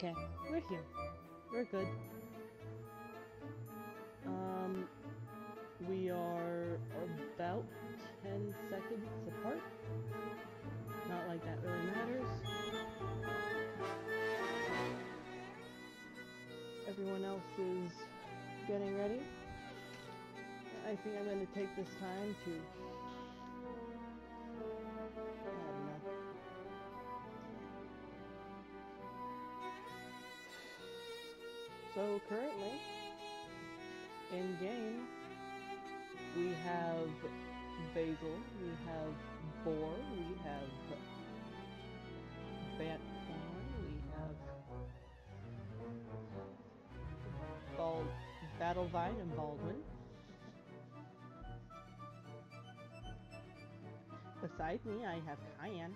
Okay, we're here. We're good. We are about 10 seconds apart. Not like that really matters. Everyone else is getting ready. I think I'm going to take this time to, I don't know. So currently, in game, we have Basil, we have Boar, we have Bantthorn, we have Battlevine and Baldwin. Beside me, I have Cayenne.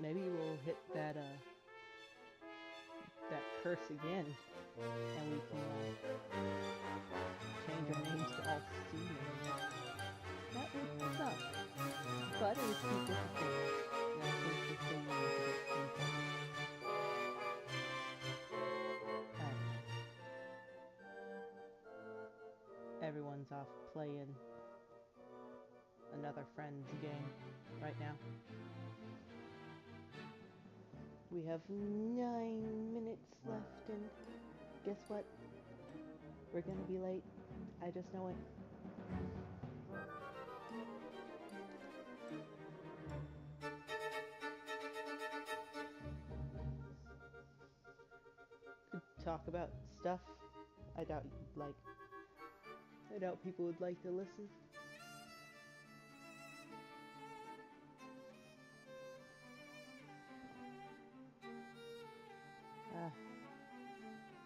Maybe we'll hit that curse again, and we can change our names to all C names. That would suck, but it would keep us the same. And I think the same is a bit simple. Everyone's off playing another friend's game right now. We have 9 minutes left, and guess what? We're gonna be late. I just know it. Could talk about stuff I doubt you'd like. I doubt people would like to listen.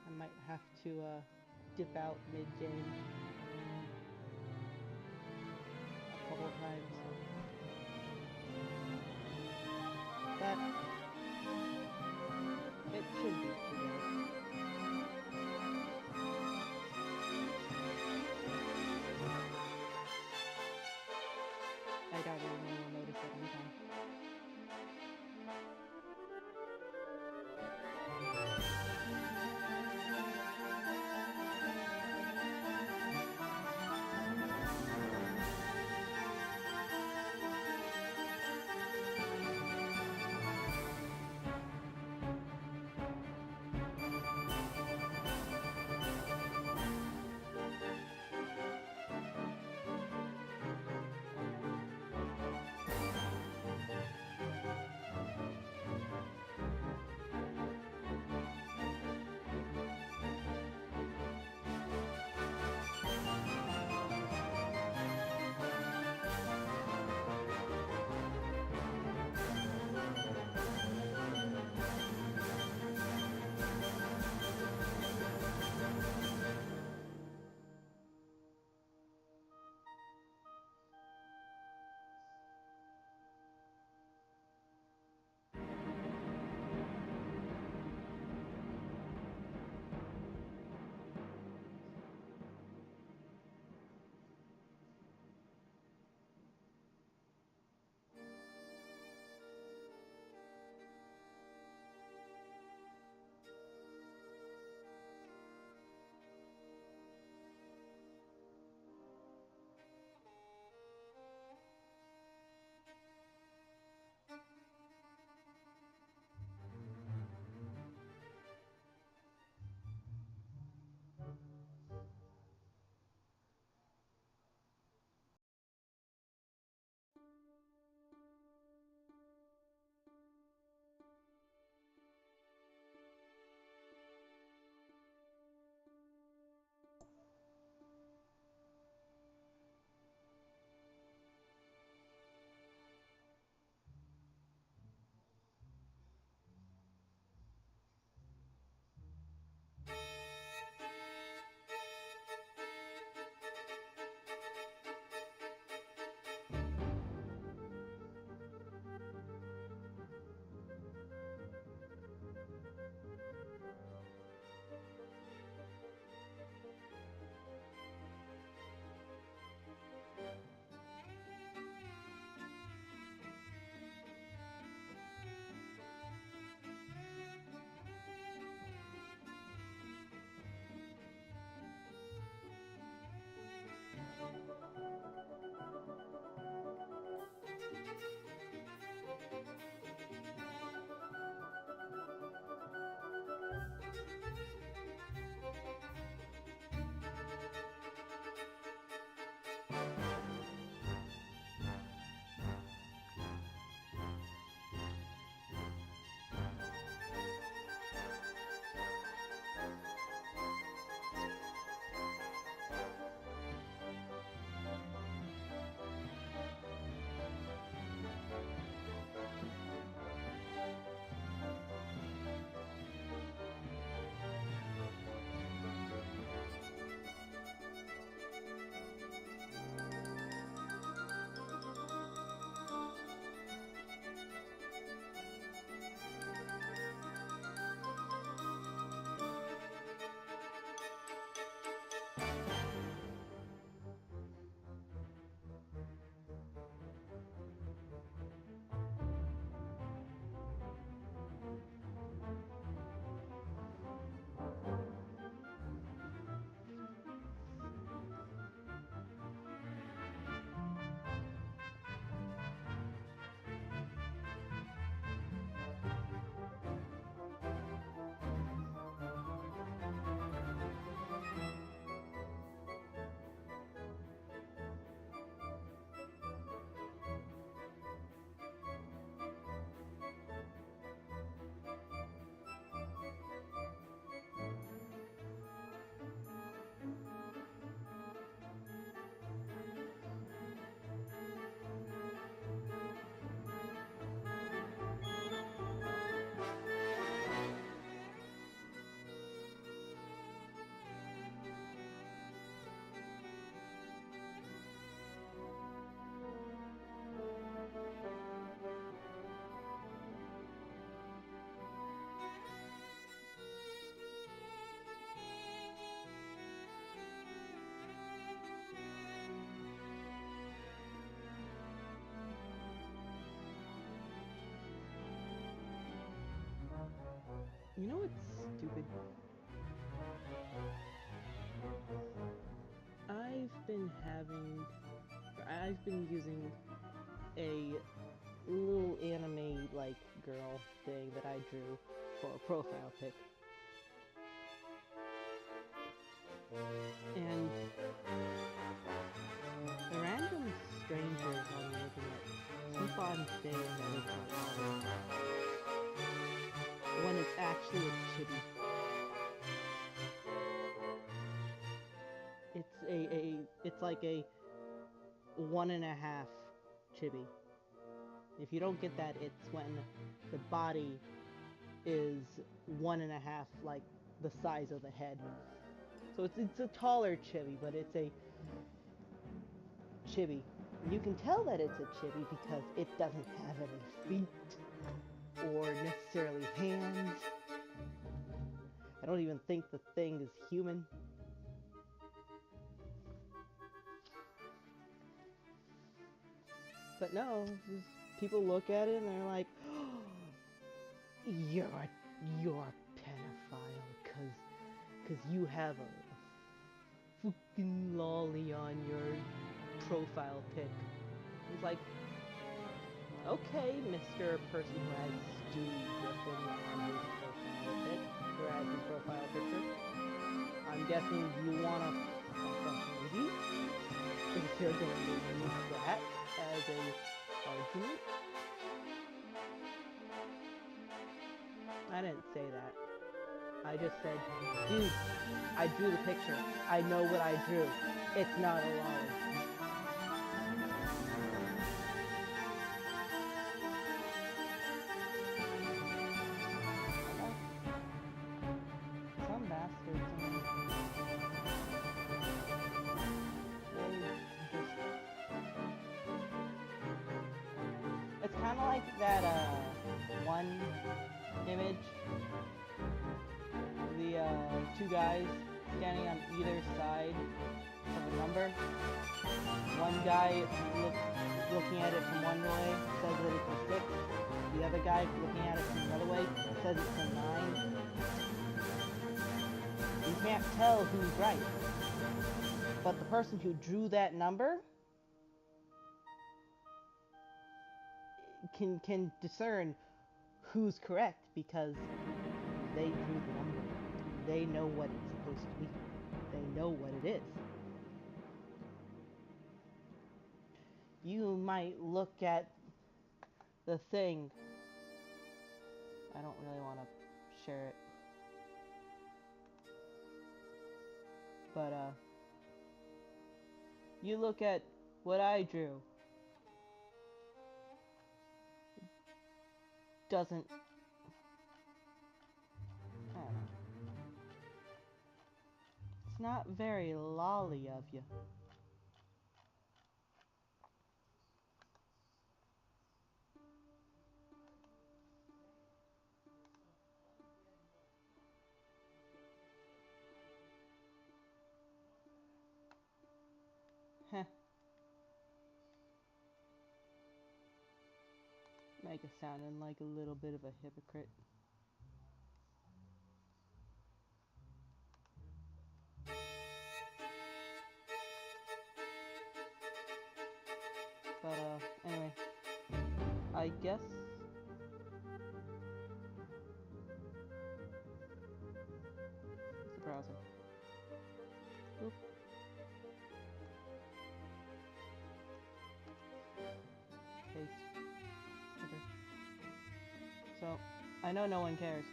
I might have to dip out mid-game a couple times. But it should be today. I doubt anyone will notice it anytime. You know what's stupid? I've been using a little anime like girl thing that I drew for a profile pic. And the random strangers I'm looking at keep on saying that it's a lolly when it's actually a chibi. It's like a 1.5 chibi. If you don't get that, it's when the body is 1.5 like the size of the head. So it's a taller chibi, but it's a chibi. You can tell that it's a chibi because it doesn't have any feet or necessarily hands. I don't even think the thing is human. But no, people look at it and they're like, oh, you're a pedophile cause you have a fucking lolly on your profile pic. It's like, okay, Mr. Person who has Stewie Griffin on his profile pic, or as his profile picture. I'm guessing you wanna fuck a lady if you're going to use that as a argument. I didn't say that. I just said, dude, I drew the picture. I know what I drew. It's not a lolly. Some bastards. It's kind of like that one image. The two guys standing on either side of a number. One guy looking at it from one way says that it's a 6. The other guy looking at it from another way says it's a 9. You can't tell who's right. But the person who drew that number can discern who's correct because they drew the number. They know what it's supposed to be. They know what it is. You might look at the thing. I don't really want to share it. But you look at what I drew. It doesn't, I don't know. It's not very lolly of you. Heh. Make it sounding like a little bit of a hypocrite. But anyway, I guess it's the browser. Oop. Paste. Okay. So I know no one cares.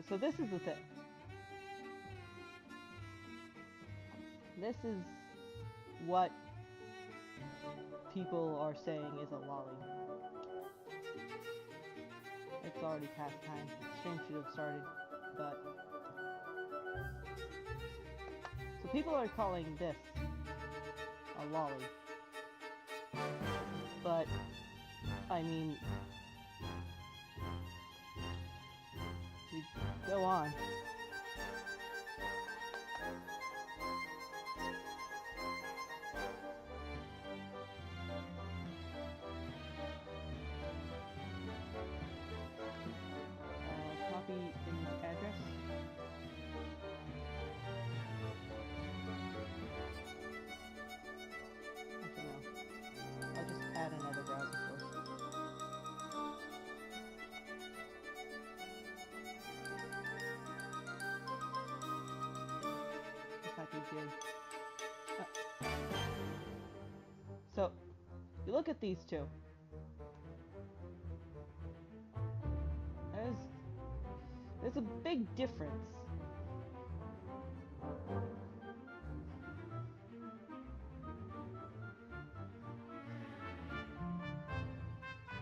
So this is the thing. This is what people are saying is a lolly. It's already past time. Stream should have started, but so people are calling this a lolly. But I mean, you go on. Copy image So, you look at these two. There's a big difference.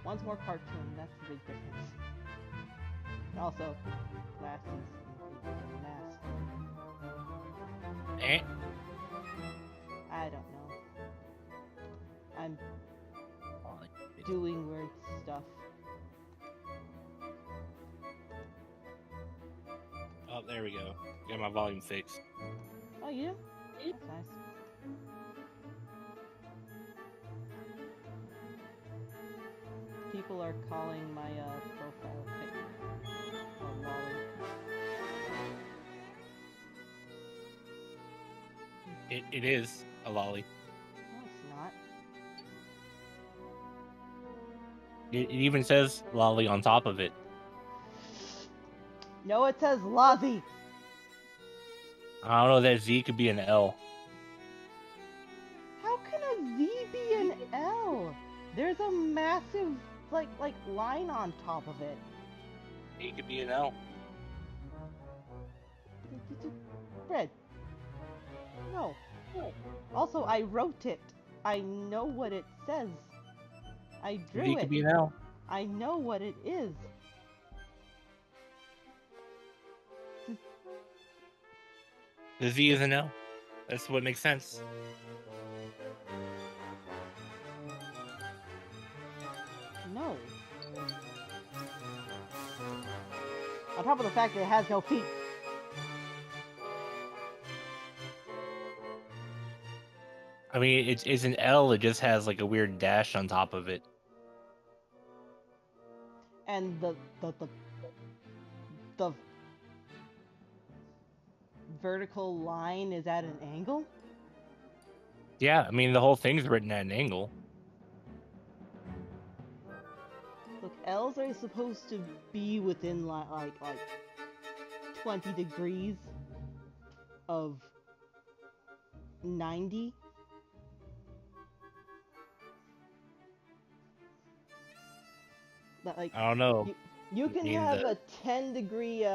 One's more cartoon, that's the big difference. And also, Lassie's in mask. Eh? I don't know. I'm doing weird stuff. Oh, there we go. Got my volume fixed. Oh, yeah? That's nice. People are calling my profile pic a lolly. It is a lolly. No, it's not. It even says lolly on top of it. No, it says Lozzie. I don't know, that Z could be an L. How can a V be an L? There's a massive like line on top of it. It could be an L. Bread. No. Also, I wrote it. I know what it says. I drew V it. could be an L. I know what it is. The Z is an L. That's what makes sense. No. On top of the fact that it has no feet. I mean, it's an L. It just has like a weird dash on top of it. And the vertical line is at an angle? Yeah, I mean, the whole thing's written at an angle. Look, L's are supposed to be within like 20 degrees of 90. But like I don't know. you can have a 10-degree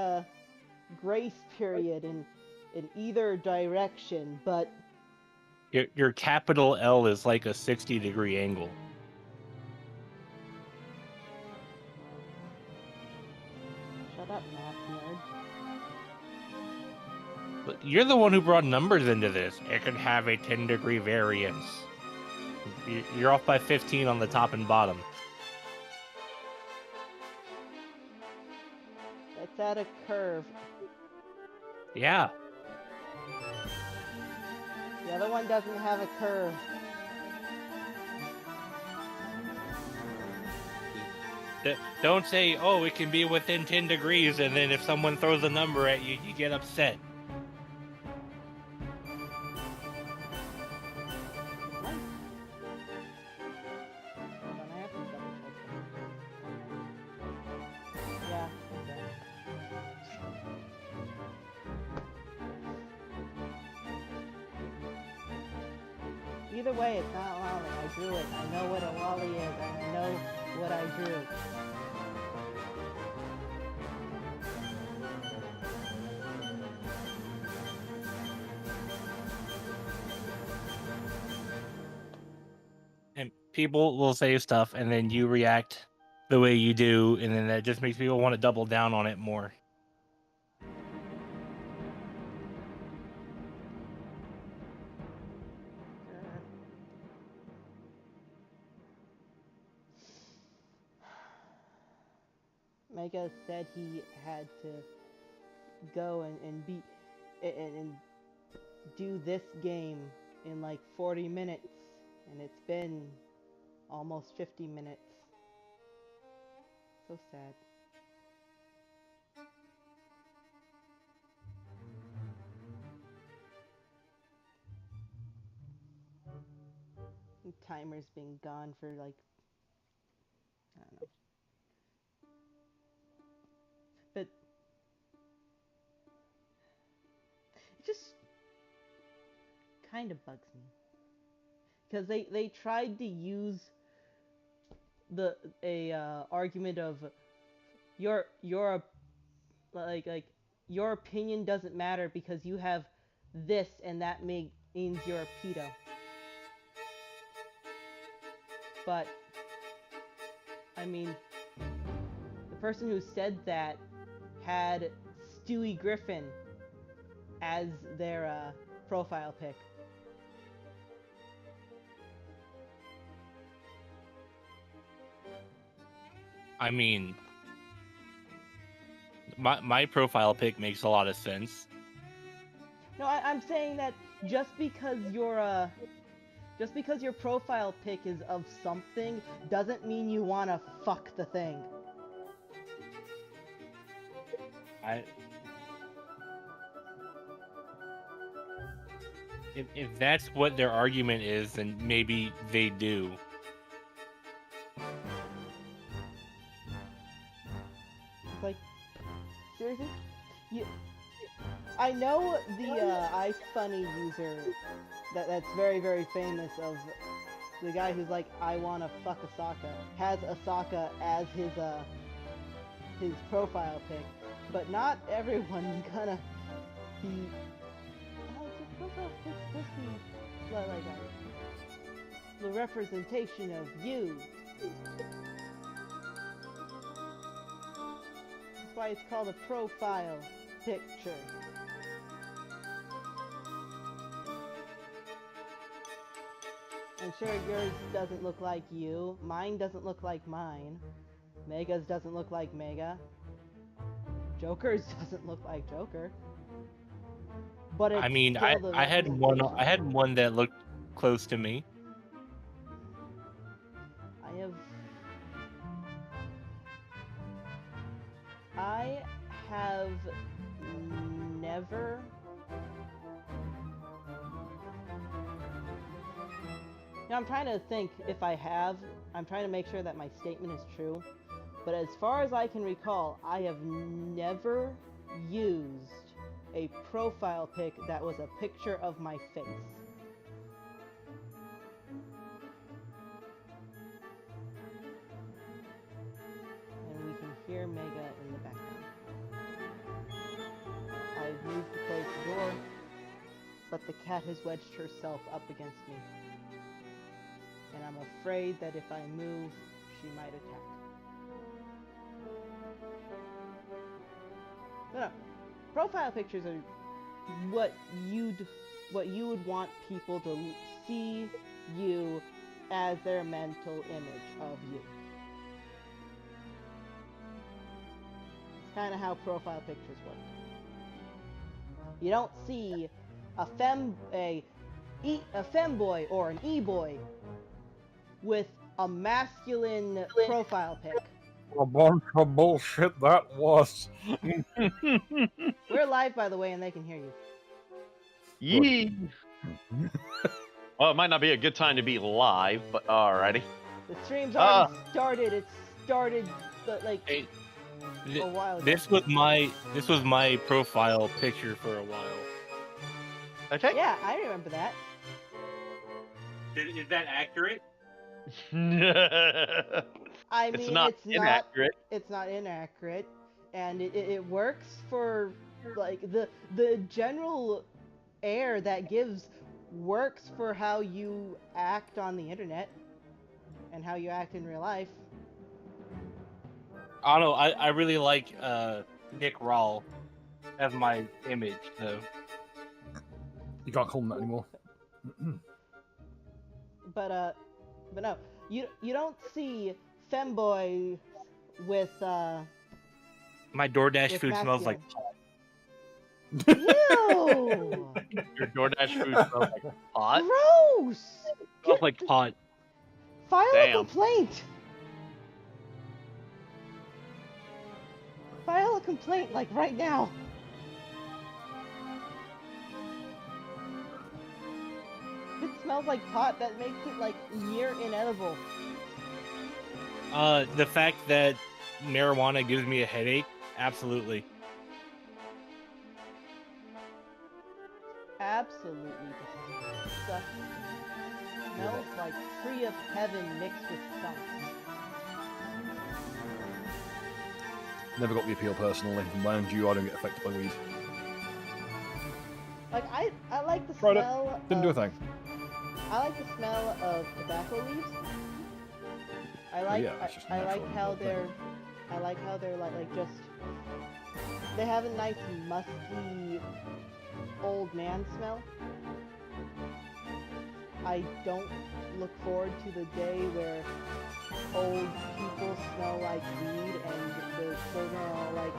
grace period in either direction, but Your capital L is like a 60-degree angle. shut up, math nerd. But you're the one who brought numbers into this. It can have a 10-degree variance. You're off by 15 on the top and bottom. It's at a curve. Yeah. The other one doesn't have a curve. Don't say, oh, it can be within 10 degrees, and then if someone throws a number at you, you get upset. Yeah. Either way, it's not a lolly. I drew it. I know what a lolly is, and I know what I drew. And people will say stuff, and then you react the way you do, and then that just makes people want to double down on it more. Mega said he had to go and be and do this game in like 40 minutes, and it's been almost 50 minutes. So sad. The timer's been gone for like, I don't know. But it just kind of bugs me. because they tried to use the a argument of your like your opinion doesn't matter because you have this and that means you're a pedo. But I mean, the person who said that had Stewie Griffin as their profile pic. I mean, my profile pic makes a lot of sense. No, I'm saying that just because your profile pic is of something doesn't mean you wanna fuck the thing. If that's what their argument is, then maybe they do. It's like, seriously? I know the iFunny user that's very, very famous of the guy who's like, I wanna fuck Asaka, has Asaka as his profile pic, but not everyone's gonna be. Oh, your profile pic's supposed to be like the representation of you. That's why it's called a profile picture. I'm sure yours doesn't look like you. Mine doesn't look like mine. Mega's doesn't look like Mega. Joker's doesn't look like Joker. But it's I mean, still the I had one that looked close to me. I have never. Now I'm trying to think if I have. I'm trying to make sure that my statement is true. But as far as I can recall, I have never used a profile pic that was a picture of my face. And we can hear Mega in the background. I've moved to close the door, but the cat has wedged herself up against me. And I'm afraid that if I move, she might attack. No. Profile pictures are what you would want people to see you as their mental image of you. It's kind of how profile pictures work. You don't see a femboy or an e-boy with a masculine profile pic. A bunch of bullshit that was. We're live, by the way, and they can hear you. Yee! Well, it might not be a good time to be live, but alrighty. The stream's already started. It started like Hey, a while ago. This was my profile picture for a while. Okay. Yeah, I remember that. Is that accurate? I mean, it's not inaccurate. It's not inaccurate, and it works for like the general air that gives works for how you act on the internet and how you act in real life. I don't know. I really like Nick Rawl as my image, though. You can't call him that anymore. But no, you don't see femboy with My DoorDash with food smells like masculine. Ew! Your DoorDash food smells like pot. Gross! smells like pot. File a Damn. complaint. File a complaint, like right now. If it smells like pot, that makes it like near inedible. The fact that marijuana gives me a headache, absolutely. Absolutely disgusting. smells like tree of heaven mixed with skunk. Never got the appeal personally. Mind you, I don't get affected by weed. Like I like the Tried it. smell. Didn't do a thing. I like the smell of tobacco leaves. I like yeah, it's just I like natural how thing. they're like just they have a nice musty old man smell. I don't look forward to the day where old people smell like weed and the children are all like,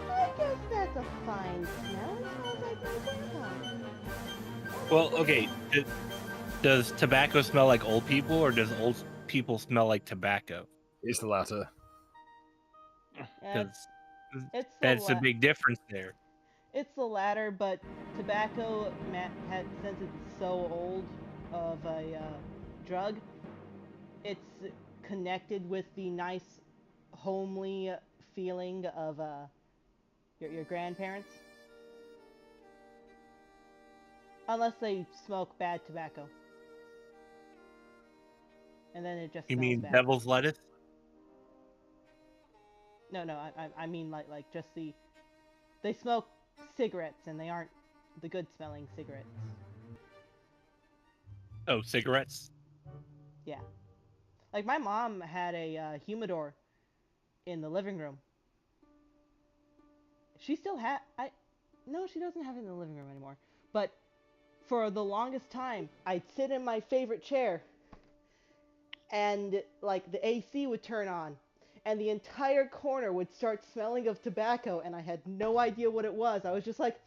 I guess that's a fine smell. It smells like my grandpa. Well, okay. Does tobacco smell like old people, or does old people smell like tobacco? It's the latter. Because It's the that's a big difference there. It's the latter, but tobacco, since it's so old of a drug, it's connected with the nice, homely feeling of your grandparents. Unless they smoke bad tobacco. And then it just You smells mean bad. devil's lettuce? No, I mean like just they smoke cigarettes and they aren't the good smelling cigarettes. Oh, cigarettes? Yeah. Like my mom had a humidor in the living room. She still no, she doesn't have it in the living room anymore. But for the longest time, I'd sit in my favorite chair and like the AC would turn on and the entire corner would start smelling of tobacco and I had no idea what it was. I was just like,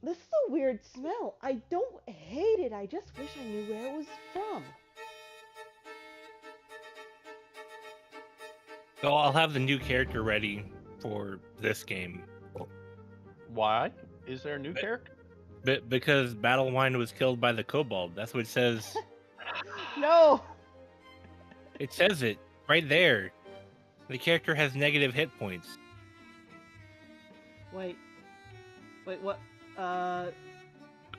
this is a weird smell. I don't hate it. I just wish I knew where it was from. So I'll have the new character ready for this game. Why? Is there a new character? Because Battle Wine was killed by the kobold. That's what it says. No! It says it right there. The character has negative hit points. Wait, what?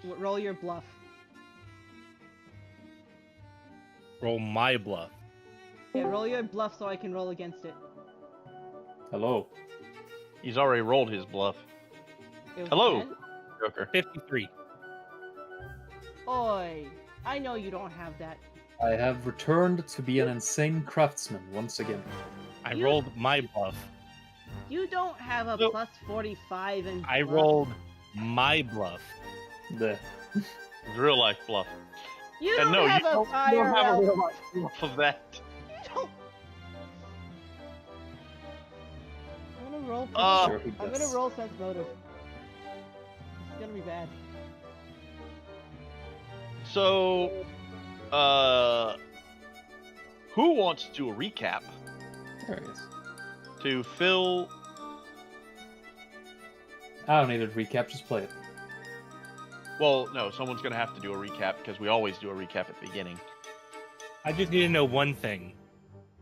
Roll your bluff. Roll my bluff. Yeah, roll your bluff so I can roll against it. Hello. He's already rolled his bluff. It was Hello. 10? Joker. 53. Oi, I know you don't have that. I have returned to be an insane craftsman once again. I You- rolled my bluff. You don't have a Nope. plus 45 in I bluff. rolled my bluff. The It's real life bluff. You And don't no, have you a don't IRL. have a real life bluff of that. You don't. I'm gonna roll. Sure he I'm does. gonna roll sense motive. It's gonna be bad. So, who wants to do a recap There he is. to fill? I don't need a recap, just play it. Well, no, someone's gonna have to do a recap because we always do a recap at the beginning. I just need to know one thing.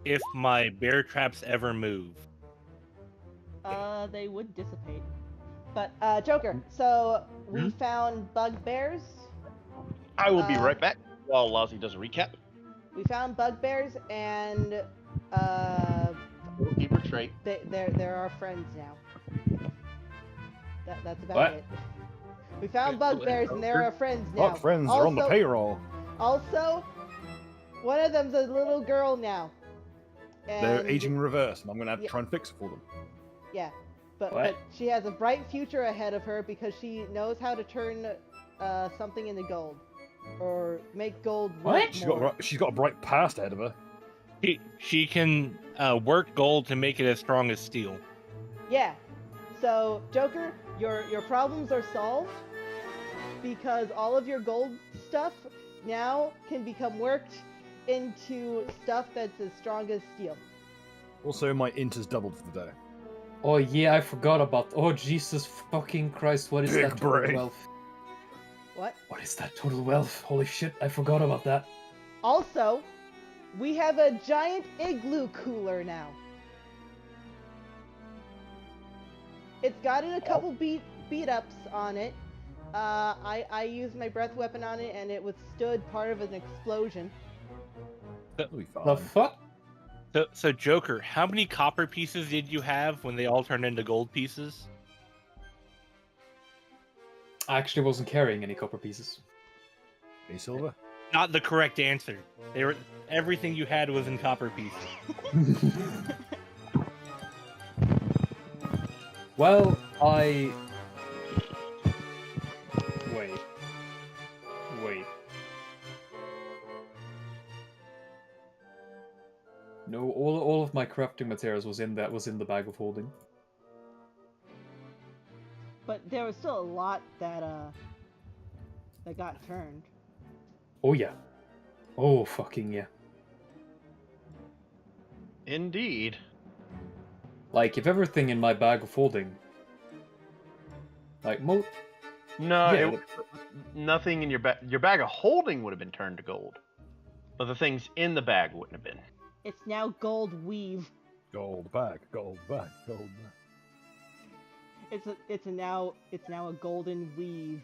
If my bear traps ever move. They would dissipate. But Joker. So we found bugbears. I will be Uh, right back while Lozzie does a recap. We found bugbears, and We'll keep her straight. they're our friends now. That's about What? it. We found bugbears, and they're our friends now. What friends are on the Also- payroll? Also, one of them's a little girl now. They're And- aging in reverse, and I'm gonna have to Yeah. try and fix it for them. Yeah, but What? she has a bright future ahead of her because she knows how to turn something into gold, or make gold worth What? more. She's got a bright past ahead of her. She can work gold to make it as strong as steel. Yeah. So Joker, your problems are solved because all of your gold stuff now can become worked into stuff that's as strong as steel. Also, my int has doubled for the day. Oh yeah, I forgot about. Oh Jesus fucking Christ! What is Big that total brain. wealth? What? What is that total wealth? Holy shit! I forgot about that. Also, we have a giant igloo cooler now. It's gotten a couple beat ups on it. I used my breath weapon on it, and it withstood part of an explosion. That'll be fine. The fuck? So Joker, how many copper pieces did you have when they all turned into gold pieces? I actually wasn't carrying any copper pieces. Hey, Silver. Not the correct answer. They were everything you had was in copper pieces. Well, I... Wait. No, all of my crafting materials was in the bag of holding. But there was still a lot that got turned. Oh yeah. Oh fucking yeah. Indeed. Like, if everything in my bag of holding... Like, No, Yeah. nothing in your bag. Your bag of holding would have been turned to gold, but the things in the bag wouldn't have been. It's now gold weave. Gold bag, gold bag, gold bag. It's now a golden weaved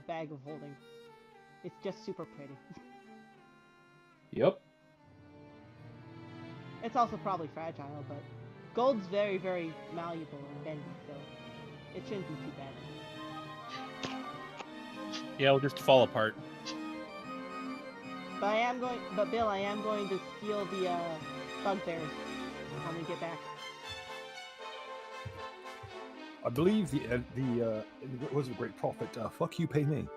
bag of holding. It's just super pretty. Yep. It's also probably fragile, but gold's very, very malleable and bendy, so it shouldn't be too bad. Yeah, it'll just fall apart. But Bill, I am going to steal the bugbears when we get back. I believe the was a great prophet. Fuck you, pay me.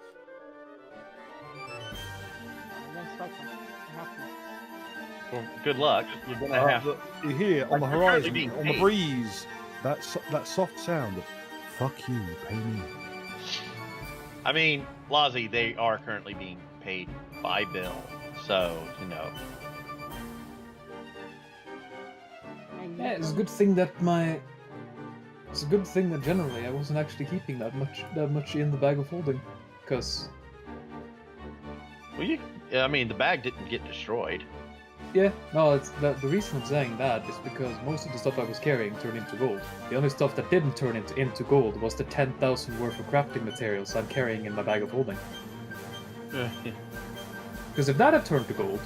I'm gonna spike them. I have to. Well, good luck. You're gonna have. You hear on the Like, you're currently horizon, being on the paid. breeze, that soft sound of "fuck you, pay me." I mean, Lazi, they are currently being paid by Bill, so you know. And Yeah, it's a good thing that It's a good thing that generally I wasn't actually keeping that much in the bag of holding, because Well, I mean, the bag didn't get destroyed. yeah, no, it's the reason I'm saying that is because most of the stuff I was carrying turned into gold. The only stuff that didn't turn into gold was the 10,000 worth of crafting materials I'm carrying in my bag of holding. Because if that had turned to gold,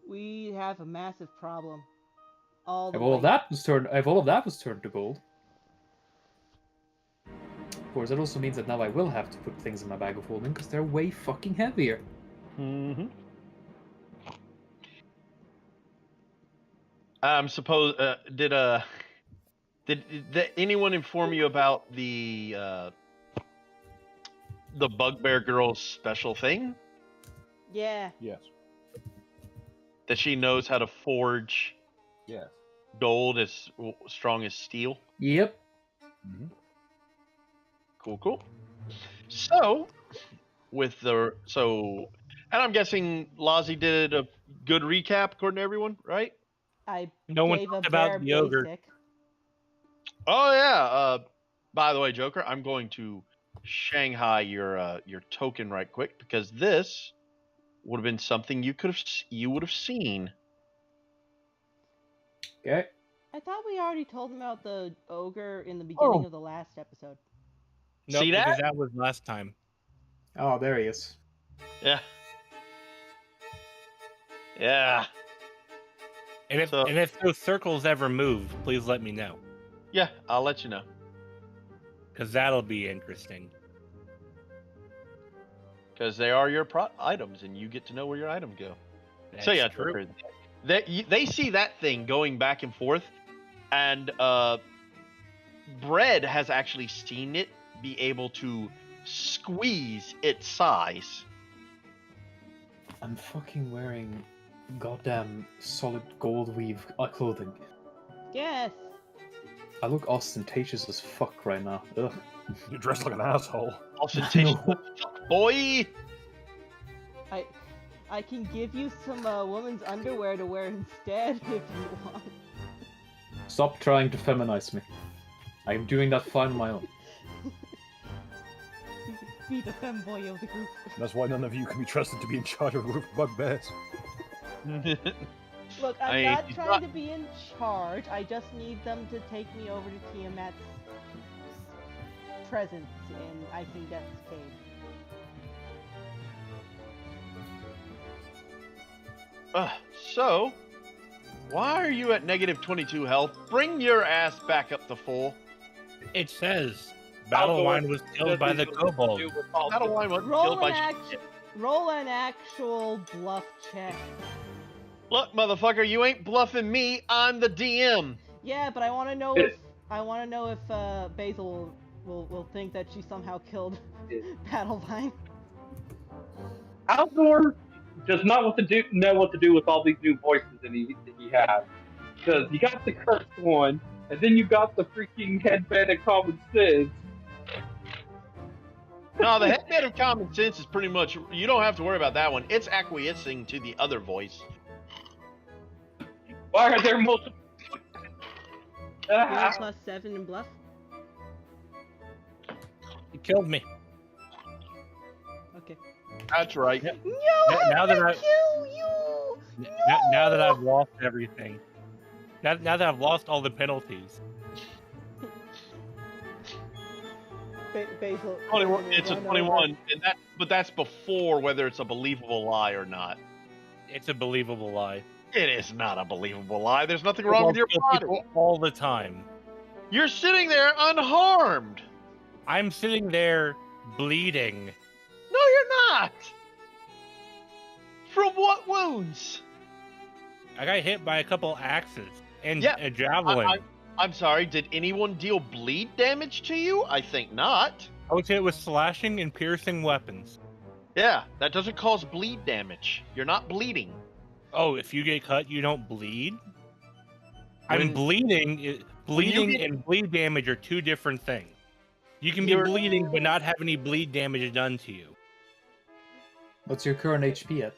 we have a massive problem. All the if all of way. that was turned to gold. Of course, that also means that now I will have to put things in my bag of holding because they're way fucking heavier. Mm-hmm. Did anyone inform you about the Bugbear Girl's special thing? Yeah. Yes. That she knows how to forge Yes. gold as strong as steel? Yep. Mm-hmm. Cool. So, and I'm guessing Lazi did a good recap according to everyone, right? I No one gave a talked bare about the ogre. basic. Oh yeah. By the way, Joker, I'm going to Shanghai your token right quick because this would have been something you would have seen. Okay. I thought we already told him about the ogre in the beginning Oh. of the last episode. Nope, See that? because that was last time. Oh, there he is. Yeah. Yeah. And if those circles ever move, please let me know, Yeah, I'll let you know. because that'll be interesting. Because they are your items, and you get to know where your items go. That's So yeah, true. Joker, they see that thing going back and forth, and Bread has actually seen it be able to squeeze its size. I'm fucking wearing goddamn solid gold weave clothing. Yes. I look ostentatious as fuck right now. Ugh. You're dressed like an asshole. Ostentatious, boy. I can give you some woman's underwear to wear instead if you want. Stop trying to feminize me. I am doing that fine on my own. Be the femboy of the group. That's why none of you can be trusted to be in charge of a group of bugbears. Look, I I'm mean, not he's trying not- to be in charge. I just need them to take me over to Tiamat's presence in Icing Death's cave. So, why are you at negative 22 health? Bring your ass back up to full. It says Battleline was killed by the kobold. Battleline was Roll killed by an shit. roll an actual bluff check. Look, motherfucker, you ain't bluffing me. I'm the DM. Yeah, but I want to know if Basil will think that she somehow killed Battlevine. Alzor does not know what to do with all these new voices that he has. Because you got the cursed one, and then you got the freaking headband of common sense. No, the headband of common sense is pretty much, you don't have to worry about that one. It's acquiescing to the other voice. Why are there multiple? You're +7 in bluff. He killed me. Okay. That's right. No, Now how that did I I- kill you? Now that I've lost everything. Now that I've lost all the penalties. Basil. 21, it's a run 21, but that's before whether it's a believable lie or not. It's a believable lie. It is not a believable lie. There's nothing wrong with your Kill body. people all the time. You're sitting there unharmed. I'm sitting there bleeding. No, you're not. From what wounds? I got hit by a couple axes and Yeah, a javelin. I'm sorry, did anyone deal bleed damage to you? I think not. I would say it was slashing and piercing weapons. Yeah, that doesn't cause bleed damage. You're not bleeding. Oh, if you get cut, you don't bleed? I'm When- bleeding. Bleeding get- and bleed damage are two different things. You can be You're- bleeding but not have any bleed damage done to you. What's your current HP at?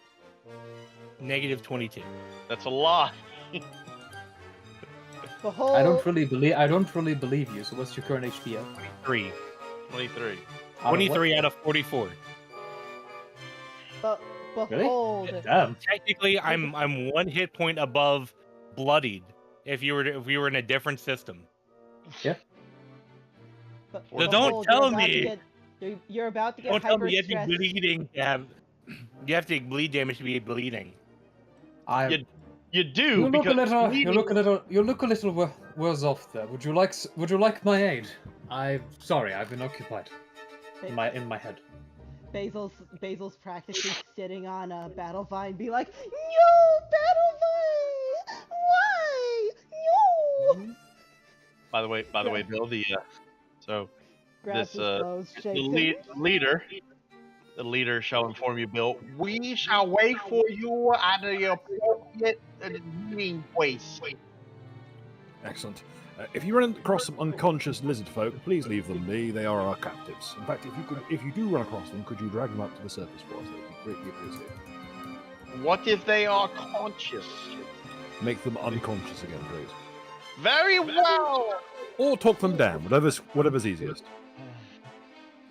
Negative 22. That's a lie. Behold. I don't really believe you. So what's your current HP at? 3. 23. Out of what? 23 out of 44. Behold. Damn. Technically, I'm 1 hit point above bloodied. If we were in a different system. So don't tell me. You're about to get Don't tell me you have to hyper be stressed. bleeding to have. You have to bleed damage to be bleeding. You do You look a because little. bleeding- You look a little worse off there. Would you like my aid? I'm sorry. I've been occupied. In my head. Basil's practically sitting on a Battlevine, be like, "No, Battlevine! Why? No!" By the way, Bill, so Grabs this his bows, the shakes him. the leader shall inform you, Bill. We shall wait for you at the appropriate meeting place. Excellent. If you run across some unconscious lizard folk, please leave them be. They are our captives. In fact, if you do run across them, could you drag them up to the surface for us? That would be greatly appreciated. What if they are conscious? Make them unconscious again, please. Very well. Or talk them down, whatever's easiest.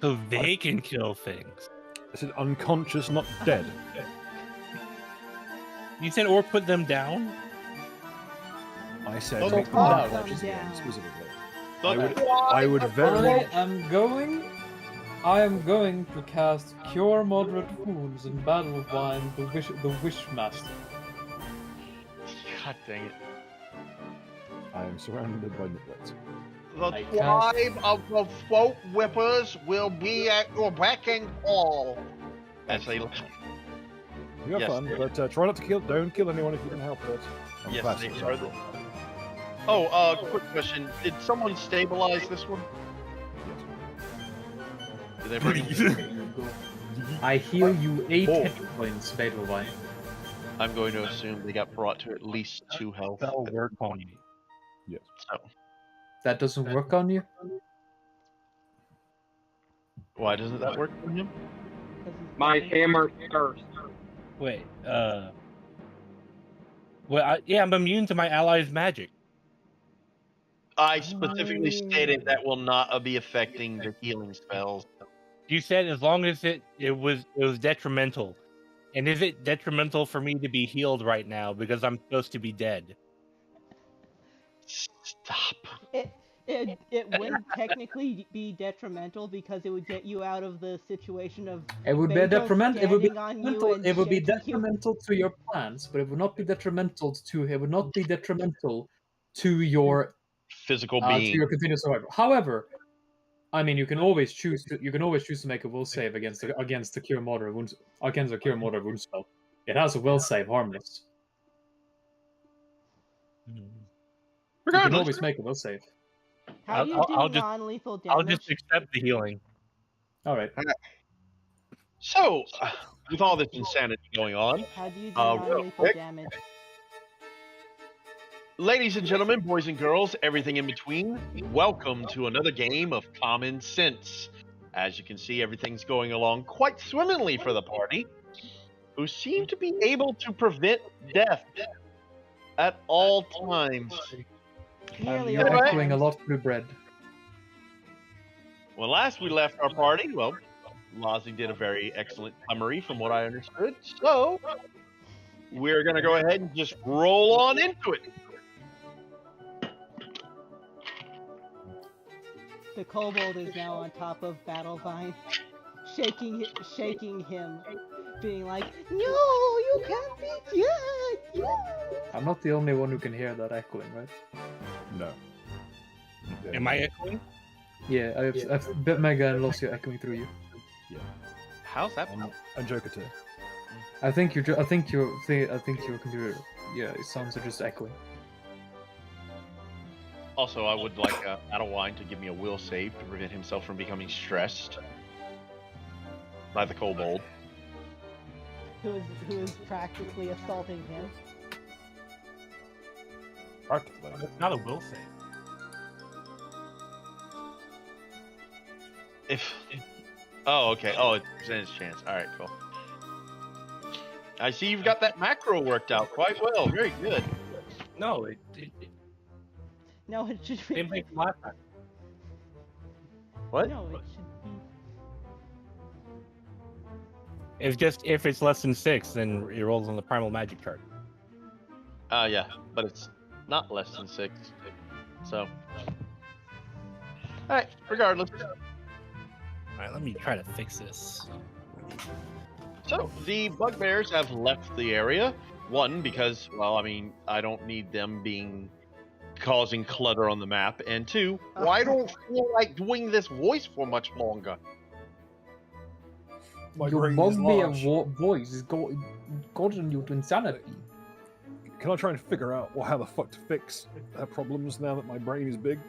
So they can kill things. I said unconscious, not dead. You said or put them down? I said Okay. make them Calm unconscious down. again, specifically. The I would very I am going to cast Cure Moderate Wounds in Battlevine, the Wishmaster. God dang it. I am surrounded by niblets. The I cast- tribe of the throat whippers will be at your beck and call. As they You have Yes, fun, they- but try not to kill. Don't kill anyone if you can help it. I'm Yes, classic, they so are cool. quick question. Did someone stabilize this one? Did they bring I heal you 8 Oh. hit points, Battlevine. I'm going to assume they got brought to at least 2 health. That'll work on you. So, That doesn't work on you? why doesn't that work for him? My hammer first. Wait, well, yeah, I'm immune to my allies' magic. I specifically stated that will not be affecting the healing spells. You said as long as it was detrimental. And is it detrimental for me to be healed right now because I'm supposed to be dead? Stop. It wouldn't technically be detrimental because it would get you out of the situation of It would be Beto detrimental. It would be standing on you detrimental. and It would be shaking you. detrimental to your plans, but it would not be detrimental to. It would not be detrimental to your Physical to being. your continuous survival. However, I mean, you can always choose to make a will save against the cure moderate wound against a cure moderate wound spell. It has a will save harmless. You can Regardless, always make a will save. How do you do I'll just- non-lethal I'll damage? just accept the healing. All right. so with all this insanity going on, How do you do real non-lethal quick. damage? ladies and gentlemen, boys and girls, everything in between, welcome to another game of Common Sense. As you can see, everything's going along quite swimmingly for the party, who seem to be able to prevent death at all times. Nearly You're all Anyway. echoing a times. lot through bread. When last we left our party, well, Lozzie did a very excellent summary from what I understood, so we're going to go ahead and just roll on into it. The kobold is now on top of Battlevine, shaking him, being like, "No, you can't be dead! No!" I'm not the only one who can hear that echoing, right? No. Am I echoing? Yeah, I've bet Mega and Losio echoing through you. How's that? And Joker too. I think your computer, yeah, it sounds are just echoing. Also, I would like Adewine to give me a will save to prevent himself from becoming stressed by the kobold. Who is practically assaulting him. Practically. It's not a will save. Oh, okay. Oh, it's percentage chance. All right, cool. I see you've got that macro worked out quite well. Very good. No, No, it should be. same thing from last time. What? No, it should be. It's just if it's less than 6, then it rolls on the primal magic chart. Yeah, but it's not less than 6. So, all right. Regardless. Alright, let me try to fix this. So the bugbears have left the area. One, because, well, I mean, I don't need them causing clutter on the map. And two, I don't feel like doing this voice for much longer. My Your brain is bugbear large. voice is causing you to insanity. Can I try and figure out how the fuck to fix her problems now that my brain is big?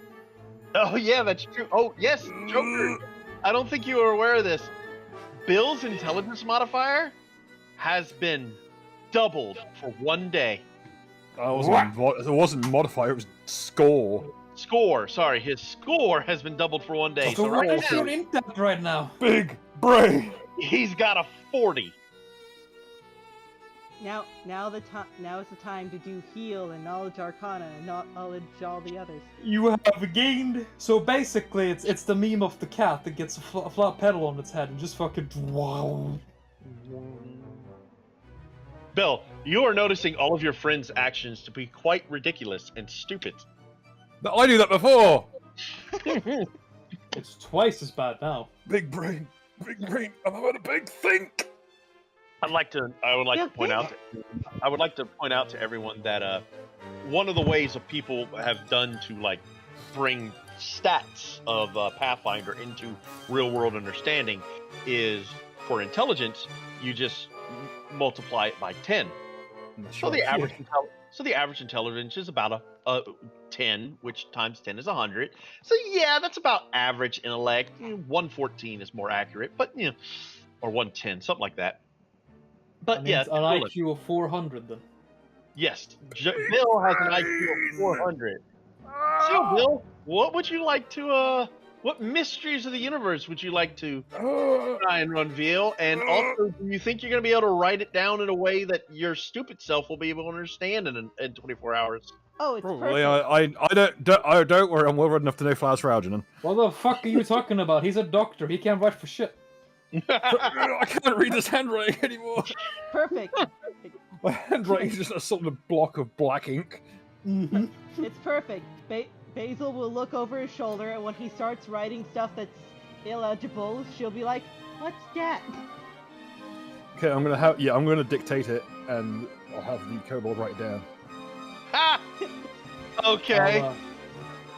Oh yeah, that's true. Oh yes, Joker. I don't think you were aware of this. Bill's intelligence modifier has been doubled for one day. It wasn't modifier, it was score. Score, sorry, his score has been doubled for one day. So right now, in depth right now. Big brain! he's got a 40. Now is the time to do heal and knowledge arcana and not knowledge all the others. You have gained. So basically, it's the meme of the cat that gets a flat pedal on its head and just fucking. Wow. Bill, you are noticing all of your friends' actions to be quite ridiculous and stupid. But I knew that before! It's twice as bad now. Big brain, I'm about a big think! I would like to point out to everyone that one of the ways of people have done to like bring stats of Pathfinder into real world understanding is for intelligence you just multiply it by 10. So the average intelligence is about a 10, which times 10 is 100. So yeah, that's about average intellect. 114 is more accurate, but you know, or 110, something like that. But yeah, An IQ of 400 then. yes, Bill has an IQ of 400. So, Bill, what would you like to, what mysteries of the universe would you like to try and unveil? And also, do you think you're going to be able to write it down in a way that your stupid self will be able to understand in 24 hours? Oh, it's Probably. perfect. I don't worry. I'm well read enough to know flowers for Algernon. What the fuck are you talking about? He's a doctor. He can't write for shit. I can't read this handwriting anymore. Perfect. My handwriting is just a sort of block of black ink. Mm-hmm. It's perfect. Basil will look over his shoulder, and when he starts writing stuff that's illegible, she'll be like, "What's that?" Okay, I'm gonna dictate it, and I'll have the kobold write it down. Ha! Okay.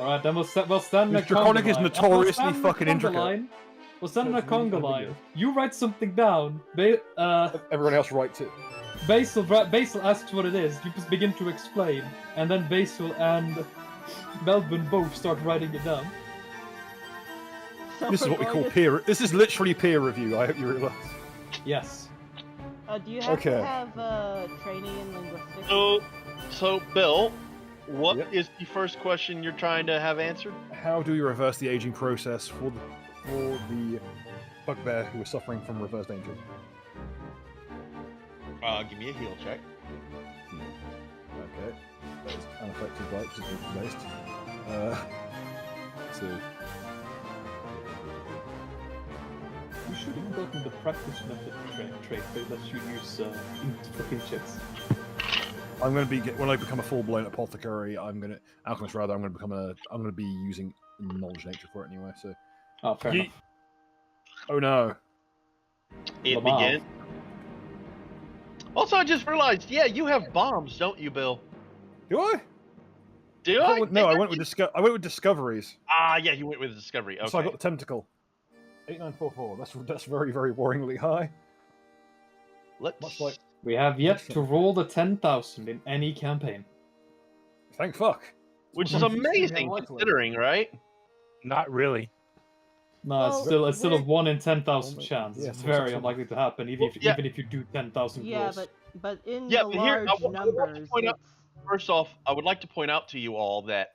All right, then we'll stand in a This Draconic conga is line. notoriously We'll stand in a fucking conga intricate. line. We'll stand in a So it's really conga line. ambiguous. You write something down. Everyone else writes it. Basil asks what it is. You just begin to explain, and then Basil and Melvin both start writing it down. So This is we're what we going call to- peer. This is literally peer review. I hope you realise. Yes. Do you have Okay. to have training in linguistics? So Bill, what Yep. is the first question you're trying to have answered? How do we reverse the aging process for the bugbear who is suffering from reverse danger? Give me a heal check. Okay, that's unaffected by it because it's based. So You should have gotten the practice method trait that lets you use fucking chits. I'm going to be when I become a full-blown apothecary. Alchemist rather. I'm going to be using knowledge nature for it anyway. So. Oh, fair enough. Oh no. It Lamau. began. Also, I just realized, yeah, you have bombs, don't you, Bill? Do I? Do I I? went- no, I went with discoveries. Ah, yeah, you went with Discovery. Okay. So I got the tentacle. 8944. That's very very boringly high. Let's. Much like We have yet to roll the 10,000 in any campaign. thank fuck. Which is Unlikely. amazing considering, right? Not really. No, it's Well, still a we're- 1 in 10,000 Well, chance. yeah, It's so very it's- unlikely to happen, even Yeah. if you do 10,000 Yeah, rolls. but in Yeah, the but here, large I would like to numbers, point out- First off, I would like to point out to you all that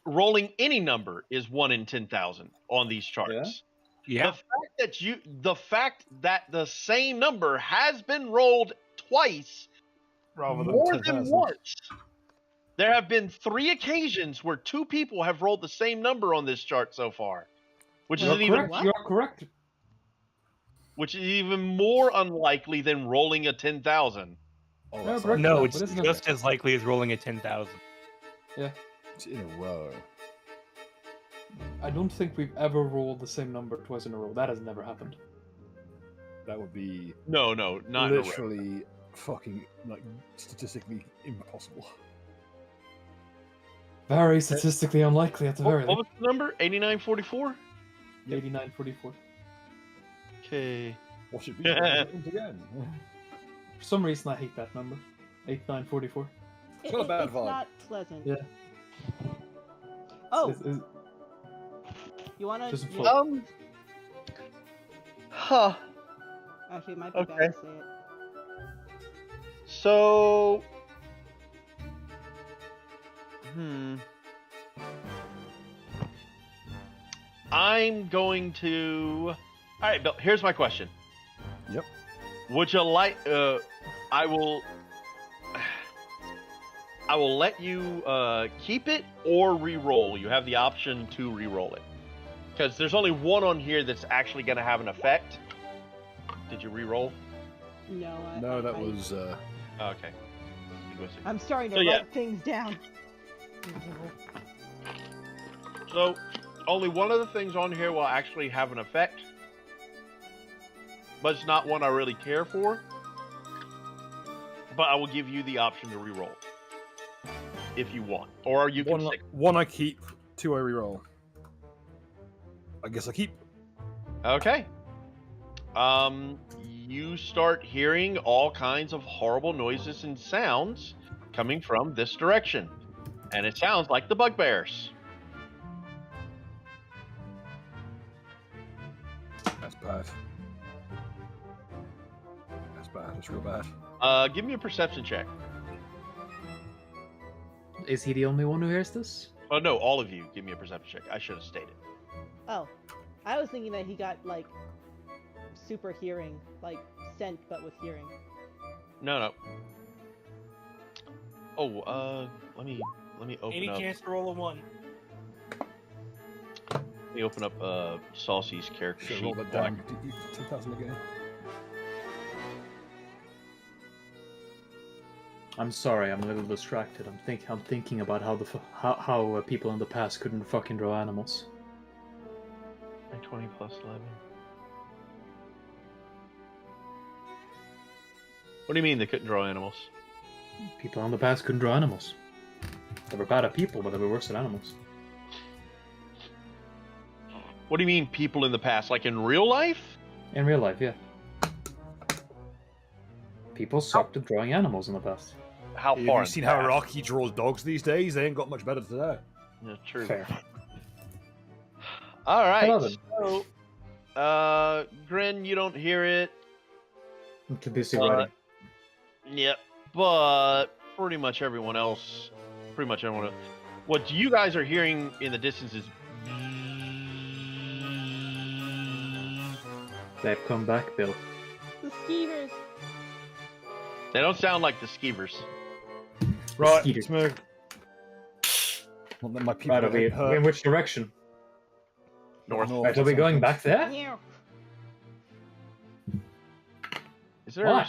rolling any number is 1 in 10,000 on these charts. Yeah. The fact that the same number has been rolled twice Rather more than 10,000. once. There have been 3 occasions where 2 people have rolled the same number on this chart so far, which You're is even correct. You are correct. which is even more unlikely than rolling a 10,000. Oh, No, that's correct. No, But it's isn't it- just as likely as rolling a 10,000. It's in a row. I don't think we've ever rolled the same number twice in a row. That has never happened. That would be No, not in a row. literally fucking statistically impossible. Very statistically unlikely at the very What least. was the number? 8944? 8944. Okay. What should be again? For some reason, I hate that number. 8944. It's got a bad it's vibe. not pleasant. Yeah. Oh, It's- you wanna? just you- full- Huh. Actually, it might be Okay. bad to say it. So. I'm going to. All right, Bill. Here's my question. Yep. Would you like? I will. I will let you keep it or re-roll. You have the option to re-roll it because there's only one on here that's actually going to have an effect. Did you re-roll? No, No, that was. Oh, okay. Linguistic. I'm starting to So, yeah. write things down. So, only one of the things on here will actually have an effect, but it's not one I really care for. But I will give you the option to re-roll if you want, or you can stick. One I keep, 2 I reroll. I guess I keep. Okay. You start hearing all kinds of horrible noises and sounds coming from this direction, and it sounds like the bugbears. That's bad. That's bad. That's real bad. Give me a perception check. Is he the only one who hears this? Oh no, all of you, give me a perception check. I should have stated. Oh, I was thinking that he got like super hearing, like scent, but with hearing. No. Oh, let me open Any up. chance to roll a 1? Let me open up Saucy's character Should sheet. roll that down. 10,000 again. I'm sorry, I'm a little distracted. I'm thinking about how people in the past couldn't fucking draw animals. 20 plus 11. What do you mean they couldn't draw animals? People in the past couldn't draw animals. They were bad at people, but they were worse at animals. What do you mean people in the past? Like in real life? In real life, yeah. People sucked at drawing animals in the past. How Have far? you in seen the how past? Rocky draws dogs these days? They ain't got much better today. Yeah, true. Fair. All right. Hello then. So, Grin, you don't hear it. I'm too busy Uh, writing. Yep. But pretty much everyone else. What you guys are hearing in the distance is. They've come back, Bill. The skeevers. They don't sound like the skeevers. Right, Skeeter. let's move. Well, then my people Right, are we, get hurt. in which direction? North. Right, are we going back there? Meow. Is there? Why?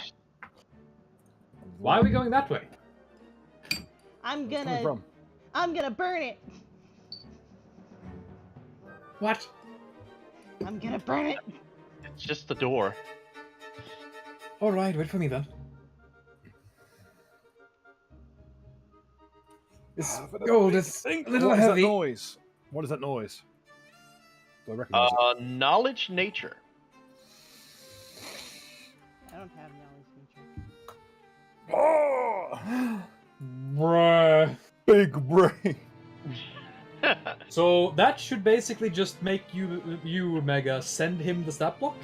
Why are we going that way? I'm Where's it coming from? I'm gonna burn it. What? I'm gonna burn it. It's just the door. Alright, wait for me then. This gold is a little What is that heavy. noise? What is that noise? Do I recognize it? Knowledge nature. I don't have knowledge feature. Oh! Bruh. Big brain. So that should basically just make you Mega, send him the stat block?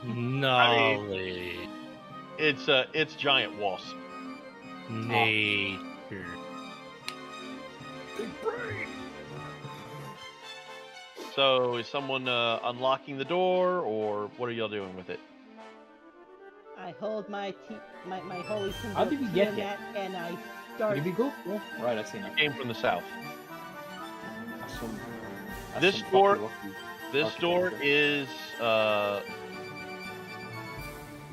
Knowledge. It's giant wasp. Nature. Big brain. So is someone unlocking the door, or what are y'all doing with it? I hold my holy symbol How did we get Tiamat, here? and I start. Did we go? Yeah. Right, I see now. Came from the south. That's This some door- fucking lucky This door architecture. is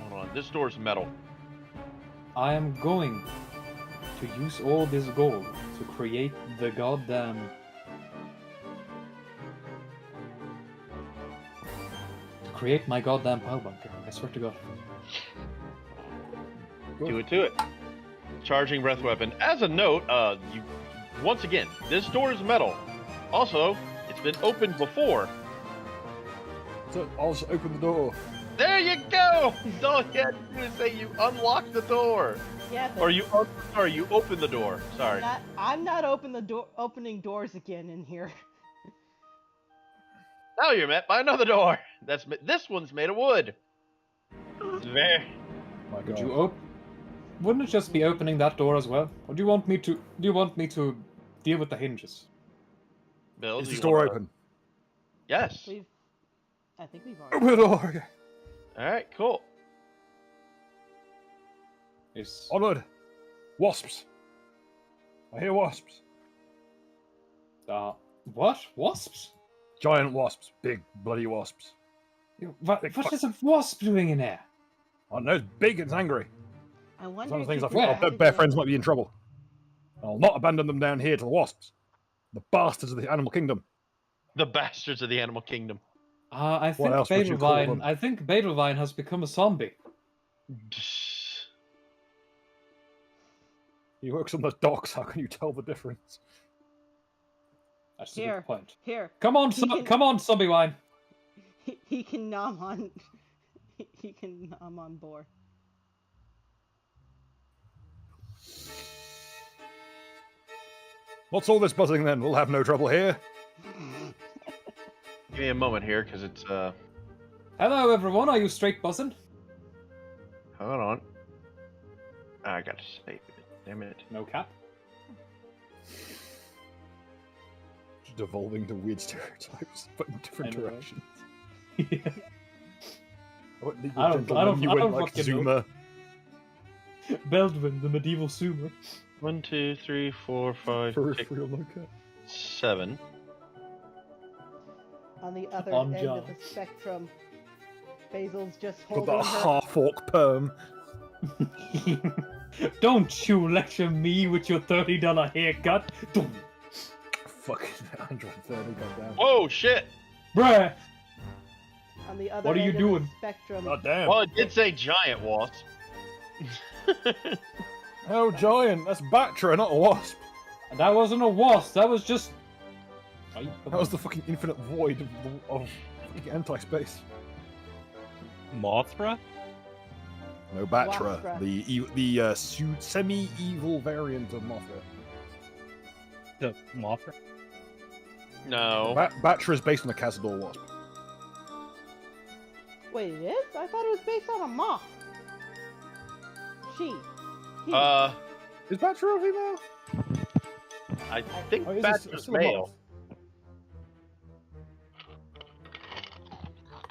hold on. This door is metal. I am going to use all this gold to create the goddamn... To create my goddamn pile bunker. I swear to God. Do it to it. Charging breath weapon. As a note, you once again, this door is metal. Also, it's been opened before. So I'll just open the door. There you go. All you had to do is say you unlock the door, Yeah, but or you open the door. Sorry. I'm not opening doors again in here. Now you're met by another door. This one's made of wood. It's very. My Would God. you Wouldn't it just be opening that door as well? Or do you want me to deal with the hinges? Bill, Is do this you door wanna- open? Yes. I think we've Open already. the door. All right. Cool. Is Onward. Wasps. I hear wasps. what? Wasps? Giant wasps. Big bloody wasps. What Big is fuck- a wasp doing in there? I know it's big and it's angry. I wonder. Some of if the things you I could think Where? our dead bear friends might be in trouble. I'll not abandon them down here to the wasps. The bastards of the animal kingdom. The bastards of the animal kingdom. I think else would you call them? Beetlejuice has become a zombie. He works on the docks. How can you tell the difference? That's a Here. good point. Here, Come on, He can- come on, zombie wine. he can nom on. He can nom on board. What's all this buzzing then? We'll have no trouble here. Give me a moment here, because it's Hello, everyone. Are you straight buzzing? Hold on. I got to save it. Damn it. No cap. Just evolving to weird stereotypes, but in different I know. directions. I don't You went like fucking know. Zuma. Beldwin, the medieval sumer. 1, 2, 3, 4, 5, 6, Peripheral look 7. On the other On end of job. the spectrum, Basil's just Got holding that her. half orc perm. Don't you lecture me with your $30 haircut. Fucking 130, goddamn. Whoa, shit! Bruh! On the other What are you end doing? of the spectrum, Goddamn. Well, it did say giant wasp. Oh, giant. That's Batra, not a wasp. That wasn't a wasp, that was just... That was the fucking infinite void of fucking anti-space. Mothra? No, Batra, Wastra. the semi-evil variant of Mothra. The Mothra? No. Batra is based on the Cazador wasp. wait, it is? I thought it was based on a moth. He. Is Batra a female? I think Oh, is that's it just still a male. moth?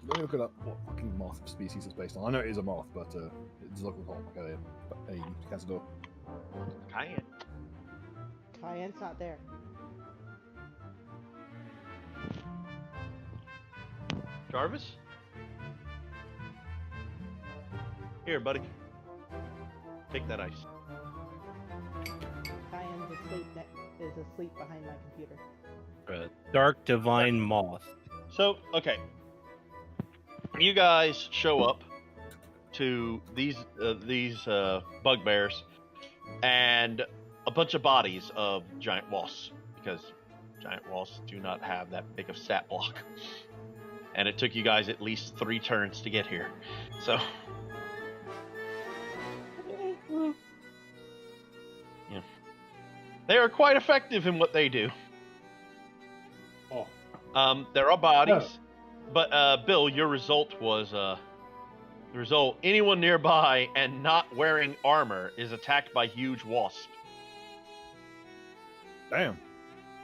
Let me look it up what fucking moth species it's based on. I know it is a moth, but it's a local called like a Cazador. Cayenne. Cayenne's not there. Jarvis? Here, buddy. Take that ice. Cayenne's asleep behind my computer. Dark Divine Moth. So, okay. You guys show up to these bugbears and a bunch of bodies of giant wasps, because giant wasps do not have that big of stat block. And it took you guys at least 3 turns to get here. So, yeah. They are quite effective in what they do. Oh. There are bodies, but Bill, your result was the result. Anyone nearby and not wearing armor is attacked by huge wasp. Damn.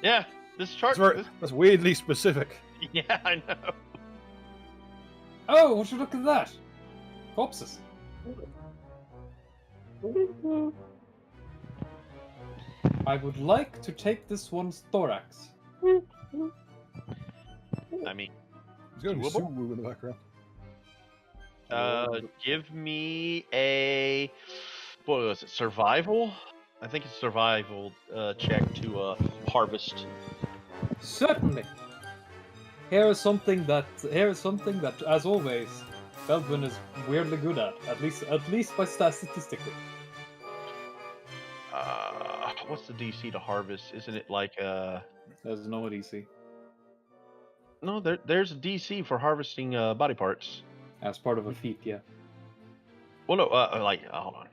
Yeah, this chart. That's weirdly specific. Yeah, I know. Oh, would you look at that? Corpses. I would like to take this one's thorax. I mean, He's going Doable? Suwu in the background. give me a what was it? Survival? I think it's survival check to harvest. Certainly. Here is something that, as always, Belvin is weirdly good at least by statistically. What's the DC to harvest? Isn't it like There's no DC. No, there's a DC for harvesting body parts. As part of a feat, yeah. Well, no, hold on.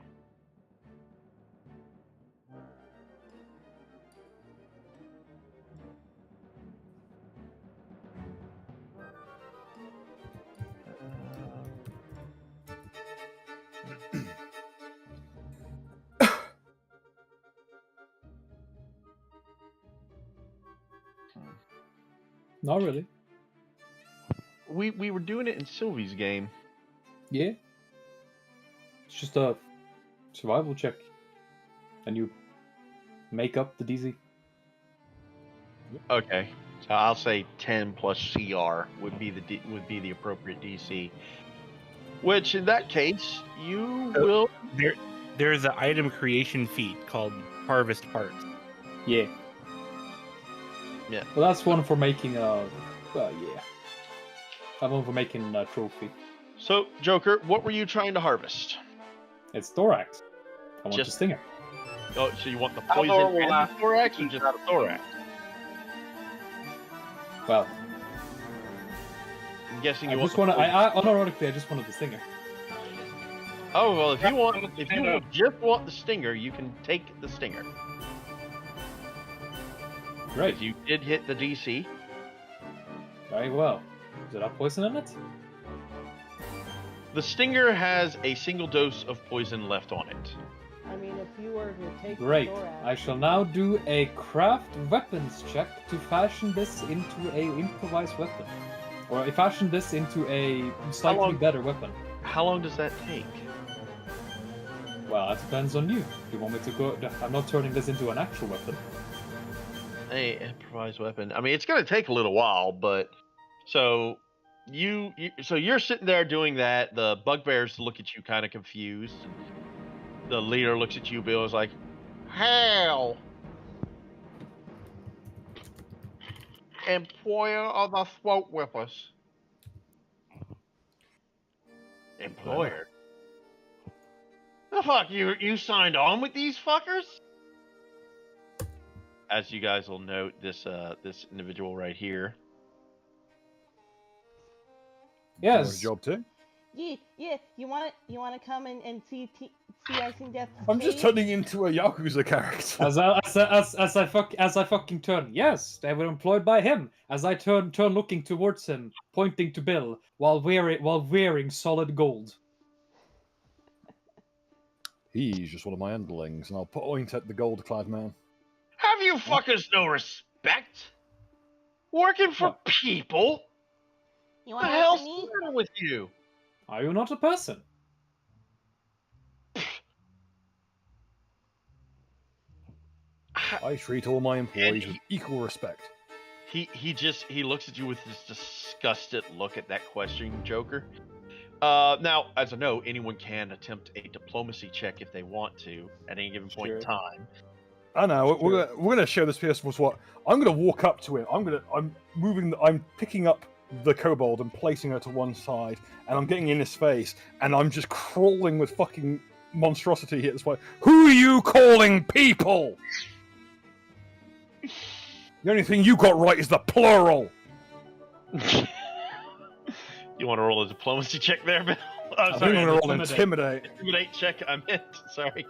Not really. We were doing it in Sylvie's game. Yeah. It's just a survival check. And you make up the DC. Okay, so I'll say 10 plus CR would be the appropriate DC. Which in that case, you will. There's an item creation feat called Harvest Parts. Yeah. Yeah. Well, that's one for making yeah. That one for making a trophy. So, Joker, what were you trying to harvest? It's thorax. I want Just- the stinger. Oh, so you want the How poison long will and that- the thorax, or just the thorax? Well, I'm guessing I you want. just the want to. poison. I unironically, I just wanted the stinger. Oh well, if you just want the stinger, you can take the stinger. Great. You did hit the DC. Very well. Is it have poison in it? The stinger has a single dose of poison left on it. I mean, if you were to take Great. the thorax, I shall now do a craft weapons check to fashion this into a improvised weapon. Or I fashion this into a slightly long- better weapon. How long does that take? Well, that depends on you. Do you want me to go? I'm not turning this into an actual weapon. A improvised weapon. I mean, it's gonna take a little while, but so you're sitting there doing that. The bugbears look at you kind of confused. The leader looks at you, Bill, is like, "Hail, employer of the throat whippers." Employer? The fuck, you signed on with these fuckers? As you guys will note, this individual right here. Yes. Job too. Yeah. You wanna come and see Ice and Death's I'm just cave? turning into a Yakuza character. As I fucking turn, yes, they were employed by him. As I turn looking towards him, pointing to Bill, while wearing solid gold. He's just one of my underlings, and I'll point at the gold-clad man. Have you fuckers no respect? Working for What? people? You What the wanna work hell's for me? the matter with you? Are you not a person? I treat all my employees And with equal respect. He looks at you with this disgusted look at that question, Joker. Now, as a note, anyone can attempt a diplomacy check if they want to at any given point in Sure. time. I know. We're gonna show this person what's what. I'm gonna walk up to him. I'm picking up the kobold and placing her to one side, and I'm getting in his face, and I'm just crawling with fucking monstrosity here. This way. Who are you calling people? The only thing you got right is the plural. You want to roll a diplomacy check there, Bill? I think I'm gonna roll intimidate. Intimidate check. I meant. Sorry.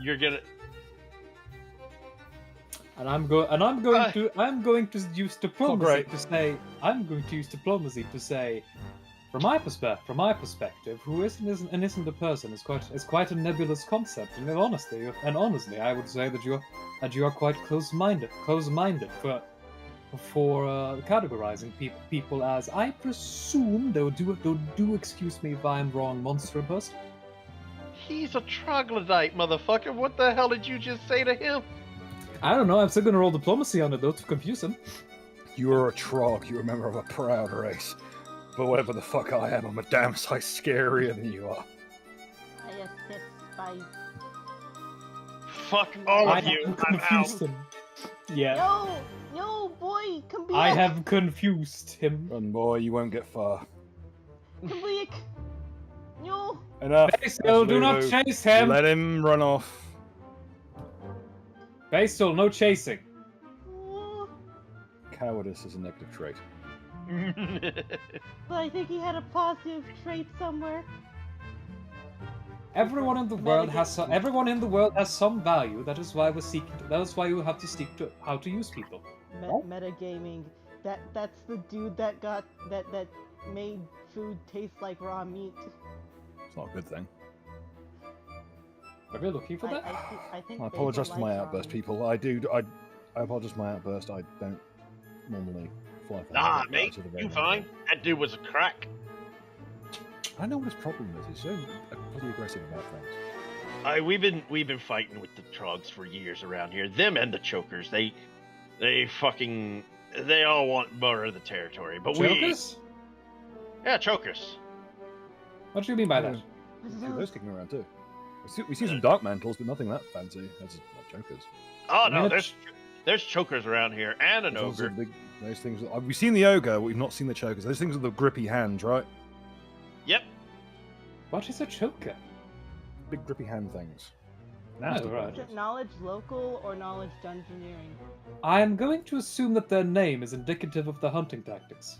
You're gonna. I'm going to use diplomacy great. to say. I'm going to use diplomacy to say, from my perspective, who isn't a person is quite a nebulous concept. And honestly, I would say that you are quite close-minded for categorizing people as, I presume, though do excuse me if I'm wrong, monster in person. He's a troglodyte, motherfucker. What the hell did you just say to him? I don't know. I'm still gonna roll diplomacy on it though to confuse him. You're a trog. You're a member of a proud race. But whatever the fuck I am, I'm a damn size scarier than you are. I assist by. Fuck all I of you. have I'm out. confused him. Yeah. No, boy, come back. I have confused him. Run, boy. You won't get far. Come back. No. Enough. Basil, do not Lulu. chase him. Let him run off. Basil, no chasing. Oh, Cowardice is a negative trait. but I think he had a positive trait somewhere. Everyone in the world has some value. That is why we're seeking. That is why you have to seek to how to use people. Metagaming. That's the dude that made food taste like raw meat. It's not a good thing. Are we looking for that? I think I apologize Basil for my likes raw outburst, meat. people. I apologize for my outburst. I don't normally fly. Nah, mate, you fine. That dude was a crack. I know what his problem is. He's so pretty aggressive about things. We've been fighting with the Trogs for years around here. Them and the Chokers. They all want more of the territory. But Chokers? Yeah, Chokers. What do you mean by that? See those kicking around too. We see some dark mantles, but nothing that fancy. That's not jokers. Oh I no, mean, there's Chokers around here and an There's also ogre. those things. We've seen the ogre, but we've not seen the chokers. Those things with the grippy hands, right? Yep. What is a choker? Big grippy hand things. Oh, Nasty right. Is it knowledge local or knowledge dungeoneering? I am going to assume that their name is indicative of their hunting tactics.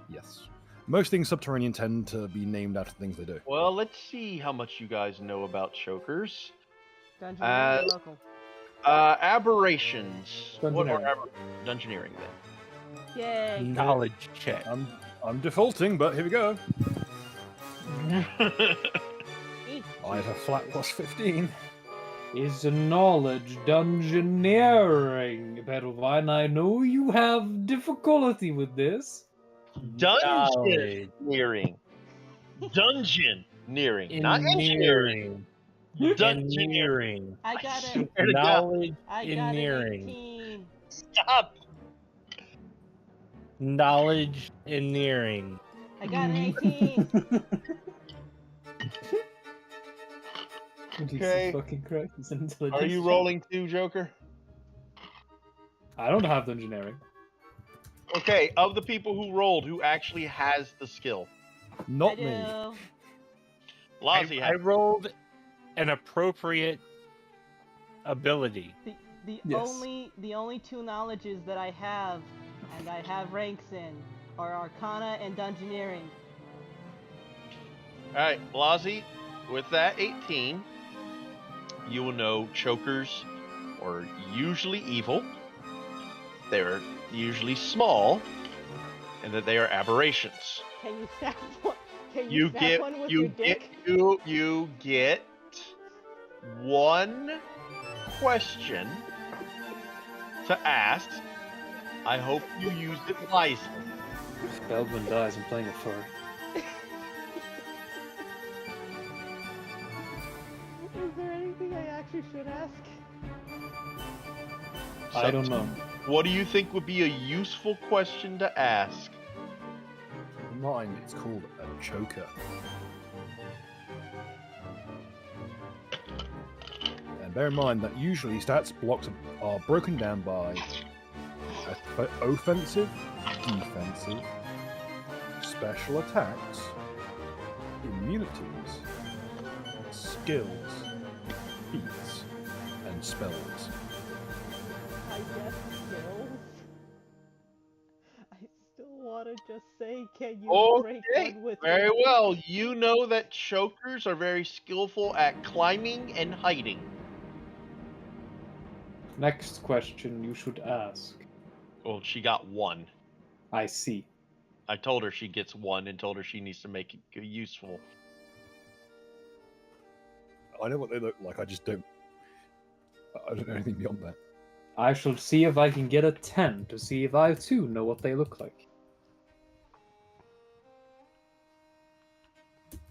Yes. Most things subterranean tend to be named after things they do. Well, let's see how much you guys know about Chokers. Dungeoneering or local? Aberrations. What are Dungeoneering. Dungeoneering then? Yay! Knowledge check. I'm defaulting, but here we go. I have a flat plus 15. Is knowledge dungeoneering, Peruvine? I know you have difficulty with this. Dungeoneering. Dungeoneering. Not engineering. Dungeoneering. I got swear it. to God. Knowledge I got an engineering. 18. Stop. Knowledge engineering. I got an 18. Okay. Jesus fucking Christ, it's an intelligence Are you check. rolling too, Joker? I don't have the engineering. Okay, of the people who rolled, who actually has the skill? Not I me. do. Lozzie I has. rolled an appropriate ability. The Yes. only two knowledges that I have, and I have ranks in, are Arcana and Dungeoneering. All right, Lozzie, with that 18, you will know chokers are usually evil. They're usually small, and that they are aberrations. Can you snap one? Can You you snap get one with you your get dick? you get one question to ask. I hope you use it wisely. Feldman dies, I'm playing a fur. Is there anything I actually should ask? I don't know. What do you think would be a useful question to ask? Mine, it's called a choker. And bear in mind that usually stats blocks are broken down by offensive, defensive, special attacks, immunities, skills, feats, and spells. I guess skills. I still want to just say, can you break Okay, one with very your well. dick? You know that chokers are very skillful at climbing and hiding. Next question you should ask. Well, she got one. I see. I told her she gets one and told her she needs to make it useful. I know what they look like. I just don't. I don't know anything beyond that. I shall see if I can get a 10 to see if I too know what they look like.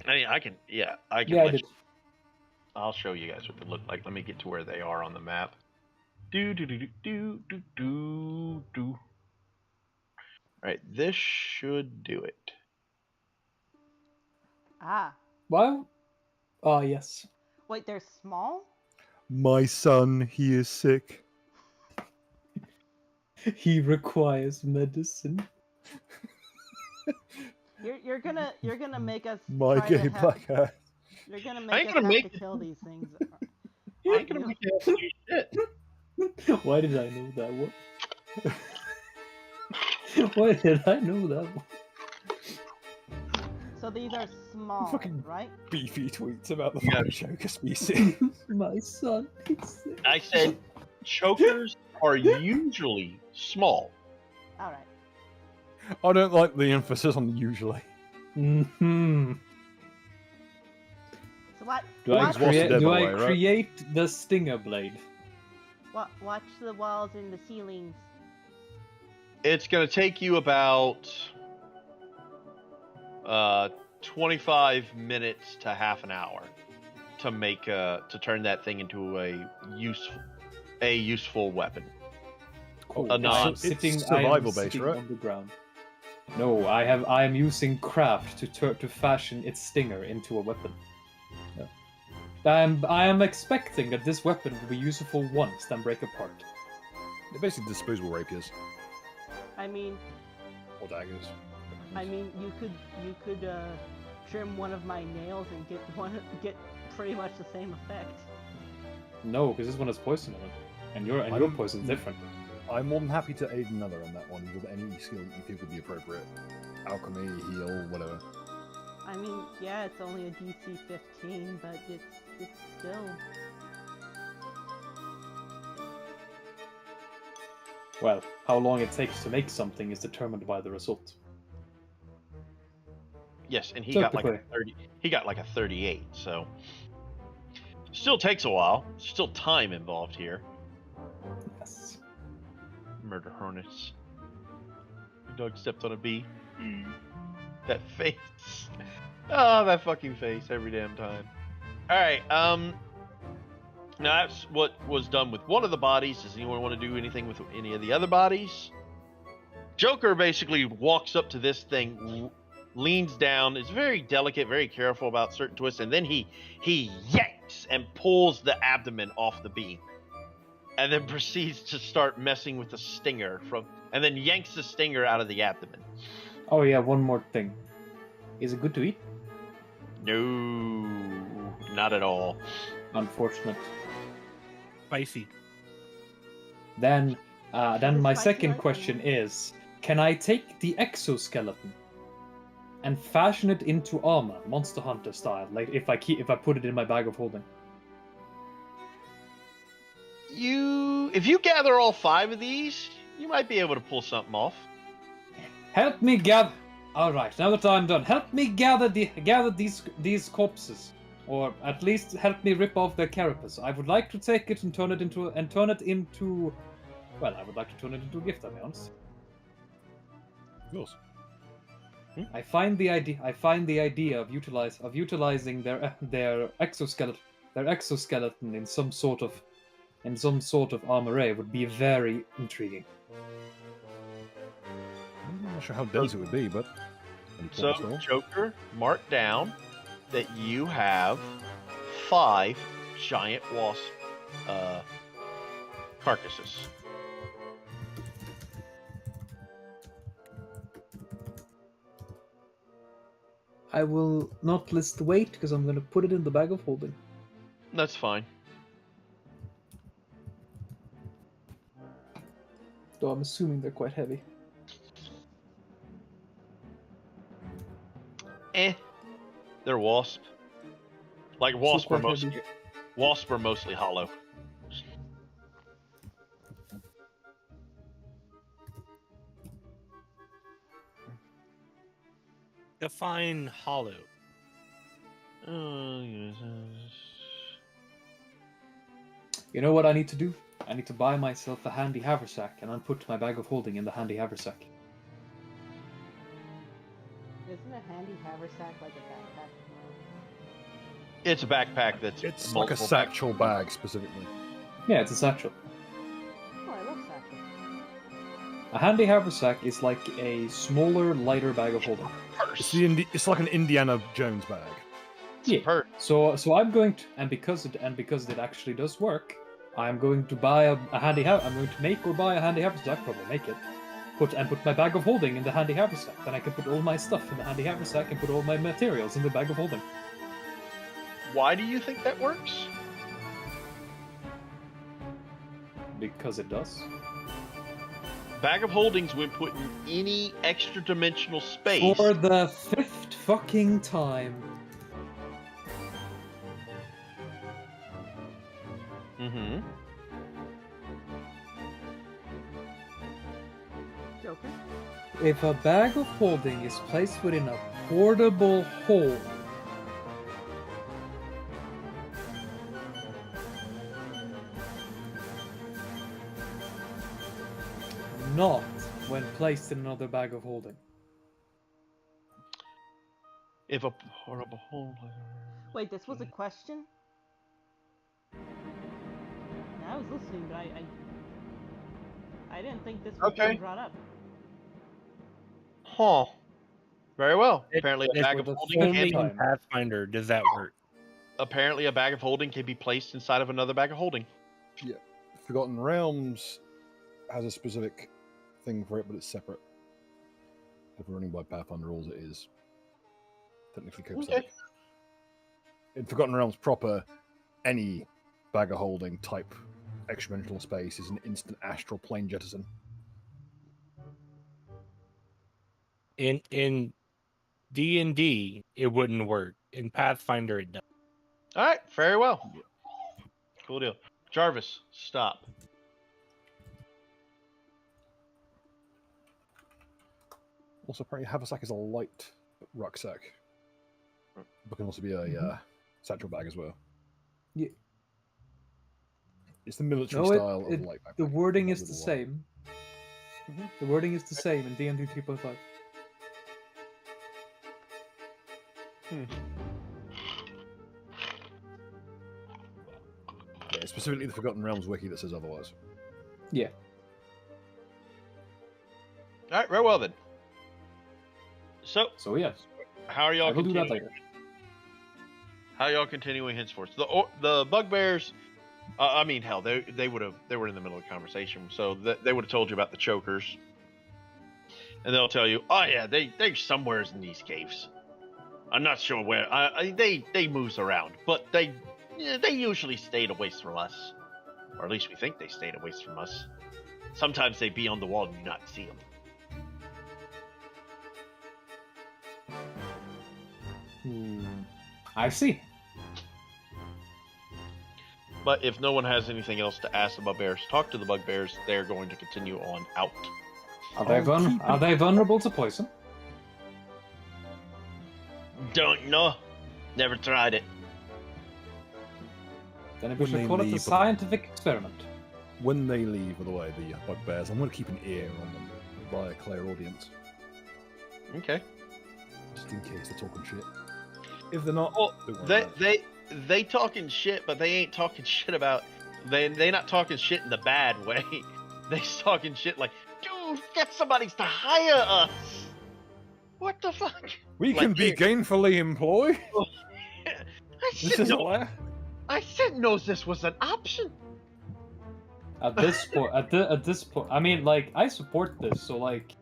I mean, I can Yeah, let I did. you. I'll show you guys what they look like. Let me get to where they are on the map. Do do do do do do do do. All right, this should do it. Ah, Well, yes. wait, they're small? My son, he is sick. He requires medicine. You're gonna make us My try to gay ha- black ass. You're gonna I make ain't us gonna have make to it. kill these things. I ain't Aren't gonna you? make you have to do shit. Why did I know that one? Why did I know that one? So these are small, Fucking- right? Beefy tweets about the Yeah. fucking choker species. My son. He's sick. I said chokers are usually small. All right. I don't like the emphasis on usually. Mm-hmm. So what? Do I What's the devil way, right? create the stinger blade? Watch the walls and the ceilings. It's gonna take you about 25 minutes to half an hour to make to turn that thing into a useful weapon. Cool. A non- I am it's sitting, survival based, sitting right? on the ground. No, I am using craft to fashion its stinger into a weapon. Yeah. I am expecting that this weapon will be useful once, then break apart. They're basically disposable rapiers I mean, or daggers. you could trim one of my nails and get pretty much the same effect. No, because this one has poison in it, and your I'm- poison's different. I'm more than happy to aid another on that one with any skill that you think would be appropriate. Alchemy, heal, whatever. I mean, yeah, it's only a DC 15, but it's still. Well, how long it takes to make something is determined by the result. Yes, and he got like a Typically. 30. He got like a 38. So still takes a while. Still time involved here. Yes. Murder hornets. The dog stepped on a bee. That face. Oh, that fucking face every damn time. All right. Now that's what was done with one of the bodies. Does anyone want to do anything with any of the other bodies? Joker basically walks up to this thing, leans down, is very delicate, very careful about certain twists, and then he yanks yanks and pulls the abdomen off the beam, and then proceeds to start messing with the stinger and then yanks the stinger out of the abdomen. Oh yeah, one more thing. Is it good to eat? No, not at all. Unfortunate. Spicy. Then my spicy second like question onion? is: can I take the exoskeleton and fashion it into armor, Monster Hunter style? Like if I put it in my bag of holding. If you gather all 5 of these, you might be able to pull something off. Help me gather. All right, now that I'm done, help me gather these corpses, or at least help me rip off their carapace. I would like to take it and turn it into. Well, I would like to turn it into a gift. I'll be honest. Of course. I find the idea of utilizing their exoskeleton in some sort of armoire would be very intriguing. I'm not sure how dense it would be, but. So, Joker, mark down that you have 5 giant wasp carcasses. I will not list the weight because I'm going to put it in the bag of holding. That's fine. Though I'm assuming they're quite heavy. They're wasp. Like wasp are quite heavy. mostly hollow. Define hollow. You know what I need to do? I need to buy myself a handy haversack and then put my bag of holding in the handy haversack. Isn't a handy haversack like a backpack? It's a backpack that's It's like a multiple satchel bag, specifically. Yeah, it's a satchel. Oh, I love satchels. A handy haversack is like a smaller, lighter bag of holding. purse. It's like an Indiana Jones bag. Yeah. Purse. So I'm going to, and because it actually does work, I'm going to buy I'm going to make or buy a handy haversack. Probably make it. Put my bag of holding in the handy haversack. Then I can put all my stuff in the handy haversack and put all my materials in the bag of holding. Why do you think that works? Because it does. Bag of holdings when put in any extra dimensional space. For the 5th fucking time. Mm-hmm. Joker? If a bag of holding is placed within a portable hole, not when placed in another bag of holding. If a portable hole. Wait, this was a question? I was listening, but I didn't think this was Okay. being brought up. Huh. Very well. It- Apparently, a it's bag of the holding third Only can. in time. Pathfinder does that work. Apparently, a bag of holding can be placed inside of another bag of holding. Forgotten Realms has a specific thing for it, but it's separate. If we're running by Pathfinder rules, it is technically copacetic. Okay. In Forgotten Realms proper, any bag of holding type extra-dimensional space is an instant astral plane jettison. In D&D, it wouldn't work. In Pathfinder, it does. All right. Very well. Cool deal. Jarvis, stop. Also, apparently, haversack is a light rucksack, but can also be a satchel bag as well. Yeah. It's the military No, style of light backpack. the wording not is the little one. same. The wording is the same in D&D 3.5. Yeah, it's specifically the Forgotten Realms wiki that says otherwise. Yeah. All right. Very well then. So, So yes, how are y'all I will do that continuing? later. How y'all continuing henceforth? The bugbears. I mean, hell, they were in the middle of the conversation, so they would have told you about the chokers, and they'll tell you, oh yeah, they're somewhere in these caves. I'm not sure where. They moves around, but they usually stayed away from us, or at least we think they stayed away from us. Sometimes they be on the wall and you not see them. I see. But if no one has anything else to ask the bugbears, talk to the bugbears. They're going to continue on out. Are they vulnerable to poison? Don't know. Never tried it. Then we When should they call it a leave- scientific experiment. When they leave, by the way, the bugbears, I'm going to keep an ear on them via clairaudience, Okay. just in case they're talking shit. If they're not, Well, don't worry about it. they talking shit, but they ain't talking shit about. They not talking shit in the bad way. They talking shit like, dude, get somebody to hire us. What the fuck? We like can be here. gainfully employed. This is I didn't know this was an option. At this point, at this point, I mean, like, I support this. So, like,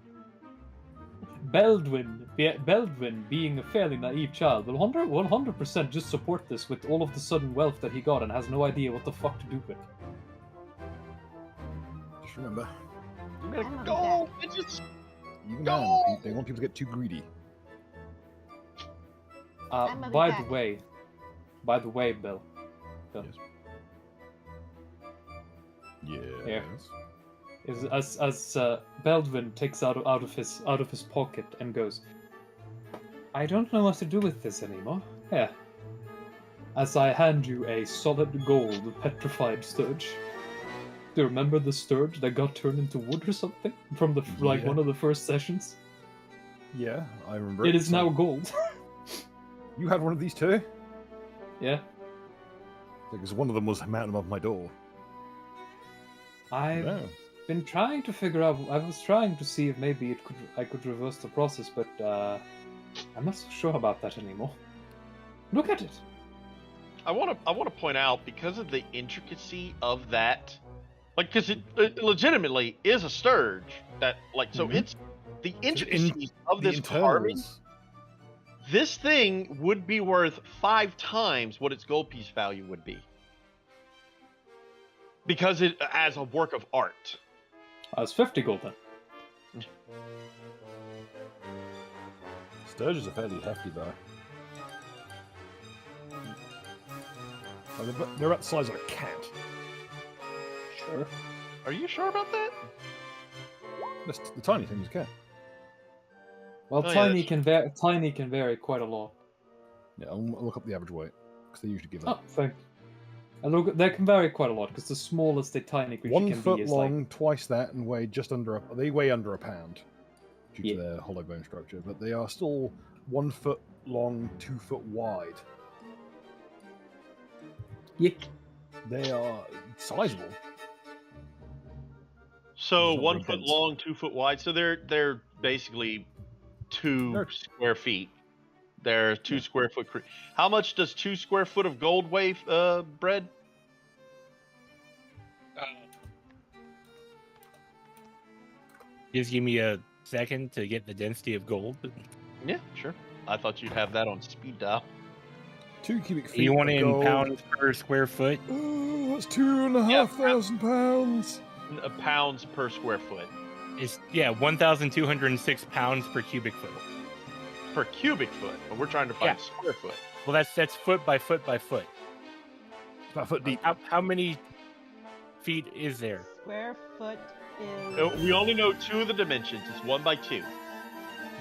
Beldwin being a fairly naive child, will 100% just support this with all of the sudden wealth that he got and has no idea what the fuck to do with. Just remember, I'm gonna I'm on go. the Bitches. you can No. They want people to get too greedy. I'm a By back. the way, Bill. Yes. Yes. Yeah. Is as Beldwin takes out of his pocket and goes, I don't know what to do with this anymore. Here. As I hand you a solid gold petrified sturge. Do you remember the sturge that got turned into wood or something from the like Yeah. one of the first sessions? Yeah, I remember. It is So now gold. You had one of these too? Yeah. Because one of them was mounted above my door. I've No. been trying to figure out. I was trying to see if maybe I could reverse the process, but I'm not so sure about that anymore. Look at it. I want to point out, because of the intricacy of that, like, because it legitimately is a sturge that, like, so Mhm. it's the intricacies of The this carving. internals. This thing would be worth 5 times what its gold piece value would be, because it as a work of art. That's 50 gold then. Sturges are fairly hefty though. They're about the size of a cat. Sure. Are you sure about that? That's the tiny thing is a cat. Well, Oh, yeah, tiny that's- can vary quite a lot. Yeah, I'll look up the average weight because they usually give Oh, that. thank. And look, they can vary quite a lot because the smallest a tiny creature 1 can foot be is long, twice that, and weigh just under. They weigh under a pound due Yeah. to their hollow bone structure, but they are still 1 foot long, 2 foot wide. Yeah. They are sizable. So It's not 1 very foot dense. long, 2 foot wide. So they're basically 2 They're- square feet. They're 2 Yeah. square foot. How much does 2 square foot of gold weigh, bread? Just give me a second to get the density of gold. Yeah, sure. I thought you'd have that on speed dial. 2 cubic feet. You want of it in gold. pounds per square foot? Oh, that's 2,500 pounds. Pounds per square foot. It's 1,206 pounds per cubic foot. Per cubic foot, but we're trying to find Yeah. square foot. Well, that's foot by foot by foot. It's about a foot deep. How many feet is there? Square foot is. No, we only know 2 of the dimensions. It's 1 by 2.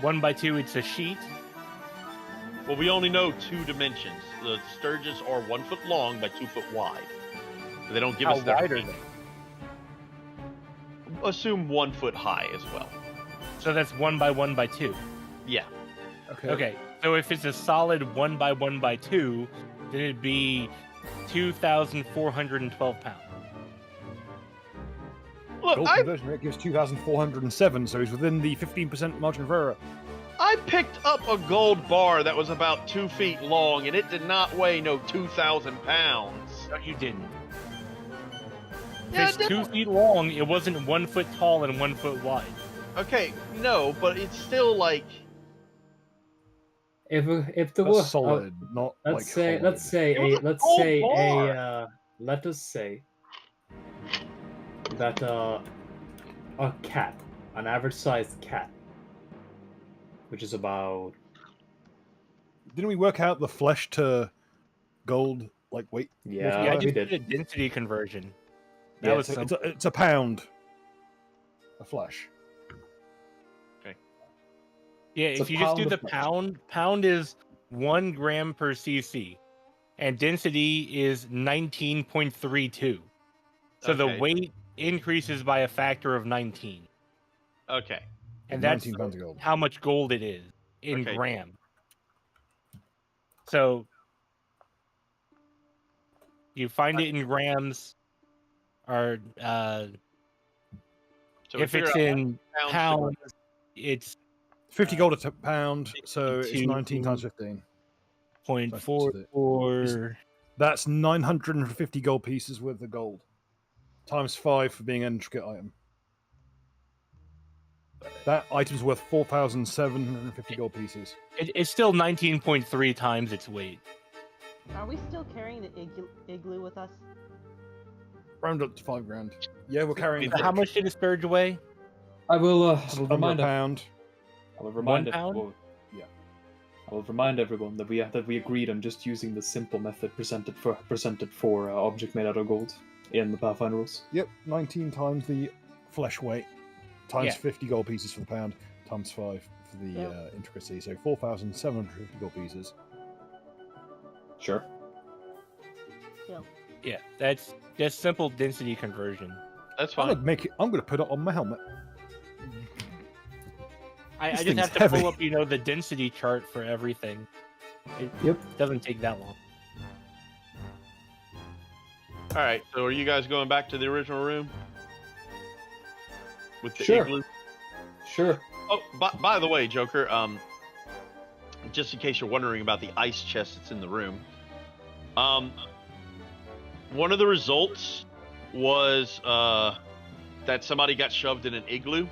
1 by 2, it's a sheet. Well, we only know 2 dimensions. The sturges are 1 foot long by 2 foot wide. They don't give How us their wide are height. they? Assume 1 foot high as well. So that's 1 by 1 by 2. Yeah. Okay, so if it's a solid 1 by 1 by 2, then it'd be 2,412 pounds. Look, Gold I conversion rate gives 2,407, so he's within the 15% margin of error. I picked up a gold bar that was about 2 feet long, and it did not weigh no 2,000 pounds. No, you didn't. If Yeah, it's it did. 2 feet long, it wasn't 1 foot tall and 1 foot wide. Okay, no, but it's still like. If the That's were solid, not like let's say hollowed. let's say It was a a let's gold say bar. a let us say that a cat, an average sized cat, which is about Didn't we work out the flesh to gold like weight? yeah, Yeah, I we just did. did a density conversion. That Yeah, was So simple. it's a pound of flesh. Yeah, It's if a you just do pound the of flesh. pound is 1 gram per cc, and density is 19.32. So the Okay. weight increases by a factor of 19, Okay. and that's 19 pounds of gold. how much gold it is in Okay. gram. So you find it in grams, or So we if figure it's out in pounds. pounds, it's 50 gold a pound, so it's 52. 19 times 15. 0.44. That's 950 gold pieces worth of gold. Times 5 for being an intricate item. That item's worth 4,750 gold pieces. It's still 19.3 times its weight. Are we still carrying the igloo with us? Round up to 5 grand. Yeah, we're carrying So how much did it Sturge weigh? I will under a remind pound. I will remind 1 pound? everyone. Yeah. I will remind everyone that we agreed on just using the simple method presented for object made out of gold in the Pathfinder rules. Yep, 19 times the flesh weight, times Yeah. 50 gold pieces for the pound, times 5 for the Yep. intricacy. So 4,750 gold pieces. Sure. Still. Yeah, that's just simple density conversion. That's I'm fine. gonna make it. I'm gonna put it on my helmet. I This just thing's have to heavy. pull up, the density chart for everything. It Yep. doesn't take that long. All right. So are you guys going back to the original room with the Sure. igloo? Sure. Oh, by the way, Joker. Just in case you're wondering about the ice chest that's in the room. One of the results was that somebody got shoved in an igloo.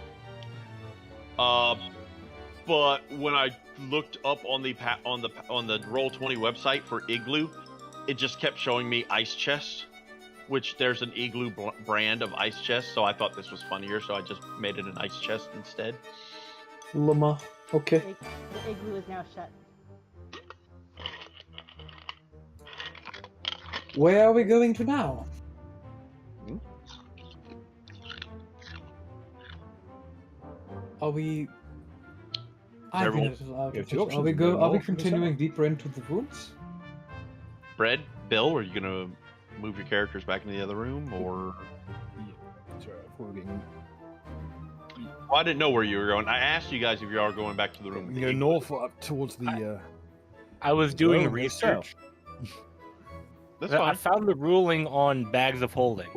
But when I looked up on the Roll20 website for igloo, it just kept showing me ice chest, which there's an igloo brand of ice chest. So I thought this was funnier, so I just made it an ice chest instead. Lama. Okay. The igloo is now shut. Where are we going to now? Are we? I've been Everyone- a little out Yeah, of two touch. options, Are we you go go? Are we north or south. continuing deeper into the ruins? Bread, Bill, are you gonna move your characters back into the other room, or? Sorry, before we're getting. Well, I didn't know where you were going. I asked you guys if you are going back to the room. We with can the go igloo. north or up towards the. I was doing Well, research. That's I fine. found the ruling on bags of holding.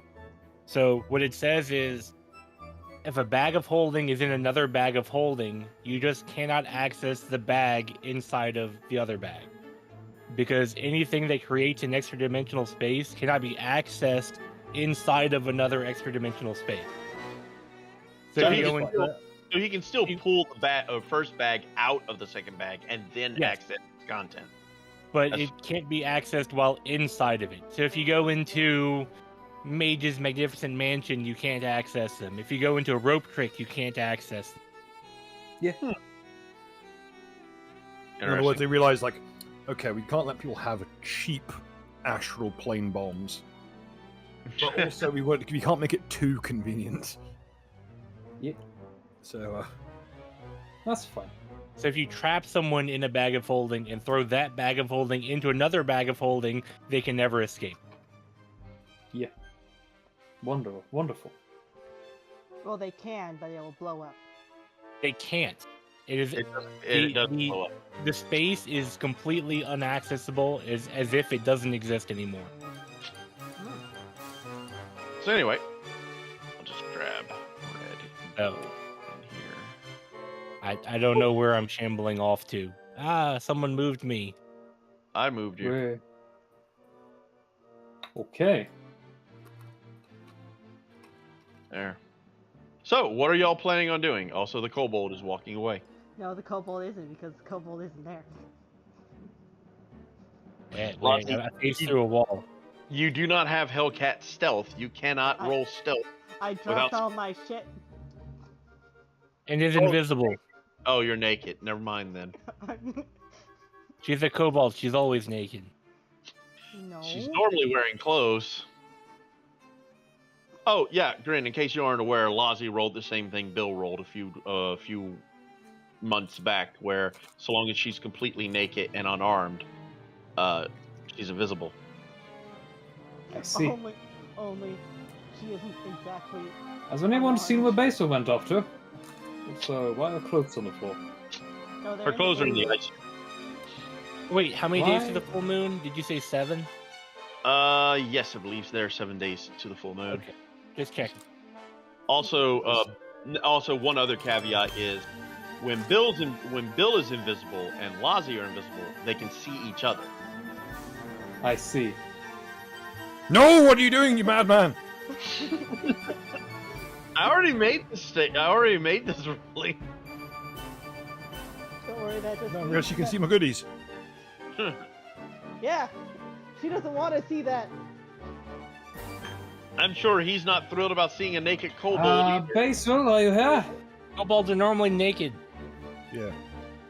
So what it says is, if a bag of holding is in another bag of holding, you just cannot access the bag inside of the other bag. Because anything that creates an extra dimensional space cannot be accessed inside of another extra dimensional space. So So if he you go just- in, So he can still pull the first bag out of the second bag and then Yes. access its content. but That's- it can't be accessed while inside of it. So if you go into Mage's Magnificent Mansion, you can't access them. If you go into a rope trick, you can't access them. In other words, Interesting. they realize like, okay, we can't let people have cheap astral plane bombs, but also we can't make it too convenient. Yep. So That's fine. So if you trap someone in a bag of holding and throw that bag of holding into another bag of holding, they can never escape. Wonderful. Wonderful. Well, they can, but it will blow up. They can't. It is It doesn't the- blow up. the space is completely inaccessible, as if it doesn't exist anymore. So anyway, I'll just grab red So in here. I don't know where I'm shambling off to. Ah, someone moved me. I moved you. Great. Okay. There. So, what are y'all planning on doing? Also, the kobold is walking away. No, the kobold isn't because the kobold isn't there. I faced through a wall. You do not have Hellcat stealth. You cannot roll stealth. I dropped Without- all my shit. And is invisible. Oh, you're naked. Never mind then. She's a kobold. She's always naked. No. She's normally wearing clothes. Oh yeah, Grin. In case you aren't aware, Lozzie rolled the same thing Bill rolled a few months back, where so long as she's completely naked and unarmed, she's invisible. I see. Only she isn't exactly. Has anyone seen where Basil went off to? So why are clothes on the floor? No, they're Her clothes are in the blue. ice. Wait, how many days to Why? the full moon? Did you say 7? Yes, I believe there are 7 days to the full moon. Okay, just check. Also, one other caveat is when Bill is invisible and Lozzie are invisible, they can see each other. I see. No, what are you doing, you madman? I already made this ruling. Don't worry, that just. No, means yes, you can that- see my goodies. Yeah, she doesn't want to see that. I'm sure he's not thrilled about seeing a naked kobold either. Basil, are you here? Kobolds are normally naked. Yeah.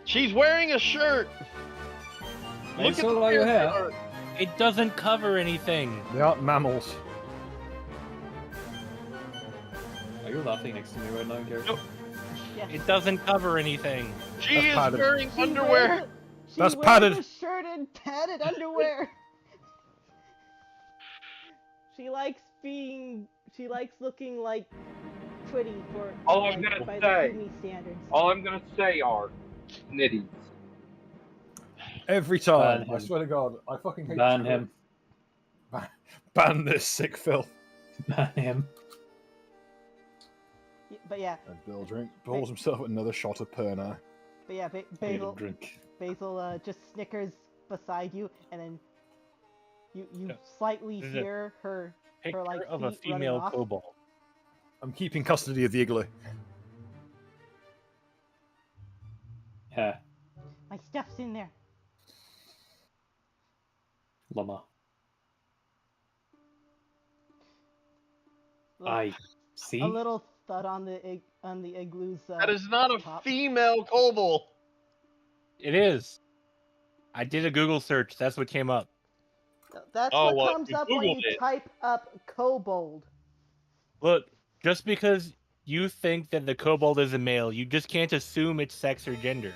She's wearing a shirt. Look at Basil, the are you here? shirt. It doesn't cover anything. They aren't mammals. Are you laughing next to me right now, Gary? Nope. Yes. It doesn't cover anything. She That's is padded. wearing She underwear. wears a- she That's wears padded. A shirt and padded underwear. She likes looking like pretty for. All I'm gonna by say- the Disney standards. All I'm gonna say are nitties. Every time. Ban I him. swear to God, I fucking hate Ban this him. Ban this sick filth. Ban him. But yeah, And Bill pours himself another shot of Perna. but yeah, Need a Basil drink. just snickers beside you, and then you Yeah. slightly This is a hear her Picture like, of a feet running female off. kobold. I'm keeping custody of the igloo. Yeah. My stuff's in there. Llama. Little- I see. A little thud on the igloo's. That is not a top. female kobold. It is. I did a Google search. That's what came up. That's Oh, what well, comes you up when you Googled it. type up kobold. Look, just because you think that the kobold is a male, you just can't assume its sex or gender.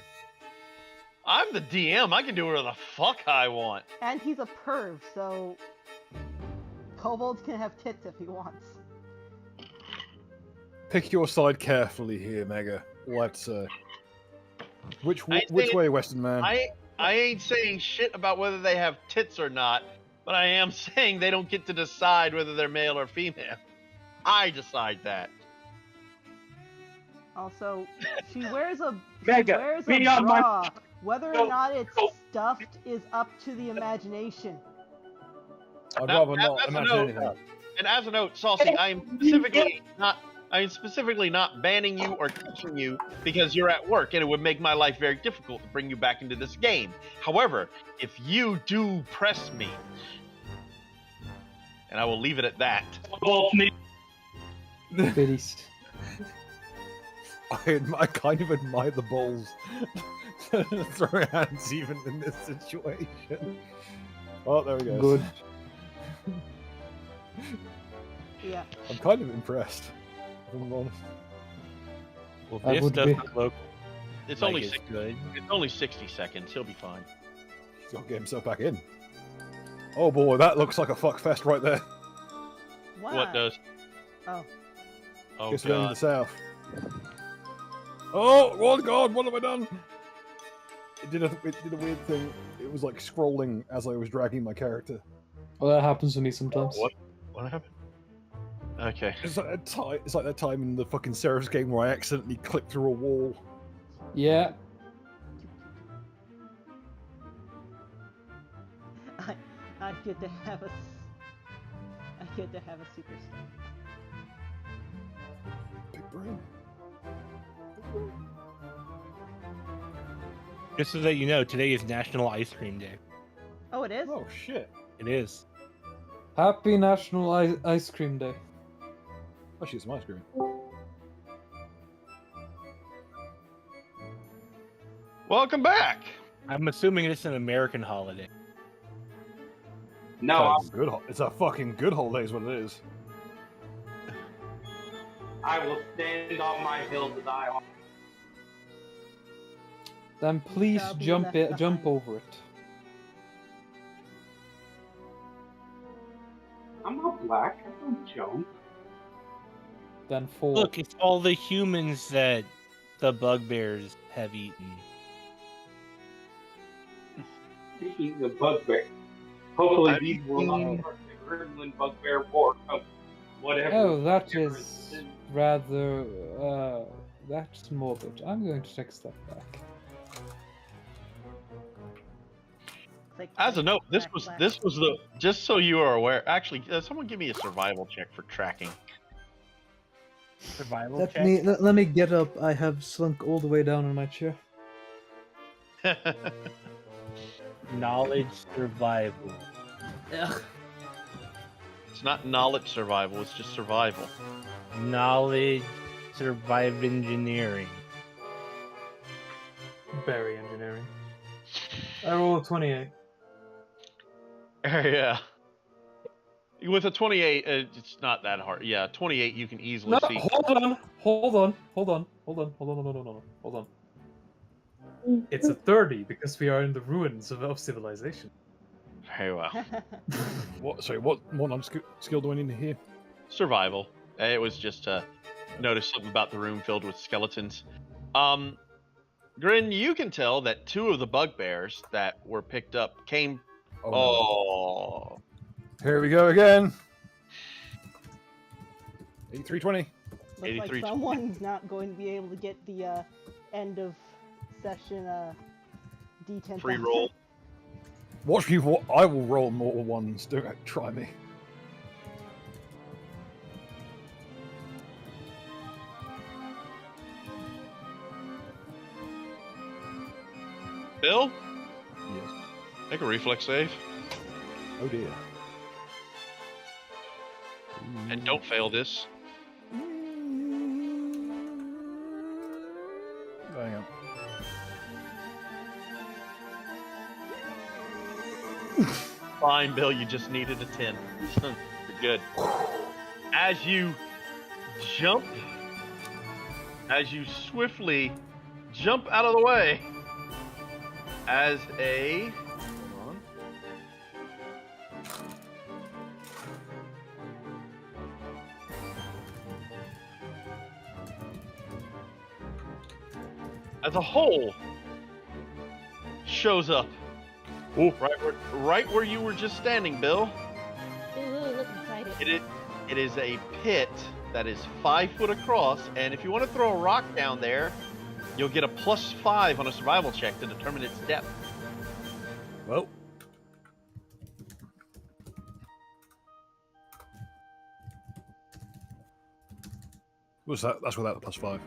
I'm the DM. I can do whatever the fuck I want. And he's a perv, so kobolds can have tits if he wants. Pick your side carefully here, Mega. Let's which I which think- way, Western man? I ain't saying shit about whether they have tits or not, but I am saying they don't get to decide whether they're male or female. I decide that. Also, she wears a Mega, be on my- bra. Whether or Go, not it's go. stuffed is up to the imagination. I'd That- rather that- not that's a imagine no. anything. And as a note, Saucy, I am specifically not banning you or teaching you because you're at work and it would make my life very difficult to bring you back into this game. However, if you do press me, and I will leave it at that. Both need Biddies. I kind of admire the balls to throw hands even in this situation. Oh, there we go. Good. Yeah. I'm kind of impressed. If I'm honest. Well, I this would doesn't look It's like only it's good. it's only 60 seconds. He'll be fine. He's got to get himself back in. Oh boy, that looks like a fuck fest right there. What does? Oh. Oh Guess we're going to god. the south. Oh god, what have I done? It did a weird thing. It was like scrolling as I was dragging my character. Well, that happens to me sometimes. What happened? Okay. It's like that time in the fucking Seraph's game where I accidentally clipped through a wall. Yeah. I get to have I get to have a superstar. Big brain. Just so that you know, today is National Ice Cream Day. Oh, it is. Oh shit! It is. Happy National Ice Cream Day. I should get some ice cream. Welcome back. I'm assuming it's an American holiday. No, It's a fucking good holiday, is what it is. I will stand on my hill to die on. Then please Shall be jump left jump behind. over it. I'm not black. I don't jump. Then fall. Look, it's all the humans that the bugbears have eaten. Speaking of bugbear, hopefully I've these will not seen- start the Gremlin bugbear war. Whatever. Oh, that whatever is it rather that's morbid. I'm going to take a step back. It's like As a note, this black. was the just so you are aware. Actually, someone give me a survival check for tracking. Survival Let check? me let me get up. I have slunk all the way down in my chair. Knowledge survival. It's not knowledge survival. It's just survival. Knowledge survive engineering. Berry engineering. I rolled 28. Yeah. With a 28, it's not that hard. Yeah, 28 you can easily No, see. hold on. It's a 30 because we are in the ruins of civilization. Very well. What? Sorry, what skill do I need to hear? Survival. It was just to notice something about the room filled with skeletons. Grin, you can tell that two of the bugbears that were picked up came. Oh, no. Oh. Here we go again. 8320. Looks like 83. someone's not going to be able to get the end of session D10. Free roll. Watch me. I will roll more ones. Don't try me. Bill, Yes. make a reflex save. Oh dear. And don't fail this. Hang on. Fine, Bill, you just needed a 10. You're good. As you jump, as you swiftly jump out of the way, as a. Hold on. As a hole shows up. Oh. Right where you were just standing, Bill. Ooh, look inside it. It is a pit that is 5 foot across, and if you want to throw a rock down there, you'll get a +5 on a survival check to determine its depth. Well. What's that? That's without the +5.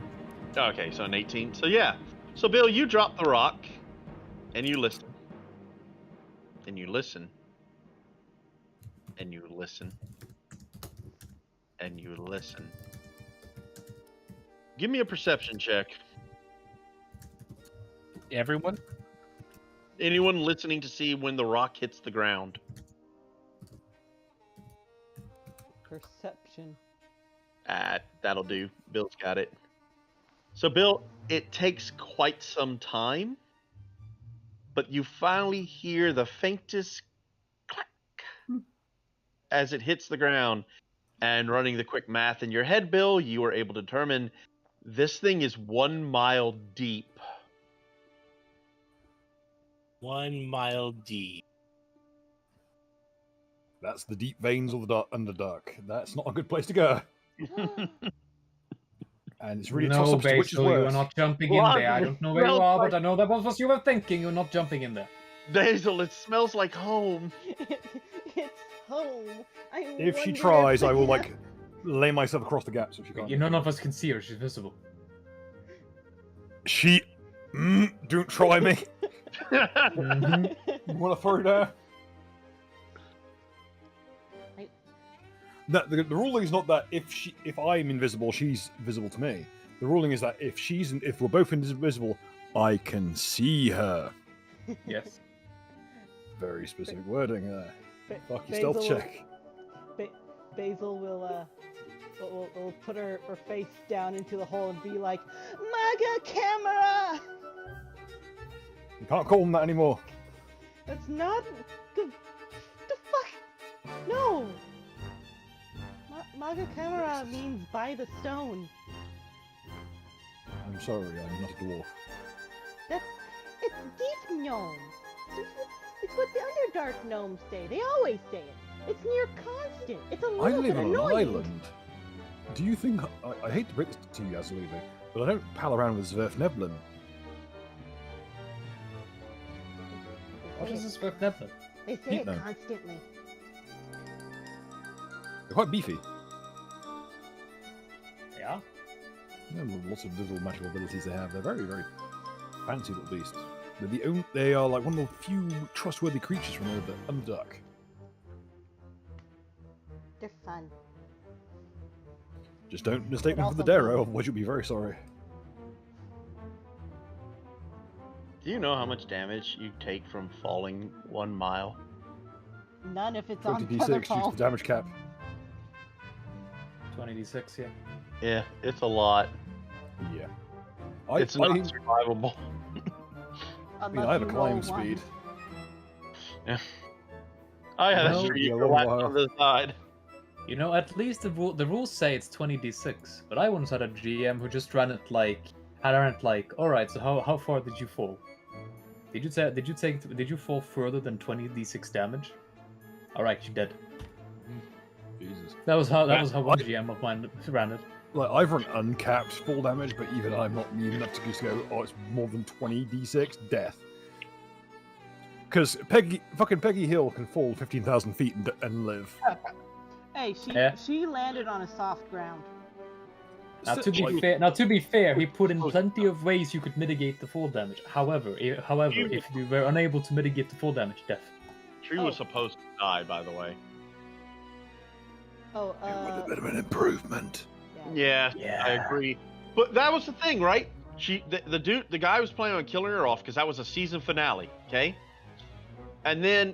Okay, so an 18. So yeah. So Bill, you drop the rock, and you listen. And you listen. And you listen. And you listen. Give me a perception check. Everyone? Anyone listening to see when the rock hits the ground? Perception. That'll do. Bill's got it. So, Bill, it takes quite some time, but you finally hear the faintest clack as it hits the ground. And running the quick math in your head, Bill, you were able to determine this thing is 1 mile deep. 1 mile deep. That's the deep veins of the Underdark. That's not a good place to go. and it's really no, toss up to which is Basil, you are worse. not jumping in there. I don't know where you Smells are, like- but I know that was what you were thinking. You're not jumping in there. Basil, it smells like home. It's home. If she wonder tries, if I will the- like lay myself across the gap so she can't. None of us can see her. She's visible. She. Don't try me. Mhm. You want to throw down? I- The ruling is not that if I'm invisible, she's visible to me. The ruling is that if we're both invisible, I can see her. Yes. Very specific wording there. Ba- Fuck your stealth Basil- check. Basil will put her face down into the hole and be like, "Maga camera." You can't call them that anymore. That's not the fuck. No. Maga camera means by the stone. I'm sorry, I'm not a dwarf. It's deep gnome. It's what the Underdark gnomes say. They always say it. It's near constant. It's a I little live bit on an annoying. island. Do you think I hate to break this to you, Azalevi, but I don't pal around with Zwerfneblin. What is this with Nebula? They say it No. constantly. They're quite beefy. Yeah. Lots of little magical abilities they have. They're very, very fancy little beasts. They are like one of the few trustworthy creatures from the Underdark. They're fun. Just don't mistake But them for the also Darrow, fun. otherwise you'll be very sorry. Do you know how much damage you take from falling 1 mile? None if it's on 20d6 use Featherfall. the damage cap. 20d6, yeah. Yeah, it's a lot. Yeah. It's not survivable. I mean, I have a Unless you climb roll speed. one. I had No, a streak yeah, a for little last while. on the side. You know, at least the rules say it's 20d6, but I once had a GM who just ran it like, all right, so how far did you fall? Did you fall further than 20d6 damage? All right, you're dead. Jesus. That was how one I- GM of mine ran it. Like, I've run uncapped full damage, but even I'm not near enough to just go, oh, it's more than 20d6, death. Because fucking Peggy Hill can fall 15,000 feet and live. Hey, Yeah. she landed on a soft ground. Now to be fair, he put in plenty of ways you could mitigate the fall damage. However, if you were unable to mitigate the fall damage, death. Tree was supposed to die, by the way. Oh, It would have been an improvement. Yeah, Yeah. I agree. But that was the thing, right? The guy was planning on killing her off because that was a season finale, okay? And then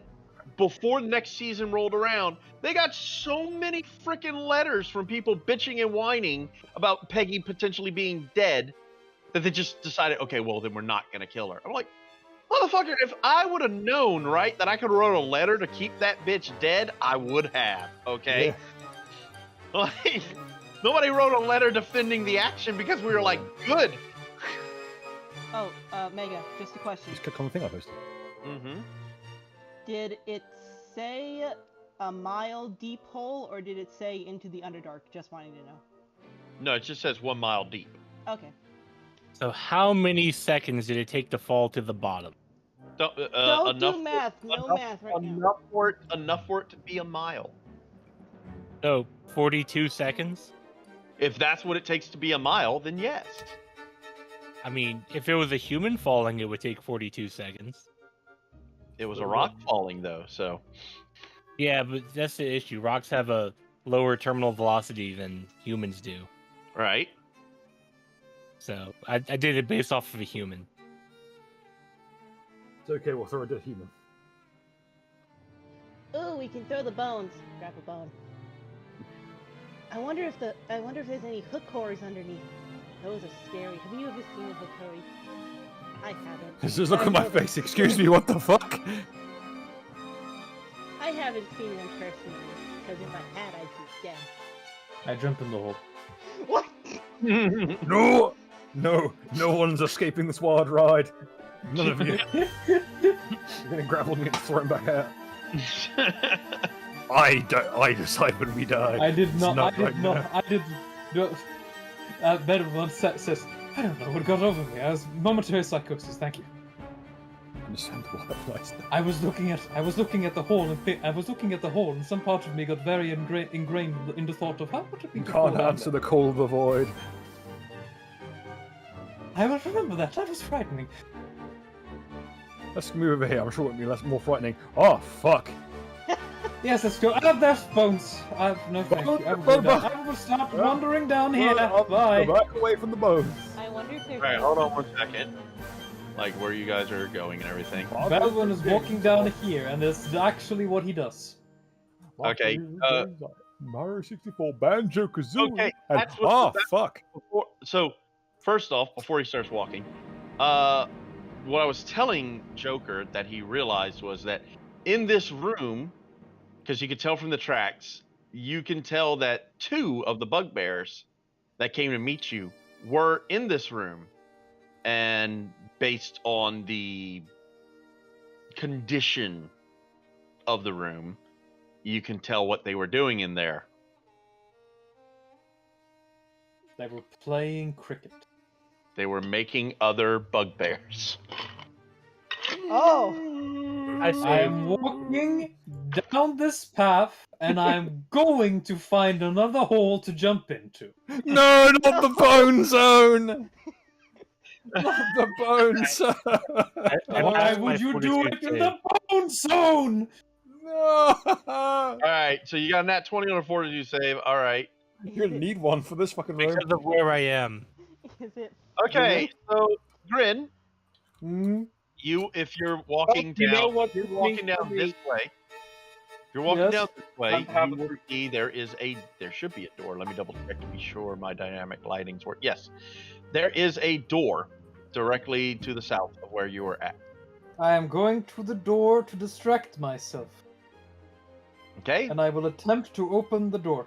before the next season rolled around, they got so many freaking letters from people bitching and whining about Peggy potentially being dead that they just decided, okay, well, then we're not going to kill her. I'm like, motherfucker, if I would have known, right, that I could write a letter to keep that bitch dead, I would have, okay? Yeah. Like, nobody wrote a letter defending the action because we were like, good. Oh, Mega, just a question. Just click on the thing I posted. Mm-hmm. Did it say a mile deep hole, or did it say into the Underdark? Just wanting to know. No, it just says 1 mile deep. Okay. So how many seconds did it take to fall to the bottom? Don't, Don't enough do math. No enough- math right now. enough for it to be a mile. So 42 seconds? If that's what it takes to be a mile, then yes. I mean, if it was a human falling, it would take 42 seconds. It was a rock falling though, so Yeah, but that's the issue. Rocks have a lower terminal velocity than humans do. right. So I did it based off of a human. It's okay, we'll throw a dead human. Ooh, we can throw the bones. Grab a bone. I wonder if there's any hookores underneath. Those are scary. Have you ever seen a hookori? I haven't. Just look But at I my know- face, excuse me, what the fuck? I haven't seen them personally, because if I had, I'd be dead. I jump in the hole. What? No one's escaping this wild ride. None of you. You're gonna grapple me and throw him back out. I decide when we die. I did It's not. not I did right not. now. I did. No, Bedouin says, I don't know what got over me. I was momentary psychosis. Thank you. Understandable. Nice. I was looking at the hole, and some part of me got very ingrained in the thought of how would it be You to fall can't down answer there? the call of the void. I will remember that. That was frightening. Let's move over here. I'm sure it will be more frightening. Oh, fuck. Yes, let's go. There's bones. No, thank you. I will, go down. I will stop wandering down here. Bye. Go back away from the bones. I wonder if there's. All right, hold on 1 second. Like where you guys are going and everything. Bedouin is walking down here, and that's actually what he does. Okay, Mario 64, Banjo Kazooie. Okay, and, that's what- fuck. So, first off, before he starts walking, what I was telling Joker that he realized was that in this room, because you could tell from the tracks, you can tell that 2 of the bugbears that came to meet you were in this room. And based on the condition of the room, you can tell what they were doing in there. They were playing cricket. They were making other bugbears. Oh, I I saved. am walking down this path, and I'm going to find another hole to jump into. No, not the bone zone. Not the bone zone. I Why passed my would you do 42 it in save. the bone zone? No. All right, so you got a nat 20 on a fortitude save. All right. You're gonna need one for this fucking room. Because of where I am. is it? Okay, so Grin, Hmm? if you're walking you down, know what you're this walking means down to this me? way. If you're walking Yes. down this way, I'm having- you will see there should be a door. Let me double check to be sure my dynamic lighting's work. Yes, there is a door directly to the south of where you are at. I am going to the door to distract myself, Okay, and I will attempt to open the door.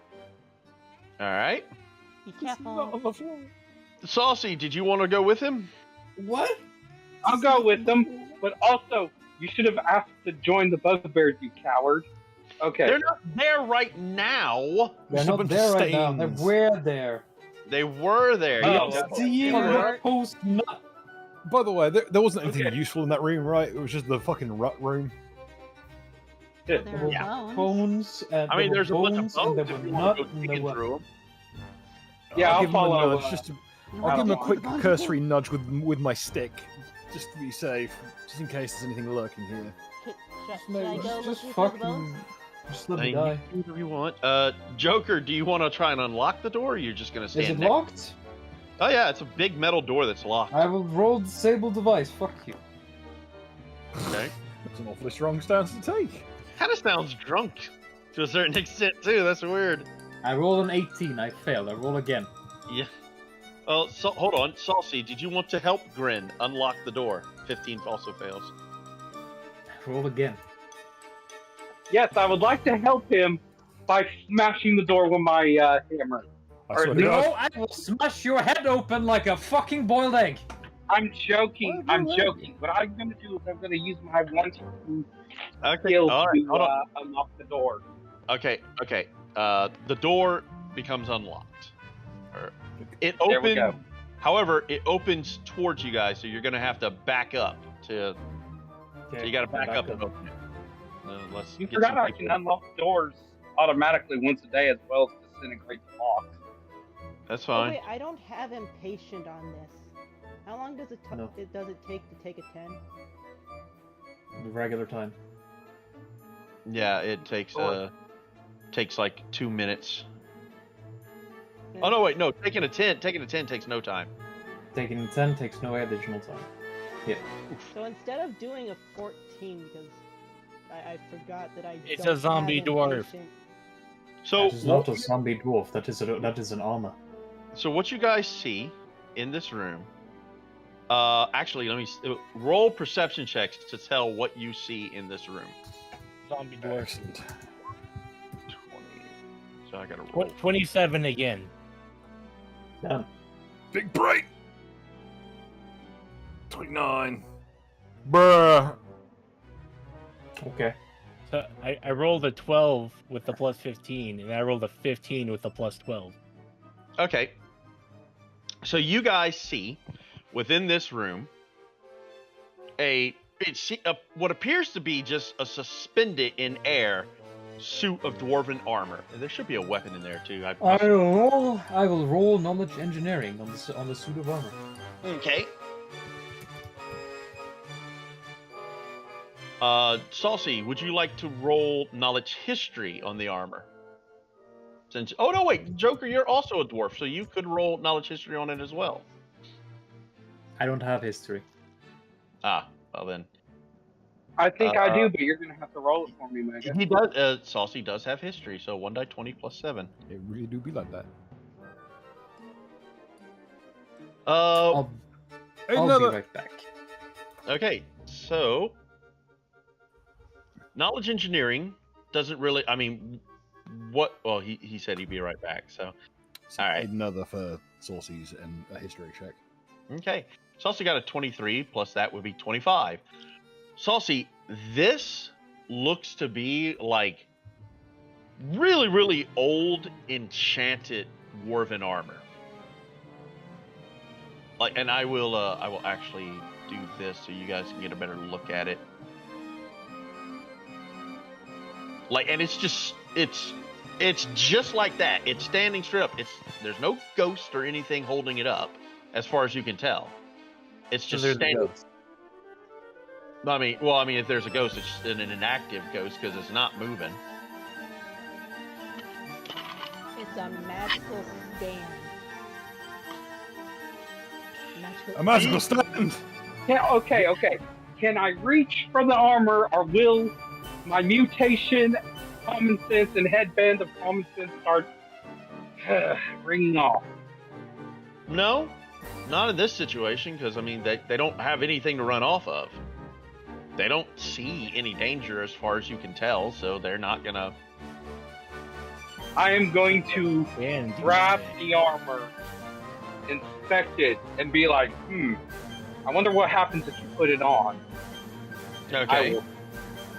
all right. Be It's not careful. on the floor. Saucy, did you want to go with him? What? I'll go with them, but also you should have asked to join the bugbears, you coward. Okay. They're not there right now. They're Just a not bunch of there right now. They stains. were there. They were there. Oh, yes. okay. Seeing Alright. the post not. By the way, there wasn't anything Okay. useful in that room, right? It was just the fucking rut room. There There are were bones. bones, and I mean, there there's a were bunch of bones, and bones there if were you want not, to go and there digging were. through them. Yeah, I'll give him a follow, nudge, I'll I'll give him a follow. quick cursory nudge with my stick, just to be safe, just in case there's anything lurking here. Should I go Just looking for the fucking. bones? Just let I me mean, die. you can do whatever you want. Joker, do you want to try and unlock the door? Or you're just gonna Is stand it next? locked? Oh yeah, it's a big metal door that's locked. I will roll disable device. Fuck you. Okay. That's an awfully strong stance to take. Kind of sounds drunk to a certain extent too. That's weird. I rolled an 18. I failed. I roll again. Yeah. Oh, so hold on, Saucy. Did you want to help Grin unlock the door? 15 also fails. Roll again. Yes, I would like to help him by smashing the door with my hammer. I Or swear to no. God. No, I will smash your head open like a fucking boiled egg. I'm joking. Why I'm do you joking. What I'm going to do is I'm going to use my one Okay. skill All right. to Hold on. unlock the door. Okay. Okay. The door becomes unlocked. It There we go. opens. However, it opens towards you guys, so you're gonna have to back up to. So you got to back up and open it. Let's You get forgot some I people- can unlock doors automatically once a day as well as disintegrate the locks. That's Oh, fine. wait, I don't have impatient on this. How long does it, No. does it take to take a 10? The regular time. Yeah, it takes Sure. takes like 2 minutes. Yeah. Oh no, wait, no, taking a 10 takes no time. Taking 10 takes no additional time. So instead of doing a 14, because I forgot that I It's don't a zombie have dwarf. impatient. So That is not a zombie dwarf. That is an armor. So what you guys see in this room? Actually, let me roll perception checks to tell what you see in this room. Zombie dwarf. Excellent. 20. So I gotta roll. 27 again. Done. Big brain. 29. Bruh. Okay. So I rolled a 12 with the plus 15, and I rolled a 15 with the plus 12. Okay. So you guys see within this room what appears to be just a suspended in air suit of dwarven armor. And there should be a weapon in there too. I will roll knowledge engineering on the suit of armor. Okay. Saucy, would you like to roll knowledge history on the armor? Oh no, wait, Joker, you're also a dwarf, so you could roll knowledge history on it as well. I don't have history. Ah, well then. I think I do, but you're gonna have to roll it for me, Mega. He does. Saucy does have history, so 1d20 plus 7. It really do be like that. I'll be right back. Okay, so knowledge engineering doesn't really. I mean, what? Well, he said he'd be right back. So, all right, Another for Saucy's and a history check. okay. Saucy got a 23, plus that would be 25. Saucy, this looks to be like really, really old, enchanted dwarven armor. Like, and I will actually do this so you guys can get a better look at it. Like, and it's just like that. It's standing straight up. There's no ghost or anything holding it up, as far as you can tell. It's just standing. I mean, if there's a ghost, it's an inactive ghost because it's not moving. It's a magical stand. A magical stand! Yeah, okay. Can I reach for the armor, or will my mutation, common sense, and headband of common sense start ringing off? No, not in this situation, because I mean they don't have anything to run off of. They don't see any danger as far as you can tell, so they're not gonna. I am going to grab the armor, inspect it, and be like, I wonder what happens if you put it on. Okay.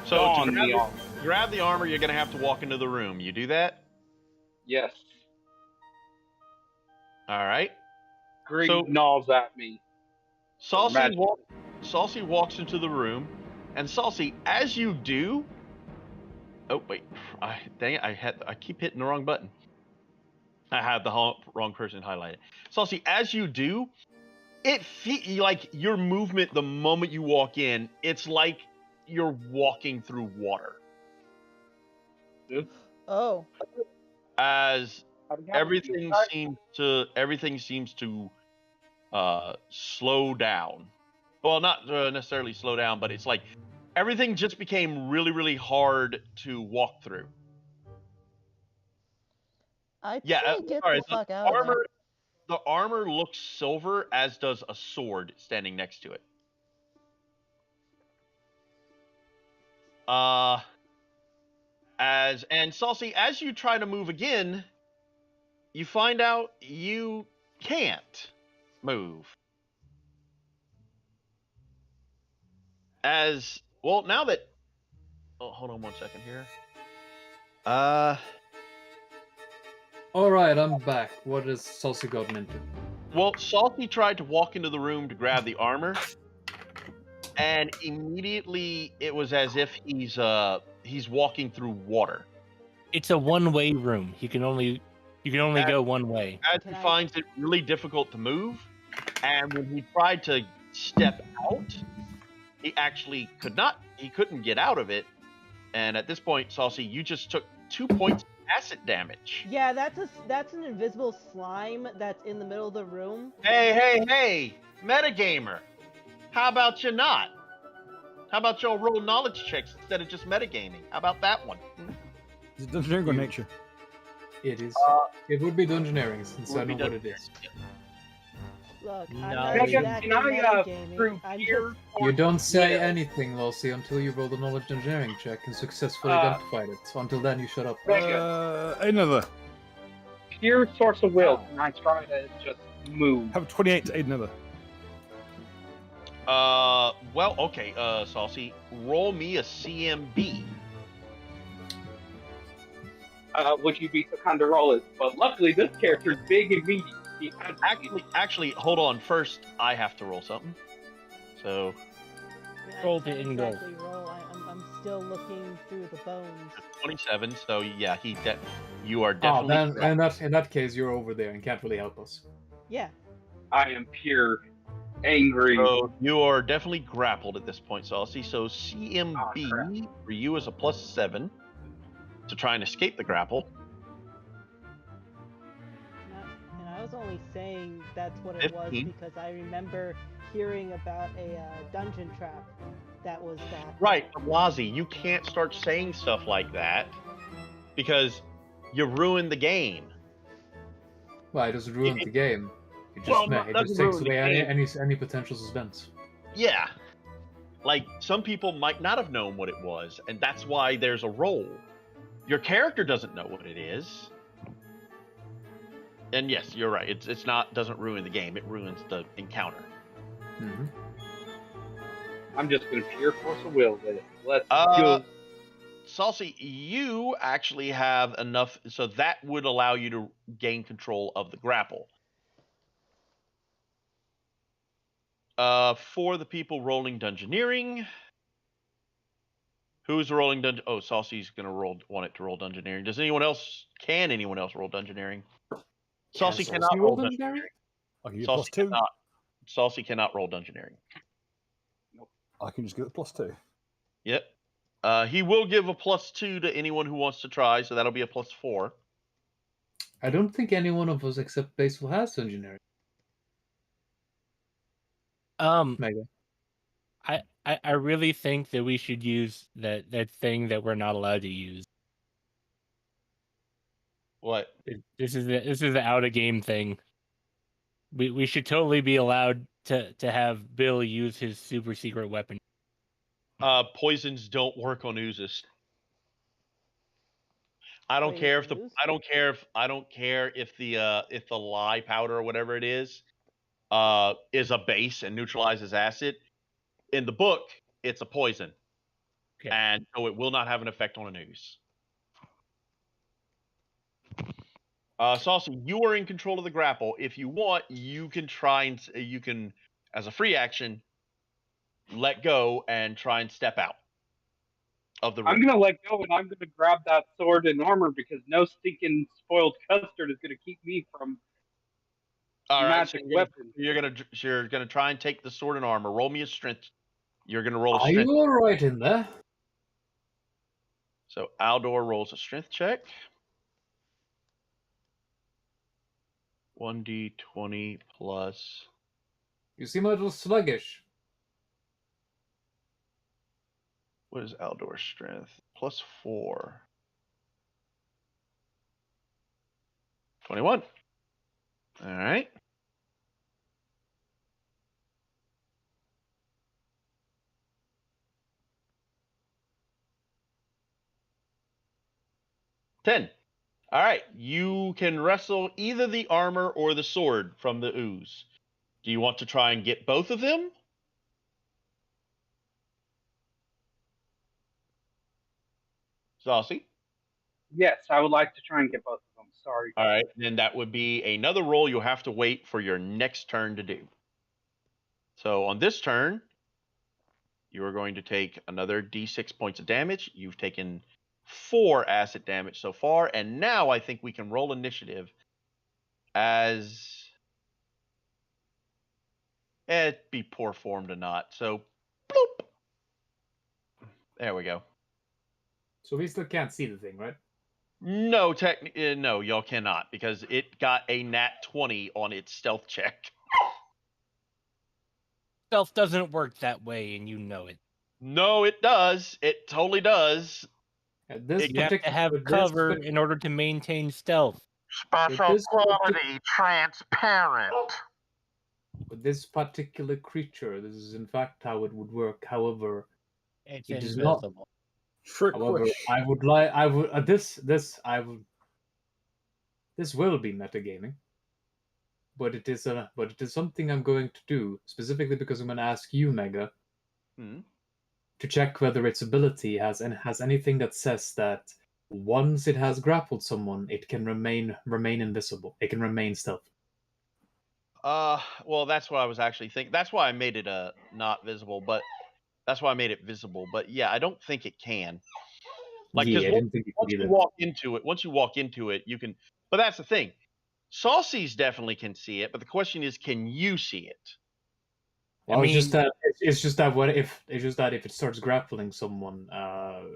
So don the to armor. grab the armor, you're gonna have to walk into the room. You do that? Yes. All right. Green So- gnaws at me. Saucy walks into the room, and Saucy, as you do. Oh wait, dang it! I keep hitting the wrong button. I have the wrong person highlighted. Saucy, as you do, it like your movement the moment you walk in. It's like you're walking through water. Oh. As everything seems to slow down. Well, not necessarily slow down, but it's like everything just became really, really hard to walk through. I'd Yeah, say get sorry, the fuck out of there. The armor looks silver, as does a sword standing next to it. And Saucy, as you try to move again, you find out you can't move. As well, now that hold on one second here. Alright, I'm back. What has Saucy gotten into? Well, Saucy tried to walk into the room to grab the armor, and immediately it was as if he's walking through water. It's a one-way room. You can only go one way. As he finds it really difficult to move, and when he tried to step out, he actually couldn't get out of it. And at this point, Saucy, you just took 2 points of acid damage. Yeah, that's an invisible slime that's in the middle of the room. Hey, metagamer. How about you not? How about y'all roll knowledge checks instead of just metagaming? How about that one? Is it Dungeoneering or nature? It is. It would be Dungeoneering, since I know what it is. Look, I'm No. not Mega, exactly can I metagaming. through I'm here? You don't say Yeah. anything, Lossie, until you roll the knowledge engineering check and successfully Uh, identified it. So until then, you shut up. Another. Pure source of will, and I try to just move. Have 28 to aid another. Well, okay, Saucy, roll me a CMB. Would you be so kind to roll it? But luckily, this character is big and meaty. Actually, hold on. First, I have to roll something. So Yeah, Roll I to can't engulf. exactly roll. I'm still looking through the bones. 27. So yeah, you are Oh, definitely. then in that case, you're over there and can't really help us. Yeah. I am pure angry. So you are definitely grappled at this point, Saucy. So CMB crap. for you is a +7 to try and escape the grapple. And I was only saying that's what it was 15. because I remember hearing about a dungeon trap that was that. Right, Wazi, you can't start saying stuff like that because you ruin the game. Well, it doesn't ruin the game. It just, Well, it doesn't just takes ruin the away game. any potential suspense. Yeah. Like, some people might not have known what it was, and that's why there's a roll. Your character doesn't know what it is. And yes, you're right. It's not doesn't ruin the game. It ruins the encounter. Mm-hmm. I'm just gonna pure force of will with it. Let's Uh, go. Saucy, you actually have enough, so that would allow you to gain control of the grapple. For the people rolling Dungeoneering, who's rolling Dungeon? Oh, Saucy's gonna want it to roll Dungeoneering. Does anyone else? Can anyone else roll Dungeoneering? Saucy Saucy cannot roll roll Dungeoneering. Dungeoneering? I can get Saucy +2. cannot. Saucy cannot roll Dungeoneering. I can just get a +2. Yep. He will give a +2 to anyone who wants to try, so that'll be a +4. I don't think any one of us except Basil has Dungeoneering. Mega. I really think that we should use that thing that we're not allowed to use. What? This is the out of game thing. We should totally be allowed to have Bill use his super secret weapon. Poisons don't work on oozes. I don't Wait, care if ooze? I don't care if the lye powder or whatever it is a base and neutralizes acid. In the book, it's a poison. Okay. And so it will not have an effect on an ooze. Saucy, you are in control of the grapple. If you want, you can as a free action, let go and try and step out of the room. I'm gonna let go and I'm gonna grab that sword and armor because no stinking spoiled custard is gonna keep me from All right, magic weapons. you're gonna try and take the sword and armor. Roll me a strength. You're gonna roll a Are strength. you alright in there? So Aldor rolls a strength check. 1d20 plus. You seem a little sluggish. What is Aldor's strength? +4. 21. All right. Ten. All right. You can wrestle either the armor or the sword from the ooze. Do you want to try and get both of them? Saucy? Yes, I would like to try and get both of them. Sorry. All right. Then that would be another roll you'll have to wait for your next turn to do. So on this turn, you are going to take another d6 points of damage. You've taken 4 acid damage so far, and now I think we can roll initiative as it'd be poor form to not. So, bloop. There we go. So we still can't see the thing, right? No, no, y'all cannot because it got a nat 20 on its stealth check. Stealth doesn't work that way, and you know it. No, it does. It totally does. You have to have cover in order to maintain stealth. Special quality, transparent. With this particular creature, this is in fact how it would work. However, It's it is not. invisible. Trick However, question. This will be metagaming. But it is something I'm going to do specifically because I'm going to ask you, Mega, to check whether its ability has anything that says that once it has grappled someone, it can remain invisible. It can remain stealthy. Well, that's what I was actually thinking. That's why I made it not visible, but that's why I made it visible. But yeah, I don't think it can. Like, Yeah, because I didn't think you could once you either. once you walk into it, you can. But that's the thing. Saucies definitely can see it, but the question is, can you see it? Well, I it's just mean, that if it starts grappling someone,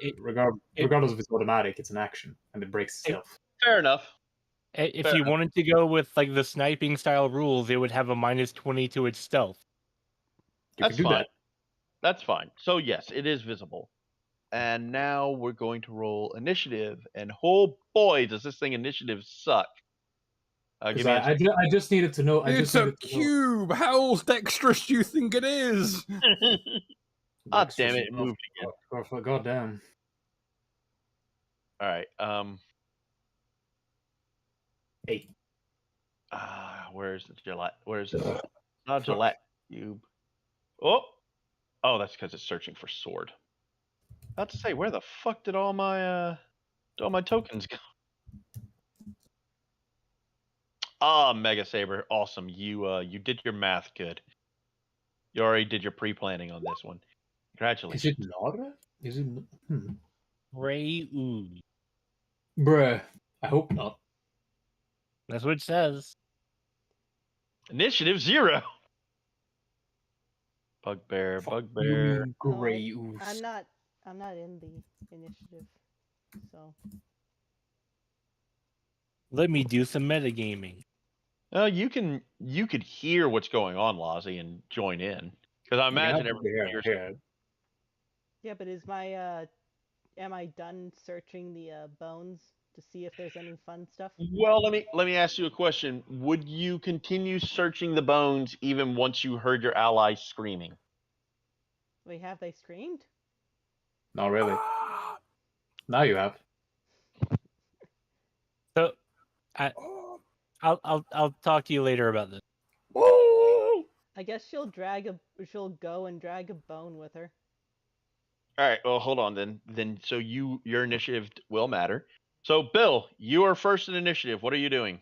It- regardless if it's automatic, it's an action and it breaks itself. Fair enough. if Fair you enough. wanted to go with like the sniping style rules, it would have a -20 to its stealth. You That's can do fine. that. That's fine. So yes, it is visible. And now we're going to roll initiative. And oh boy, does this thing initiative suck. Give Because me a I just needed to know. It's a cube. How dexterous do you think it is? Ah, damn it, it moved again. God damn. All right. 8. Where's the Gillette? Where's it? Not Gillette cube. Oh, that's because it's searching for sword. About to say, where the fuck did all my tokens go? Ah, Mega Saber, awesome. You did your math good. You already did your pre-planning on this one. Is Congratulations. it Nara? Is it? Ray ooze. Bruh. I hope not. That's what it says. Initiative 0. Bugbear. You mean No, Grey Ooze. I'm not in the initiative. So Let me do some metagaming. You could hear what's going on, Lozzie, and join in. Because I imagine everybody hears. yeah, but is my am I done searching the bones to see if there's any fun stuff? Well, let me ask you a question. Would you continue searching the bones even once you heard your allies screaming? Wait, have they screamed? Not really. Now you have. So, I'll talk to you later about this. I guess she'll go and drag a bone with her. All right. Well, hold on then. So your initiative will matter. So, Bill, you are first in initiative. What are you doing?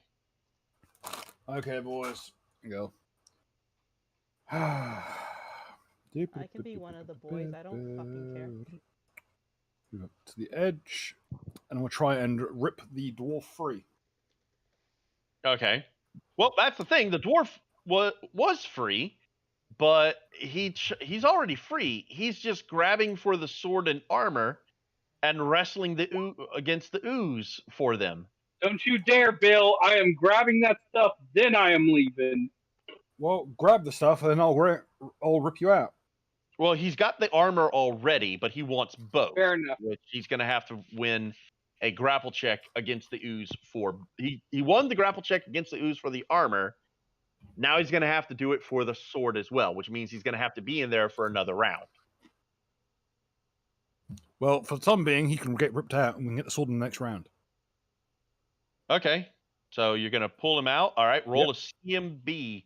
Okay, boys. Go. I can be one of the boys. I don't fucking care. Move up to the edge, and we'll try and rip the dwarf free. Okay. Well, that's the thing. The dwarf was free, but he's already free. He's just grabbing for the sword and armor and wrestling against the ooze for them. Don't you dare, Bill. I am grabbing that stuff, then I am leaving. Well, grab the stuff, and then I'll rip you out. Well, he's got the armor already, but he wants both. Fair enough. Which he's going to have to win a grapple check against the ooze for. He won the grapple check against the ooze for the armor. Now he's going to have to do it for the sword as well, which means he's going to have to be in there for another round. Well, for the time being, he can get ripped out, and we can get the sword in the next round. Okay. So you're going to pull him out. All right. Roll a CMB.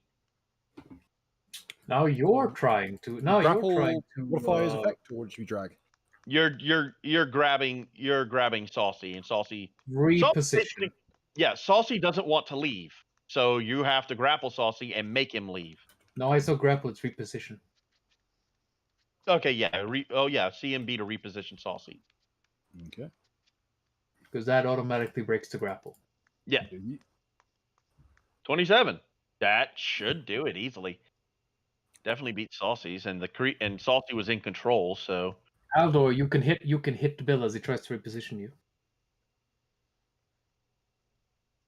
Now you're trying to. Modify his effect towards you drag. You're grabbing Saucy, and Saucy reposition. Saucy doesn't want to leave, so you have to grapple Saucy and make him leave. No, I saw grapple. It's reposition. Okay, yeah. CMB to reposition Saucy. Okay. Because that automatically breaks the grapple. Yeah. 27. That should do it easily. Definitely beat Saucy's, and and Saucy was in control, so. Aldo, you can hit Bill as he tries to reposition you.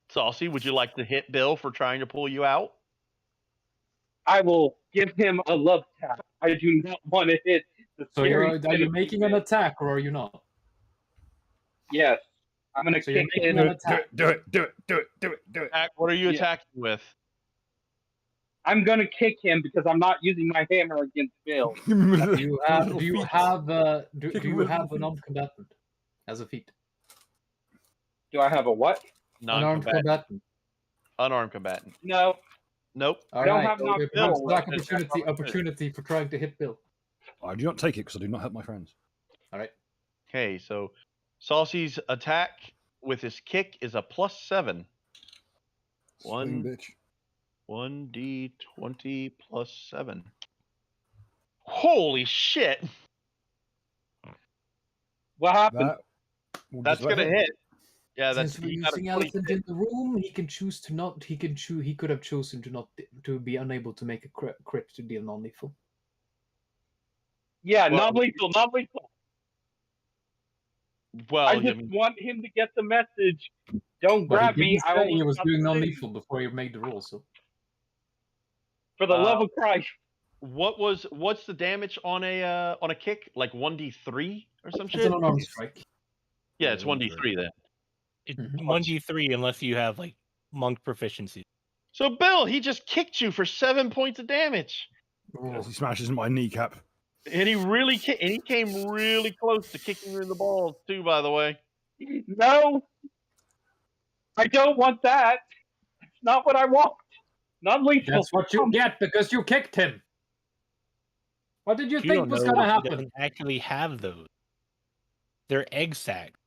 Saucy, would you like to hit Bill for trying to pull you out? I will give him a love tap. I do not want to hit the So are you making an attack or are you not? Yes. I'm going to kick in. Do it. What are you attacking with? I'm going to kick him because I'm not using my hammer against Bill. Do you have a non-combatant as a feat? Do I have a what? Unarmed combatant. Unarmed combatant. No. Nope. I don't have Black opportunity for trying to hit Bill. I do not take it because I do not help my friends. All right. Okay, so Saucy's attack with his kick is a +7. Swing, bitch. 1d20 plus 7. Holy shit! What happened? That will That's just about gonna hit. Yeah, that's Since we're you got a using 20. elephant in the room, he can choose to not. He can choose. He could have chosen to not to be unable to make a crit to deal non-lethal. Yeah, Well- non-lethal, non-lethal. Well, I I just mean, want him to get the message. Don't But he grab me. didn't I say he almost was got doing the thing. non-lethal before he made the roll. So For the love of Christ. what's the damage on a kick? Like 1d3 or some it's shit? an unarmed strike. Yeah, Yeah, it's 1d3. 1d3 then. It's Mhm. 1d3 unless you have like monk proficiency. So Bill, he just kicked you for 7 points of damage, As he smashes my kneecap. and he came really close to kicking you in the balls too. By the way, No, I don't want that. It's not what I want. Non-lethal. That's what you get because you kicked him. What did you You think don't was know going to he happen? doesn't actually have those. They're egg sacs.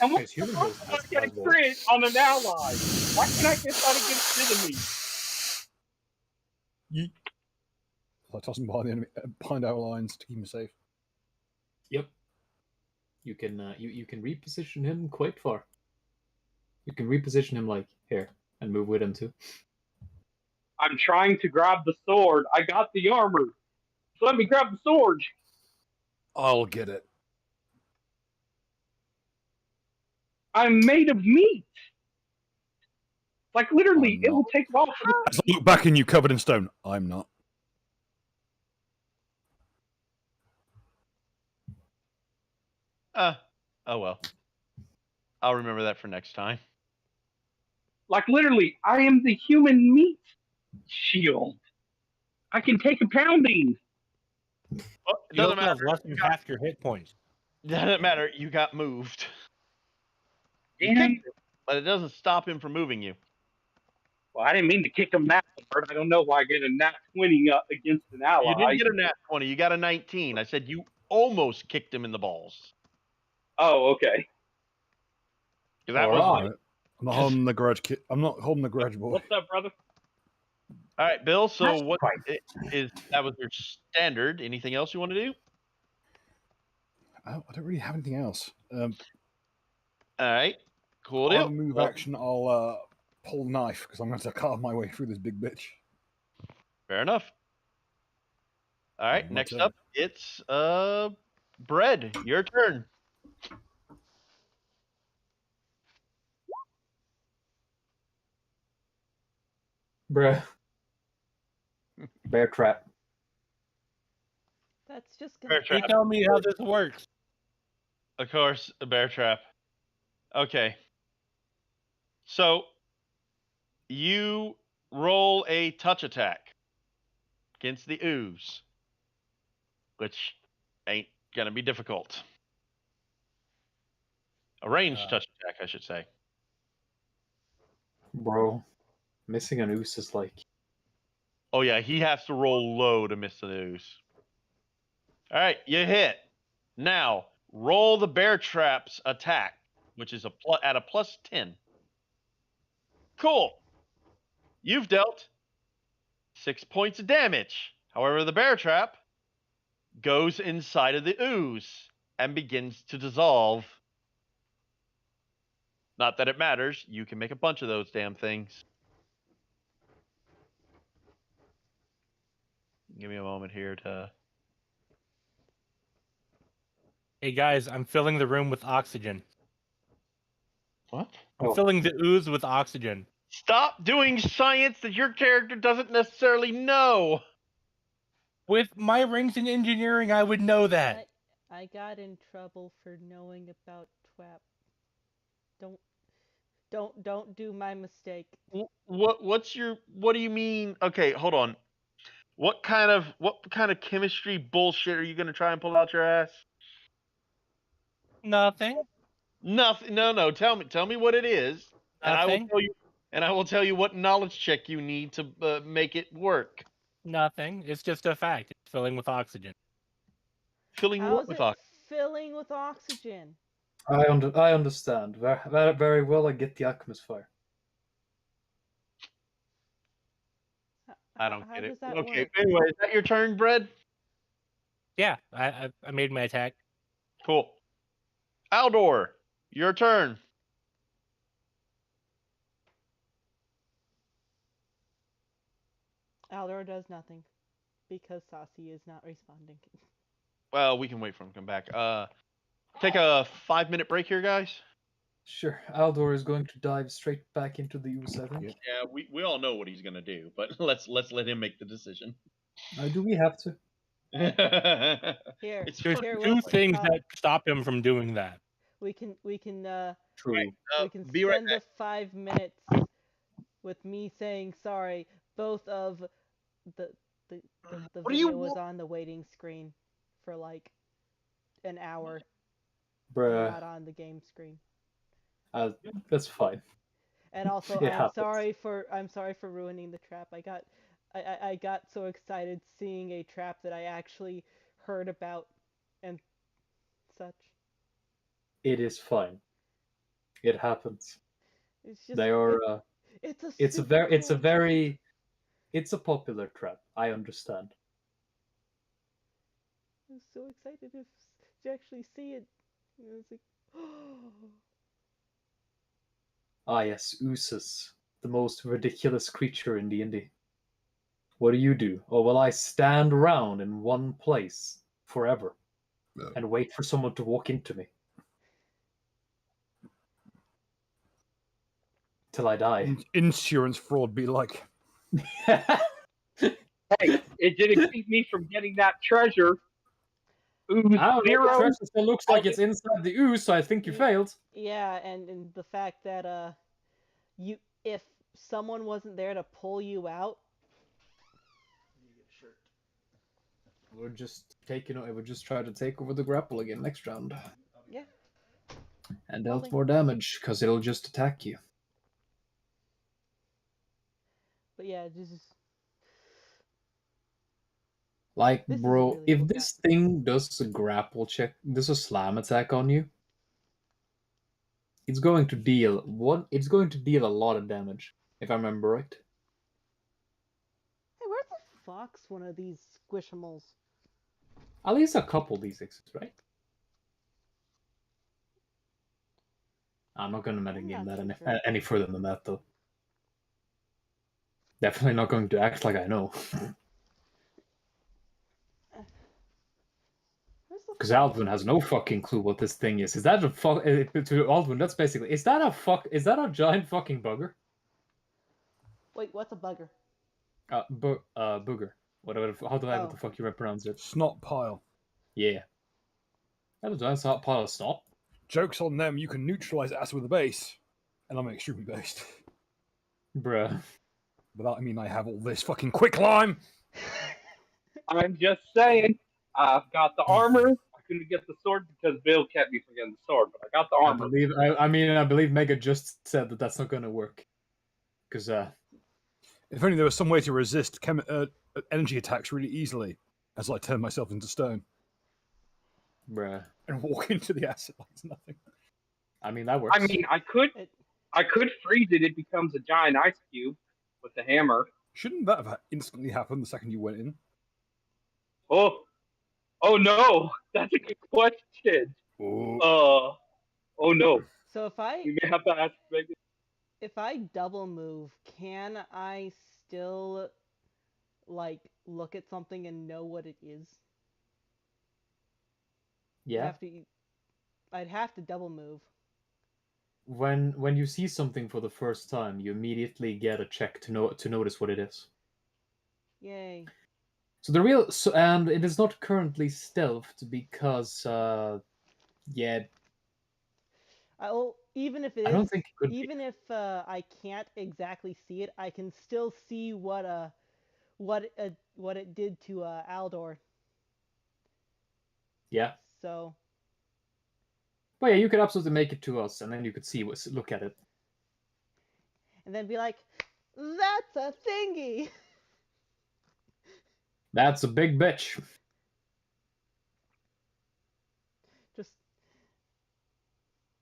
And what Guys, the human fuck race if has I get a Hasbro. crit on an ally? Why can't I get that against enemies? Yeet. So I toss him behind the enemy, behind our lines to keep him safe. Yep. You can you can reposition him quite far. You can reposition him like here and move with him too. I'm trying to grab the sword. I got the armor. So let me grab the sword. I'll get it. I'm made of meat. Like literally, I'm it not. will take off. As I look back and you covered in stone, I'm not. oh well. I'll remember that for next time. Like literally, I am the human meat shield. I can take a pounding. Well, it You doesn't also have matter. less than half your hit points. Doesn't matter. You got moved. You Damn. kicked him, but it doesn't stop him from moving you. Well, I didn't mean to kick him that hard. I don't know why I get a nat 20 against an ally. You didn't get a nat 20. You got a 19. I said you almost kicked him in the balls. Oh, okay. 'Cause that All was right. Alright. I'm not holding the grudge. I'm not holding the grudge, boy. What's up, brother? all right, Bill. So That's what fine. is that was your standard? Anything else you want to do? I don't really have anything else. All right, cool I'll deal. have a move Well, action. I'll pull knife because I'm going to carve my way through this big bitch. fair enough. All right, My next turn. up, it's Bread. Your turn. Bruh. Bear trap. That's just Bear gonna. You trap. tell me how this works. Of course, a bear trap. Okay. So you roll a touch attack against the ooze, which ain't gonna be difficult. A ranged touch attack, I should say. Bro. Missing an ooze is like Oh yeah, he has to roll low to miss the ooze. All right, you hit. Now roll the bear trap's attack, which is at a plus 10. Cool. You've dealt 6 points of damage. However, the bear trap goes inside of the ooze and begins to dissolve. Not that it matters. You can make a bunch of those damn things. Give me a moment here to. Hey guys, I'm filling the room with oxygen. What? I'm Oh. filling the ooze with oxygen. Stop doing science that your character doesn't necessarily know. With my rings in engineering, I would know that. I got in trouble for knowing about TWAP. Don't do my mistake. What do you mean? Okay, hold on. What kind of chemistry bullshit are you gonna try and pull out your ass? Nothing. Nothing. No. Tell me what it is, and I will Nothing. tell you. And I will tell you what knowledge check you need to make it work. Nothing. It's just a fact. It's filling with oxygen. Filling How's what with it oxygen? filling with oxygen? I understand. Very, very well, I get the atmosphere. I don't How get it. does that Okay. work? Anyway, is that your turn, Bread? Yeah, I made my attack. Cool. Aldor, your turn. Aldor does nothing because Saucy is not responding. Well, we can wait for him to come back. Take a 5-minute break here, guys. Sure, Aldor is going to dive straight back into the ooze, I think. Yep. Yeah, we all know what he's gonna do, but let's let him make the decision. Do we have to? Here, It's There's here, two let's, things that stop him from doing that. we can True. we can be right spend the 5 minutes with me saying sorry. Both of the the the What do you video was want? on the waiting screen for like an hour, and Bruh. not on the game screen. That's fine. And also, It I'm happens. sorry for ruining the trap. I got so excited seeing a trap that I actually heard about and such. It is fine. It happens. It's just They are. it's a It's a super very. It's a cool very. It's a popular trap. I understand. I was so excited to actually see it. And I was like, oh. Ah yes, oozes, the most ridiculous creature in D&D. What do? Oh well, I stand around in one place forever and wait for someone to walk into me till I die. Insurance fraud be like. Hey, it didn't keep me from getting that treasure. Ooze I don't know, the zero. treasure still looks like it's inside the ooze, so I think you failed. Yeah, and the fact that you if someone wasn't there to pull you out. We're just taking. It would just try to take over the grapple again next round, Yeah. and dealt Holding. more damage because it'll just attack you. But yeah, this is Like, This is a bro, really if cool this thing does a grapple check, does a slam attack on you, it's going to deal one. It's going to deal a lot of damage, if I remember right. Hey, where's the fox? One of these squishimals. At least a couple d6s, right? I'm not going to I'm metagame not that so sure. any further than that, though. Definitely not going to act like I know. Because Aldwin has no fucking clue what this thing is. Is that a fuck? To Aldwin, that's basically. Is that a fuck? Is that a giant fucking bugger? Wait, what's a bugger? Booger. Whatever. How do I what the fuck you pronounce it? Snot pile. Yeah. That is a giant pile of snot. Joke's on them, you can neutralize acid with a base. And I'm extremely based. Bruh. But that, I mean, I have all this fucking quick lime! I'm just saying. I've got the armor. I couldn't get the sword because Bill kept me from getting the sword, but I got the armor. I believe Mega just said that that's not gonna work. Because, If only there was some way to resist energy attacks really easily, as I turn myself into stone. bruh. And walk into the acid like it's nothing. I mean, that works. I mean, I could freeze it. It becomes a giant ice cube with the hammer. Shouldn't that have instantly happened the second you went in? Oh no, that's a good question. Oh. Oh no. So We may have to ask Megan. if I double move, can I still like look at something and know what it is? Yeah. I'd have to double move. When you see something for the first time, you immediately get a check to notice what it is. Yay. So and it is not currently stealthed because yeah. Even if it I is, don't think it could be. even if I can't exactly see it, I can still see what it did to Aldor. Yeah. So. Well, yeah, you could absolutely make it to us, and then you could look at it. And then be like, "That's a thingy." That's a big bitch. Just,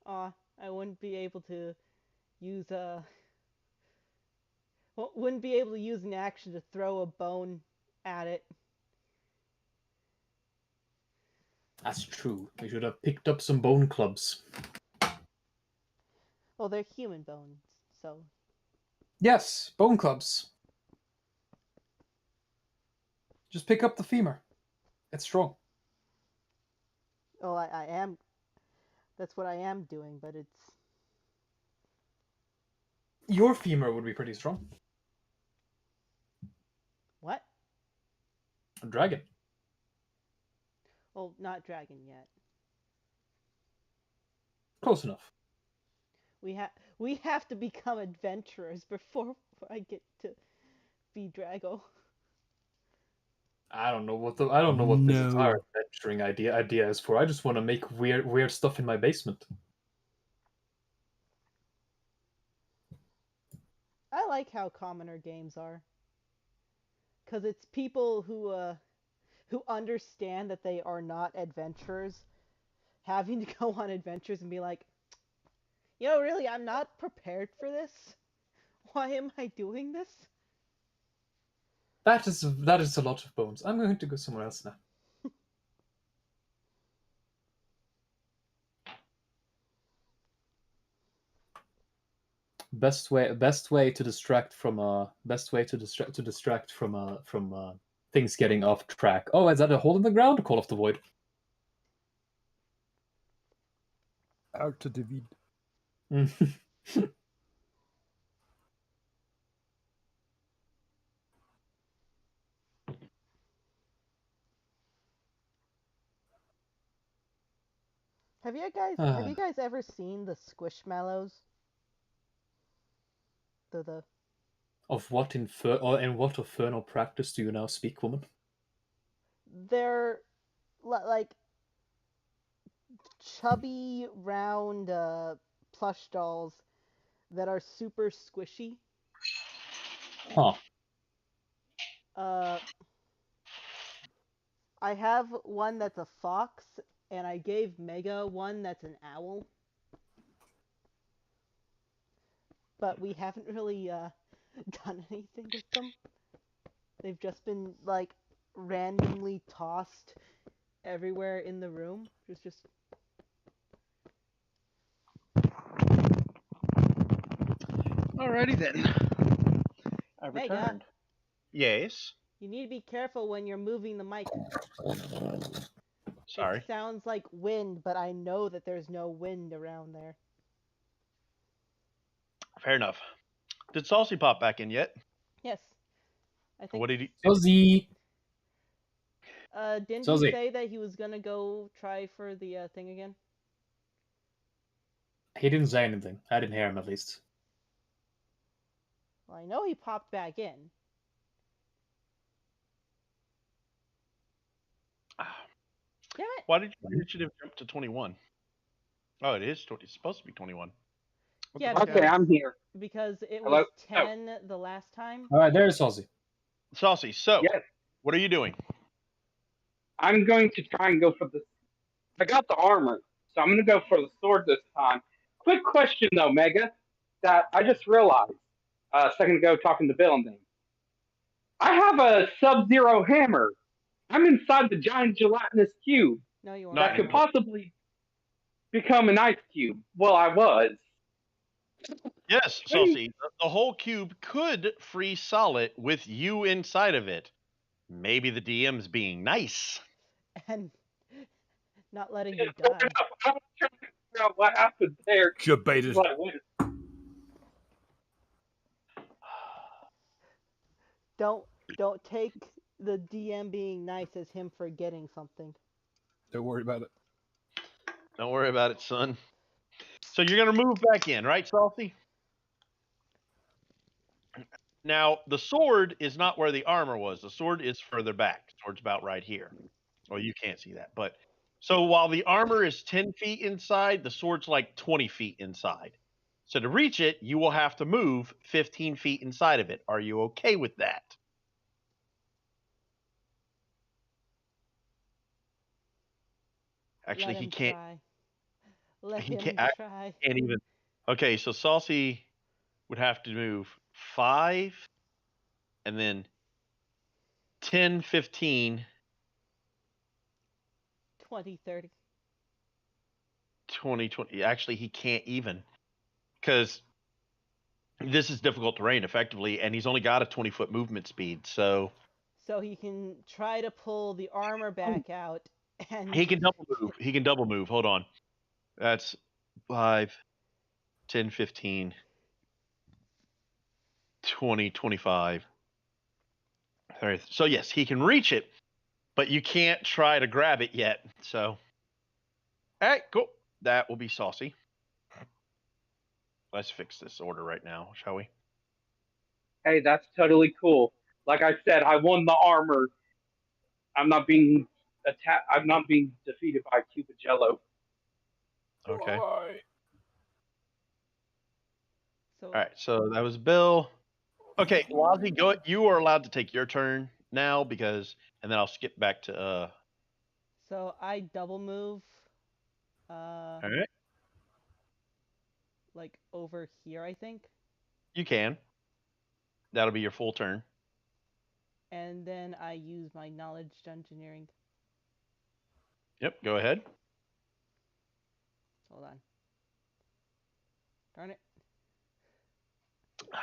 I wouldn't be able to use Well, wouldn't be able to use an action to throw a bone at it. That's true. We should have picked up some bone clubs. Well, they're human bones, so. Yes, bone clubs. Just pick up the femur. It's strong. Oh, I am. That's what I am doing, but it's. Your femur would be pretty strong. What? A dragon. Well, not dragon yet. Close enough. We have to become adventurers before I get to be Drago. I don't know what this entire adventuring idea is for. I just want to make weird stuff in my basement. I like how commoner games are, because it's people who understand that they are not adventurers, having to go on adventures and be like, really, I'm not prepared for this. Why am I doing this? That is a lot of bones. I'm going to go somewhere else now. Best way to distract from things getting off track. Oh, is that a hole in the ground? Call off the void. Out to David. Have you guys ever seen the Squishmallows? The Of what in what infernal practice do you now speak, woman? They're like chubby, round plush dolls that are super squishy. Huh. I have one that's a fox, and I gave Mega one that's an owl. But we haven't really done anything with them. They've just been like randomly tossed everywhere in the room. It's just. Alrighty then. I Mega, returned. Yes. you need to be careful when you're moving the mic. Sorry. It sounds like wind, but I know that there's no wind around there. Fair enough. Did Saucy pop back in yet? Yes. I think. What did he? Saucy. Didn't Saucy. he say that he was gonna go try for the thing again? He didn't say anything. I didn't hear him, at least. Well, I know he popped back in. Damn it! Why did your initiative jump to 21? Oh, it is 20. It's supposed to be 21. Yeah, Okay, I'm here. because it Hello? was 10 the last time. All right, there's Saucy. Saucy, so Yes, what are you doing? I'm going to try and go for the. I got the armor, so I'm going to go for the sword this time. Quick question though, Mega, that I just realized a second ago talking to Bill and them. I have a Sub-Zero hammer. I'm inside the giant gelatinous cube No, you Not that could anymore. possibly become an ice cube. Well, I was. Yes, Saucy. The whole cube could freeze solid with you inside of it. Maybe the DM's being nice. And not letting Yeah, you fair die. enough. I was trying to figure out what happened there. Debated. Like, wait, Don't take the DM being nice as him forgetting something. Don't worry about it. Don't worry about it, son. So you're gonna move back in, right, Saucy? Now the sword is not where the armor was. The sword is further back. The sword's about right here. Well, you can't see that, but so while the armor is 10 feet inside, the sword's like 20 feet inside. So to reach it, you will have to move 15 feet inside of it. Are you okay with that? Actually, Let he him can't. try. Let He him can't. try. Can't even. Okay, so Saucy would have to move 5, and then 10, 15, 20, 30. 20, 20. Actually, he can't even because this is difficult terrain effectively, and he's only got a 20-foot movement speed. So So he can try to pull the armor back out, and he can double move. He can double move. Hold on. That's 5, 10, 15, 20, 25. 30. So yes, he can reach it, but you can't try to grab it yet. So, all right, cool. That will be saucy. Let's fix this order right now, shall we? Hey, that's totally cool. Like I said, I won the armor. I'm not being attacked. I'm not being defeated by Cuba Jello. Okay. All so right. So that was Bill. Okay, Lazi, go. You are allowed to take your turn now because, and then I'll skip back to. so I double move, All right. like over here, I think, You can. That'll be your full turn. and then I use my knowledge engineering. Yep. Go ahead. Hold on. Darn it.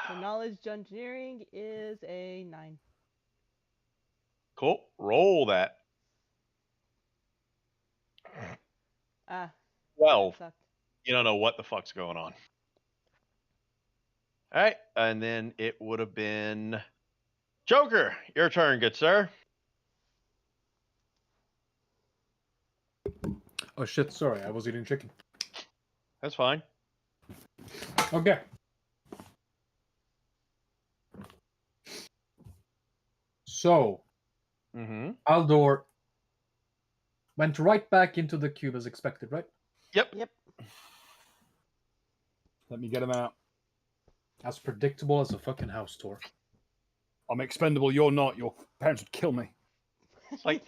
So knowledge engineering is a 9. Cool. Roll that. Ah, 12. that sucked. You don't know what the fuck's going on. All right, and then it would have been Joker. Your turn, good sir. Oh shit! Sorry, I was eating chicken. That's fine. Okay. So, Mm-hmm. Aldor went right back into the cube as expected, right? Yep. Yep. Let me get him out. As predictable as a fucking house tour. I'm expendable. You're not. Your parents would kill me. It's like,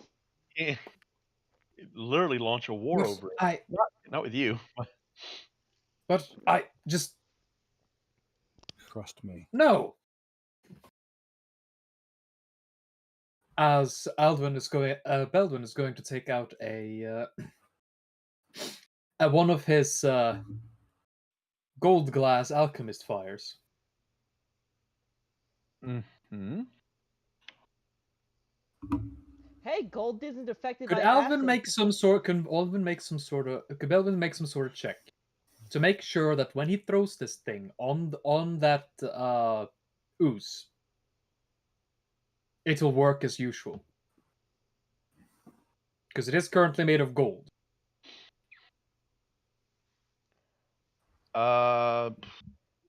literally launch a war Yes, over it. Not with you. But I just Trust me. no. As Baldwin is going to take out a one of his gold glass alchemist fires. Mm-hmm. Hey, gold isn't affected Could by Alvin acid. make some sort? Could Alvin make some sort of check to make sure that when he throws this thing on that ooze, it'll work as usual? Because it is currently made of gold.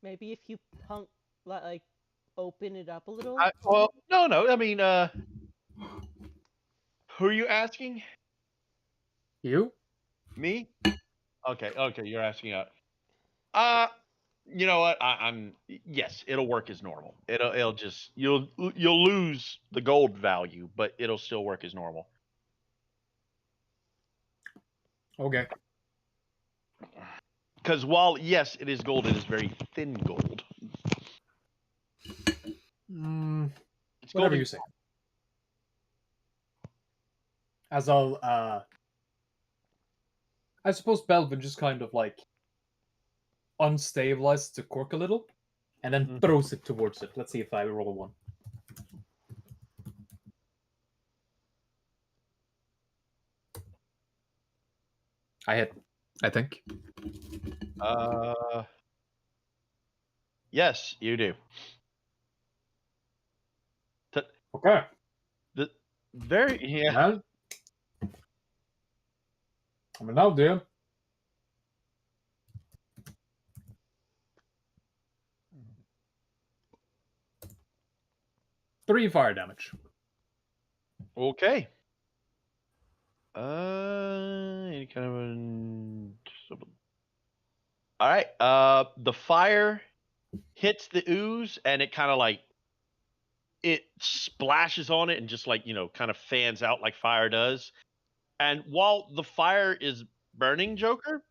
Maybe if you like open it up a little. Well, no. I mean, who are you asking? You? Me? Okay. You're asking. You know what? I'm. Yes, it'll work as normal. It'll just you'll lose the gold value, but it'll still work as normal. Okay. Because while yes, it is gold, it is very thin gold. It's Whatever gold you say. As I'll I suppose Belvin just kind of like unstabilizes the cork a little and then throws it towards it. Let's see if I roll a 1. I hit, I think. Yes, you do. Okay. Yeah. Well, I mean, now, dear. Three fire damage. Okay. Any kind of an... All right. The fire hits the ooze, and it kind of like it splashes on it, and just like kind of fans out like fire does. And while the fire is burning, Joker,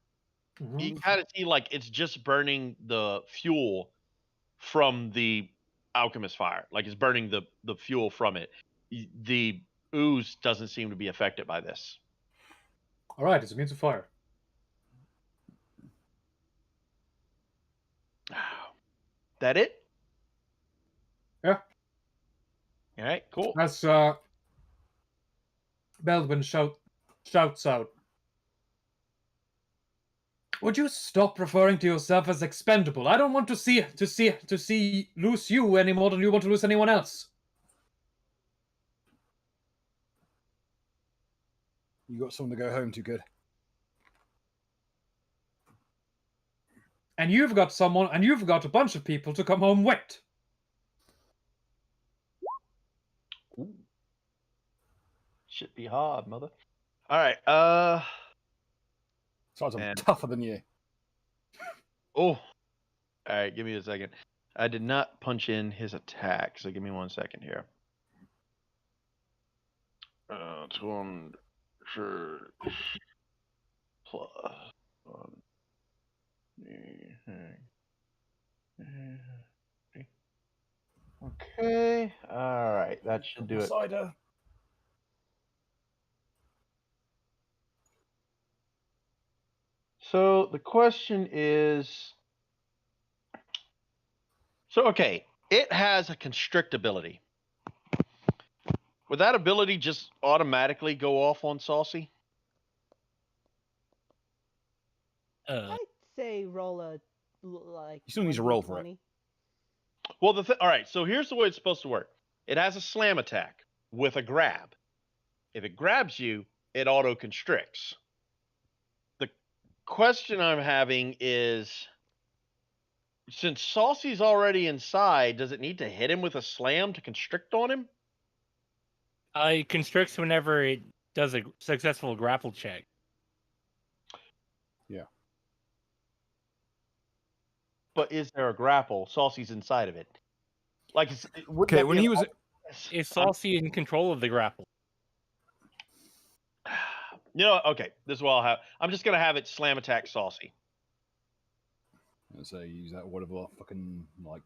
you can kind of see like it's just burning the fuel from the alchemist fire, like it's burning the fuel from it. The ooze doesn't seem to be affected by this. All right, it's immune to fire. That it? Yeah. All right, cool. As Belvin shouts out, "Would you stop referring to yourself as expendable? I don't want to see lose you any more than you want to lose anyone else." You got someone to go home to, good. And you've got a bunch of people to come home with. Ooh. Should be hard, mother. All right. So I'm And- tougher than you. Oh. All right. Give me a second. I did not punch in his attack, so give me 1 second here. 200 plus 1. Okay. All right. That should do it. Cider. So the question is, okay, it has a constrict ability. Would that ability just automatically go off on Saucy? I'd say roll a like. You still need to roll for it. 1d20. Well, all right. So here's the way it's supposed to work. It has a slam attack with a grab. If it grabs you, it auto constricts. The question I'm having is, since Saucy's already inside, does it need to hit him with a slam to constrict on him? It constricts whenever it does a successful grapple check. Yeah. But is there a grapple? Saucy's inside of it. Like, Okay, when he was Is Saucy in control of the grapple? You know, okay, this is what I'll have. I'm just gonna have it slam attack Saucy. Let's say use that whatever fucking like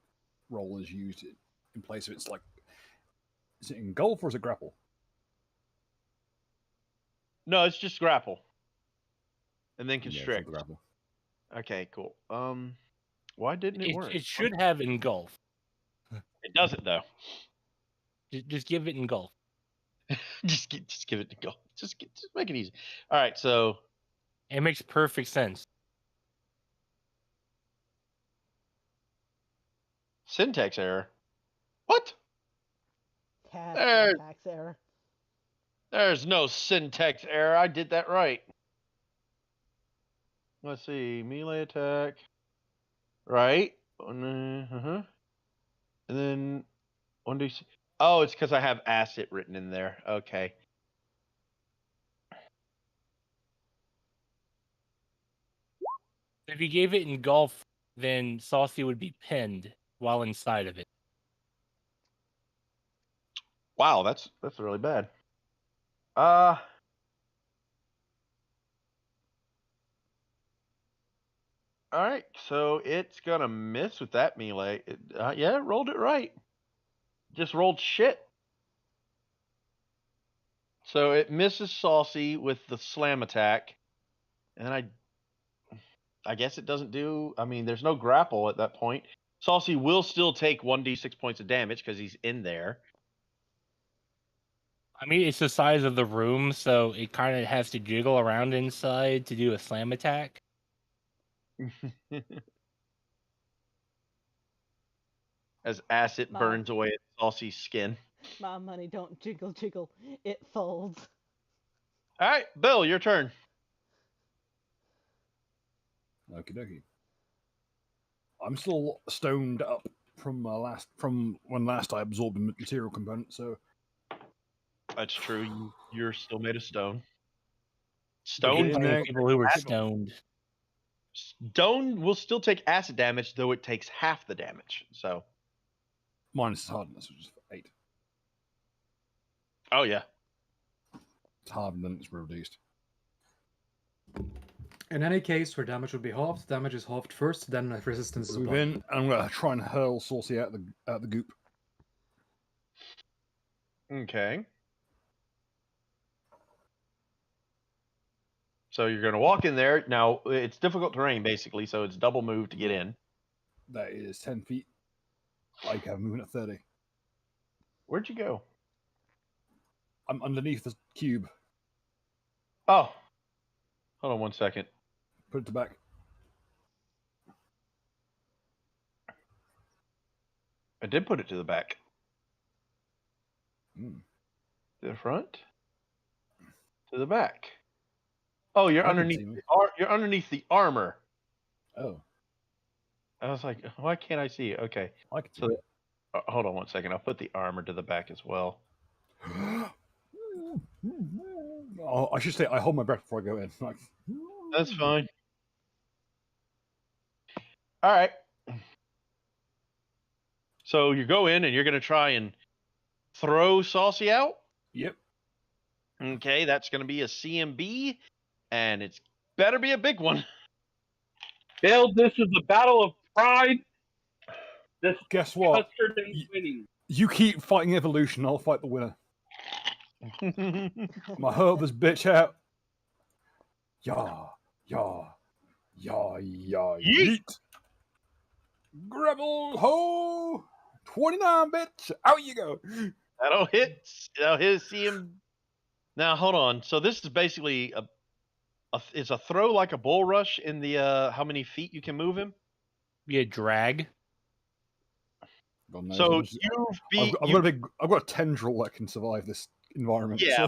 roll is used in place of it's like, is it engulf or is it grapple? No, it's just grapple. And then Yeah, it's constrict. grapple. Okay, cool. Why didn't it work? It should have engulf. It doesn't though. Just give it engulf. just give it to go. Just make it easy. All right, so It makes perfect sense. syntax error. What? Task There. syntax error. There's no syntax error. I did that right. Let's see. Melee attack. Right. And then 1d6. Oh, it's because I have acid written in there. Okay. If you gave it engulf, then Saucy would be pinned while inside of it. Wow, that's really bad. All right, so it's gonna miss with that melee. Yeah, it rolled it right. Just rolled shit. So it misses Saucy with the slam attack, and I guess it doesn't do. I mean, there's no grapple at that point. Saucy will still take 1d6 points of damage because he's in there. I mean, it's the size of the room, so it kind of has to jiggle around inside to do a slam attack. As acid Mom. burns away at Saucy's skin. My money don't jiggle jiggle. It folds. All right, Bill, your turn. Okie dokie. I'm still stoned up from when last I absorbed the material component, so That's true. You're still made of stone. Stone Stone, people who were stoned. stone will still take acid damage, though it takes half the damage. So, minus hardness, which is 8. oh yeah. It's harder than it's reduced. In any case, where damage would be halved, damage is halved first, then resistance is Move applied. in, and I'm gonna try and hurl Saucy out the goop. Okay. So you're gonna walk in there. Now it's difficult terrain basically, so it's double move to get in. That is 10 feet. I have movement at 30. Where'd you go? I'm underneath the cube. Oh, hold on one second. Put it to back. I did put it to the back. Mm. To the front. To the back. Oh, you're I didn't underneath. see me. You're underneath the armor. Oh, I was like, why can't I see it? Okay. I can see So, it. hold on one second. I'll put the armor to the back as well. Oh, I should say I hold my breath before I go in. Like, That's fine. All right. So you go in and you're gonna try and throw Saucy out. Yep. Okay, that's gonna be a CMB, and it's better be a big one. Bill, this is a battle of pride. This Guess what? custard is winning. You keep fighting evolution. I'll fight the winner. My hurl this bitch out. Yeah, yeah, yeah, yeah, yeet. Gribble ho! 29 bitch. Out you go. That'll hit. That'll hit CM. Now hold on. So this is basically it's a throw like a bull rush in the how many feet you can move him. Be a drag. God knows, So I've got a tendril that can survive this environment. Yeah,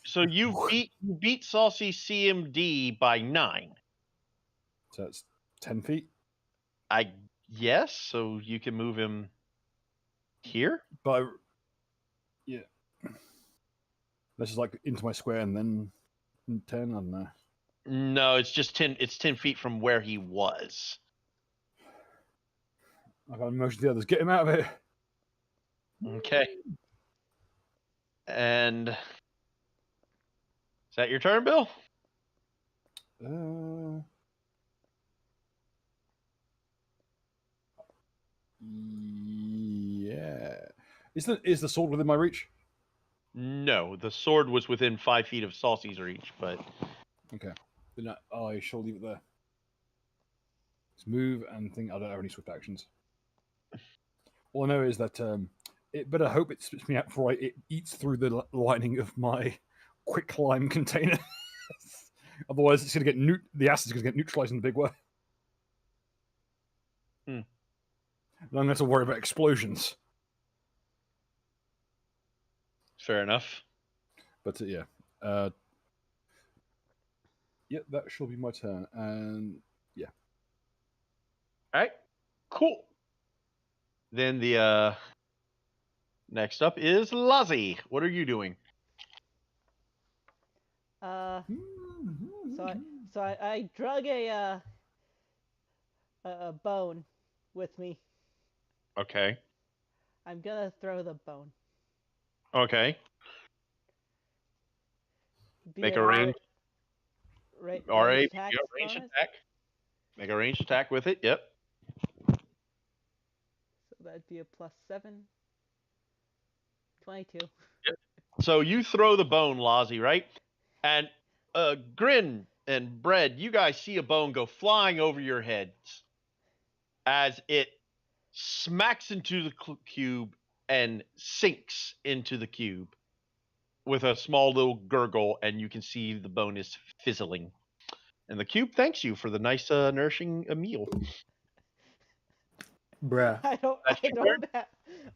so. but you beat Saucy CMD by 9. So it's 10 feet. I guess so. You can move him here. But yeah, this is like into my square and then 10. I don't know. No, it's just 10. It's 10 feet from where he was. I got to motion the others. Get him out of here. Okay. And is that your turn, Bill? Yeah. Is the sword within my reach? No, the sword was within 5 feet of Saucy's reach, but Okay. Then I shall leave it there. Let's move and think. I don't have any swift actions. All I know is that it better hope it spits me out before it eats through the lining of my quick climb container. Otherwise, it's going to get the acid's going to get neutralized in the big way. Hmm. And I'm going to have to worry about explosions. fair enough. But yeah. Yeah, that shall be my turn. And yeah. All right, cool. Then the next up is Lozzie. What are you doing? So I drug a bone with me. Okay. I'm gonna throw the bone. Okay. Be Make a a range. RA RA. attack Yep, range bonus? attack. Make a ranged attack with it. Yep. So that'd be a +7. 22. So you throw the bone, Lozzie, right? And Grin and Bread, you guys see a bone go flying over your heads as it smacks into the cube and sinks into the cube with a small little gurgle, and you can see the bone is fizzling. And the cube thanks you for the nice, nourishing meal. Bruh. I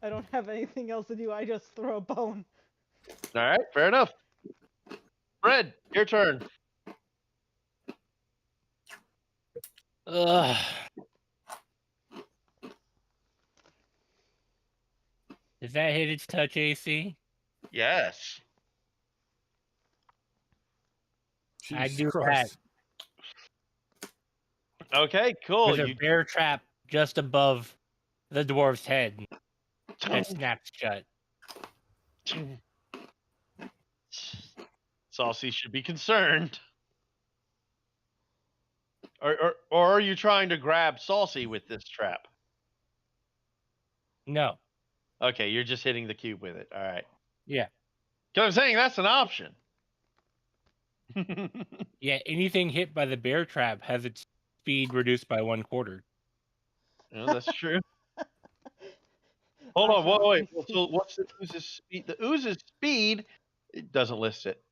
don't have anything else to do. I just throw a bone. All right, fair enough. Bread, your turn. Ugh. Does that hit its touch AC? Yes. I Jesus do Christ. Okay, cool. There's a bear trap just above the dwarf's head that Oh. snaps shut. Saucy should be concerned. Or are you trying to grab Saucy with this trap? No. Okay, you're just hitting the cube with it. All right. Yeah. Because I'm saying that's an option. Yeah, anything hit by the bear trap has its speed reduced by 1/4. Yeah, that's true. Hold on, wait. So what's the ooze's speed? The ooze's speed, it doesn't list it.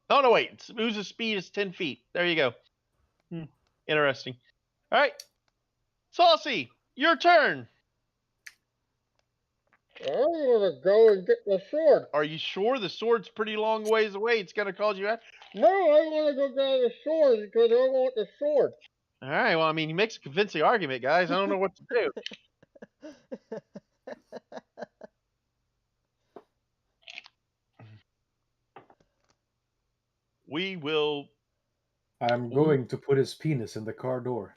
Oh, no, wait. Ooze's speed is 10 feet. There you go. Interesting. All right. Saucy, your turn. I want to go and get the sword. Are you sure the sword's pretty long ways away? It's going to cause you out. No, I want to go get the sword because I want the sword. All right. Well, I mean, he makes a convincing argument, guys. I don't know what to do. We will. I'm going to put his penis in the car door.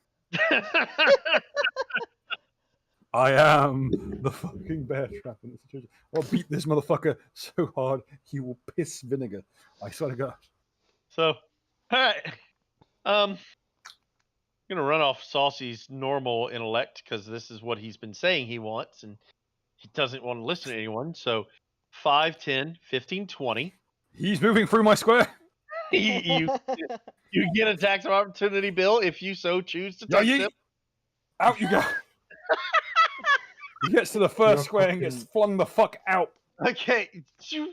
I am the fucking bear trap in this situation. I'll beat this motherfucker so hard he will piss vinegar. I swear to God. So, all right. I'm gonna run off Saucy's normal intellect because this is what he's been saying he wants, and he doesn't want to listen to anyone. So, 5, 10, 15, 20. He's moving through my square. you get a tax of opportunity, Bill, if you so choose to take them. Out you go. He gets to the first square and gets flung the fuck out. Okay. You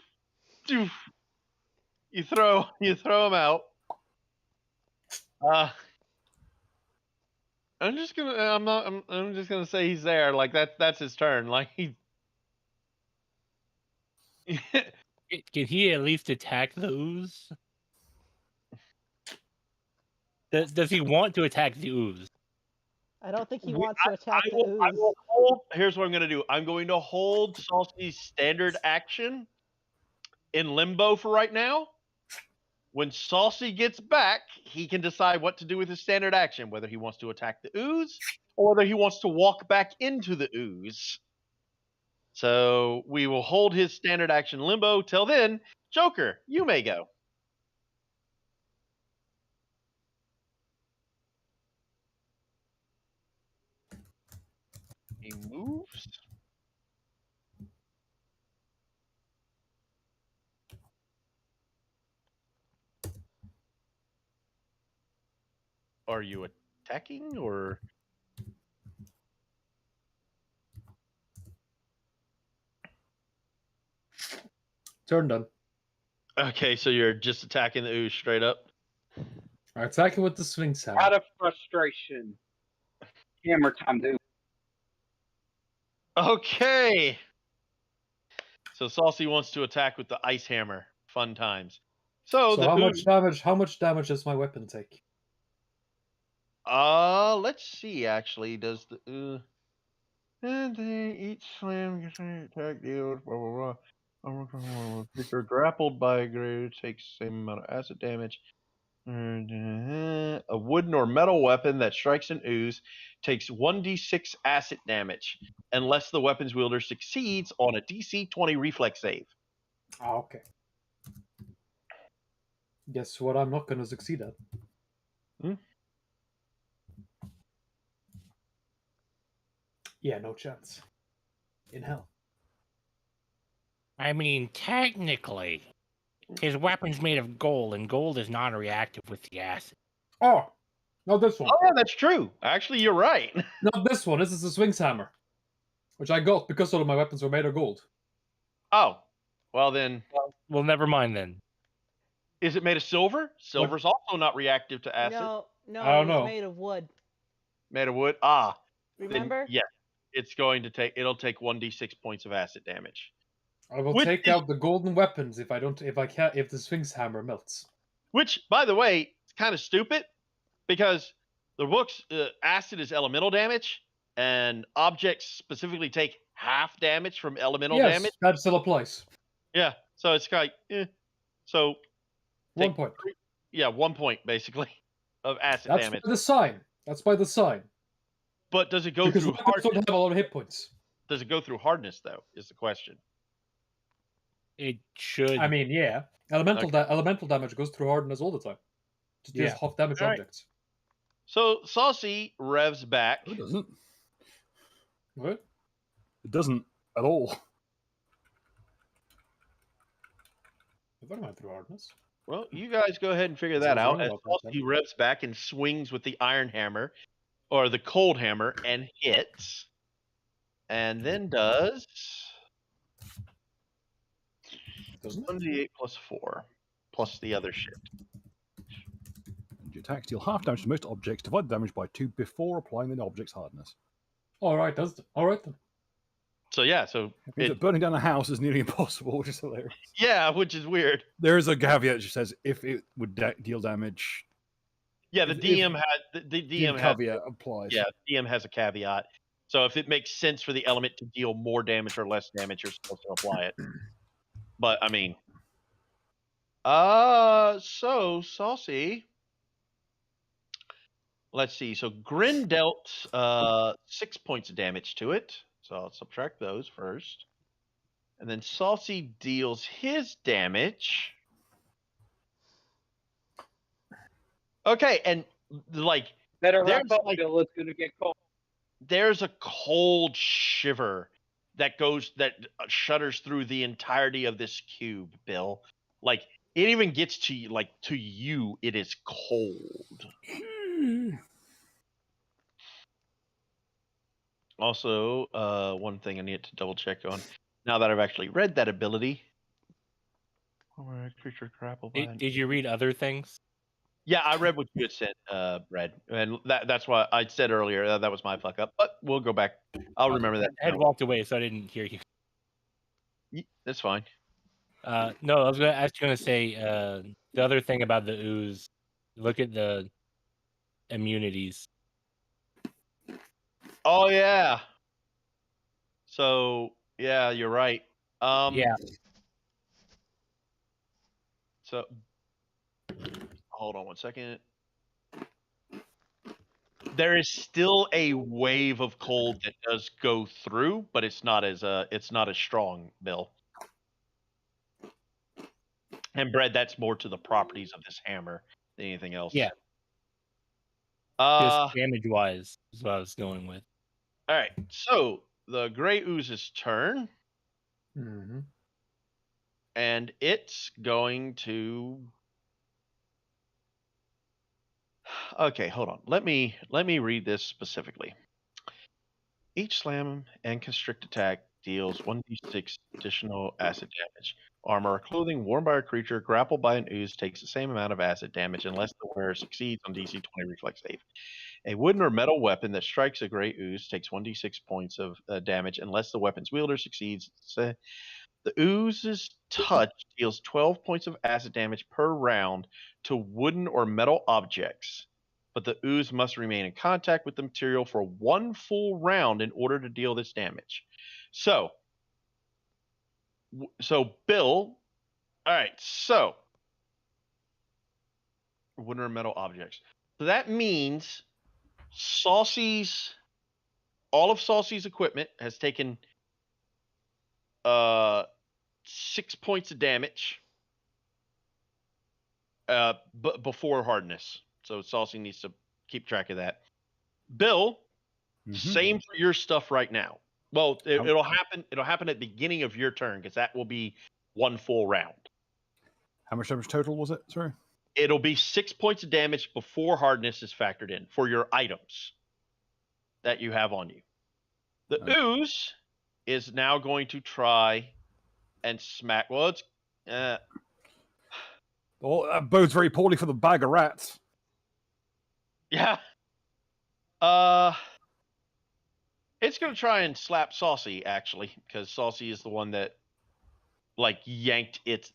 throw him out. I'm just gonna say he's there. Like that's his turn. Like he Can he at least attack the ooze? Does he want to attack the ooze? I don't think he wants to attack the ooze. I will hold. Here's what I'm going to do. I'm going to hold Saucy's standard action in limbo for right now. When Saucy gets back, he can decide what to do with his standard action, whether he wants to attack the ooze or whether he wants to walk back into the ooze. So we will hold his standard action limbo. Till then, Joker, you may go. He moves. Are you attacking or? Turn done. Okay, so you're just attacking the ooze straight up. I attack it with the Sphinx hammer. Out of frustration. Hammer time, dude. Okay. So Saucy wants to attack with the ice hammer. Fun times. So the how ooze, much damage does my weapon take? let's see. Actually, does the and they each slam gets an attack deals blah blah blah. If you're grappled by a greater, takes the same amount of acid damage. A wooden or metal weapon that strikes an ooze takes 1d6 acid damage unless the weapon's wielder succeeds on a DC 20 reflex save. Ah, okay. Guess what I'm not going to succeed at? Yeah, no chance. In hell. I mean, technically, his weapon's made of gold, and gold is non-reactive with the acid. Oh, not this one. Oh yeah, that's true. Actually, you're right. Not this one. This is the Sphinx hammer, which I got because all of my weapons were made of gold. Oh, well then. Well, never mind then. Is it made of silver? Silver's also not reactive to acid. No, I don't it's know. made of wood. Made of wood. Ah. Remember? Yeah. It's going to take. It'll take 1d6 points of acid damage. I will Which take is- out the golden weapons if the Sphinx hammer melts. Which, by the way, is kind of stupid because the book's acid is elemental damage, and objects specifically take half damage from elemental Yes, damage. that still applies. Yeah. So it's kind of So 1 take point. Yeah, 1 point basically of acid That's damage. by the sign. That's by the sign. But does it go Because through weapons hardness? don't have a lot of hit points. Does it go through hardness though? Is the question. It should. I mean, yeah. Elemental damage goes through hardness all the time. Just Yeah. half damage All right. objects. So Saucy revs back. It doesn't. What? It doesn't at all. I thought I went through hardness. Well, you guys go ahead and figure So I that was out. wrong As about that, Saucy then. revs back and swings with the iron hammer, or the cold hammer, and hits. And then does Doesn't it? 1d8 plus 4, plus the other shit. And your attacks deal half damage to most objects. Divide the damage by 2 before applying the object's hardness. All right, does it? All right then. So yeah, so It means that burning down a house is nearly impossible, which is hilarious. yeah, which is weird. There is a caveat that says if it would deal damage. Yeah, the If- DM had the DM has caveat applies. yeah, DM has a caveat. So if it makes sense for the element to deal more damage or less damage, you're supposed to apply it. But I mean, so Saucy. Let's see. So Grin dealt 6 points of damage to it. So I'll subtract those first. And then Saucy deals his damage. Okay, and like Better There's, wrap up, like- Bill. It's gonna get cold. there's a cold shiver that shudders through the entirety of this cube, Bill. Like it even gets to you, like to you, it is cold. Also, one thing I need to double check on now that I've actually read that ability. Creature grappled by Did you read other things? Yeah, I read what you had sent, Brad, and that's why I said earlier that was my fuck up. But we'll go back. I'll remember that. I had walked away, so I didn't hear you. That's fine. No, I was gonna say the other thing about the ooze. Look at the immunities. Oh yeah. So yeah, you're right. Yeah. So hold on one second. There is still a wave of cold that does go through, but it's not as strong, Bill. And Brad, that's more to the properties of this hammer than anything else. Yeah. Uh Just damage wise is what I was going with. all right. So the gray ooze's turn, Mm-hmm. and it's going to. Okay, hold on. Let me read this specifically. Each slam and constrict attack deals 1d6 additional acid damage. Armor or clothing worn by a creature grappled by an ooze takes the same amount of acid damage unless the wearer succeeds on DC 20 reflex save. A wooden or metal weapon that strikes a gray ooze takes 1d6 points of damage unless the weapon's wielder succeeds. The ooze's touch deals 12 points of acid damage per round to wooden or metal objects, but the ooze must remain in contact with the material for one full round in order to deal this damage. So Bill, all right, so wooden or metal objects. So that means all of Saucy's equipment has taken 6 points of damage before hardness. So Saucy needs to keep track of that. Bill, same for your stuff right now. Well, it'll happen. It'll happen at the beginning of your turn because that will be one full round. How much damage total was it? Sorry. It'll be 6 points of damage before hardness is factored in for your items that you have on you. The ooze is now going to try and smack. Well, it's Well, that bodes very poorly for the bag of rats. yeah. It's gonna try and slap Saucy actually, because Saucy is the one that like yanked its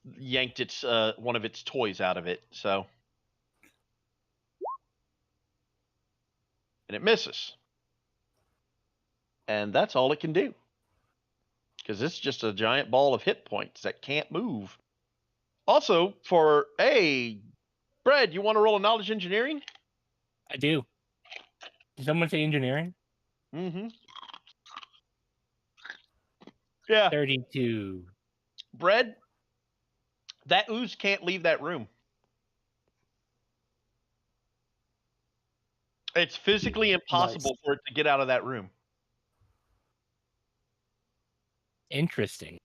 one of its toys out of it. So, and it misses, and that's all it can do, because it's just a giant ball of hit points that can't move. Also, for Brad, you want to roll a knowledge engineering? I do. Did someone say engineering? Mm-hmm. Yeah. 32. Brad, that ooze can't leave that room. It's physically impossible for it to get out of that room. Interesting.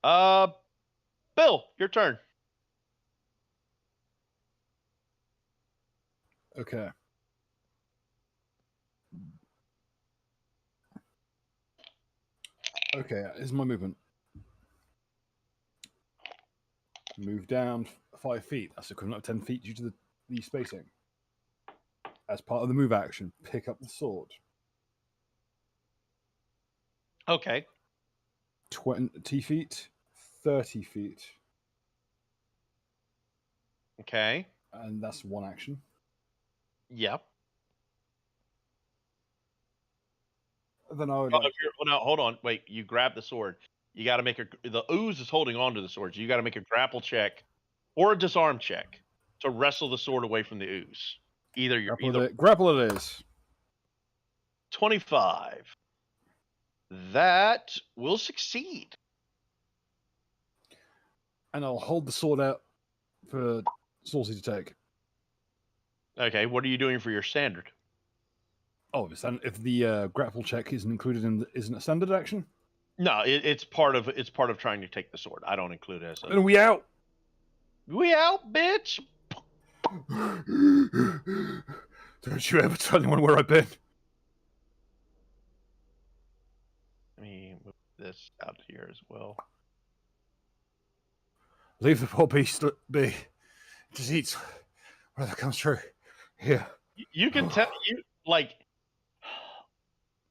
Bill, your turn. Okay. Okay, here's my movement. Move down 5 feet. That's equivalent of 10 feet due to the spacing. As part of the move action, pick up the sword. Okay. 20 feet, 30 feet. Okay. And that's one action. Yep. Then I would Oh, like... no, hold on. Wait, you grab the sword. You got to make the ooze is holding on to the sword. So you got to make a grapple check or a disarm check to wrestle the sword away from the ooze. Grapple it is. 25. That will succeed. And I'll hold the sword out for Saucy to take. Okay, what are you doing for your standard? Oh, if the grapple check isn't included isn't a standard action? No, it's part of trying to take the sword. I don't include it as a. And we out. We out, bitch. Don't you ever tell anyone where I've been. Let me move this out here as well. Leave the poor beast be. It just eats whatever comes through. Here. You can tell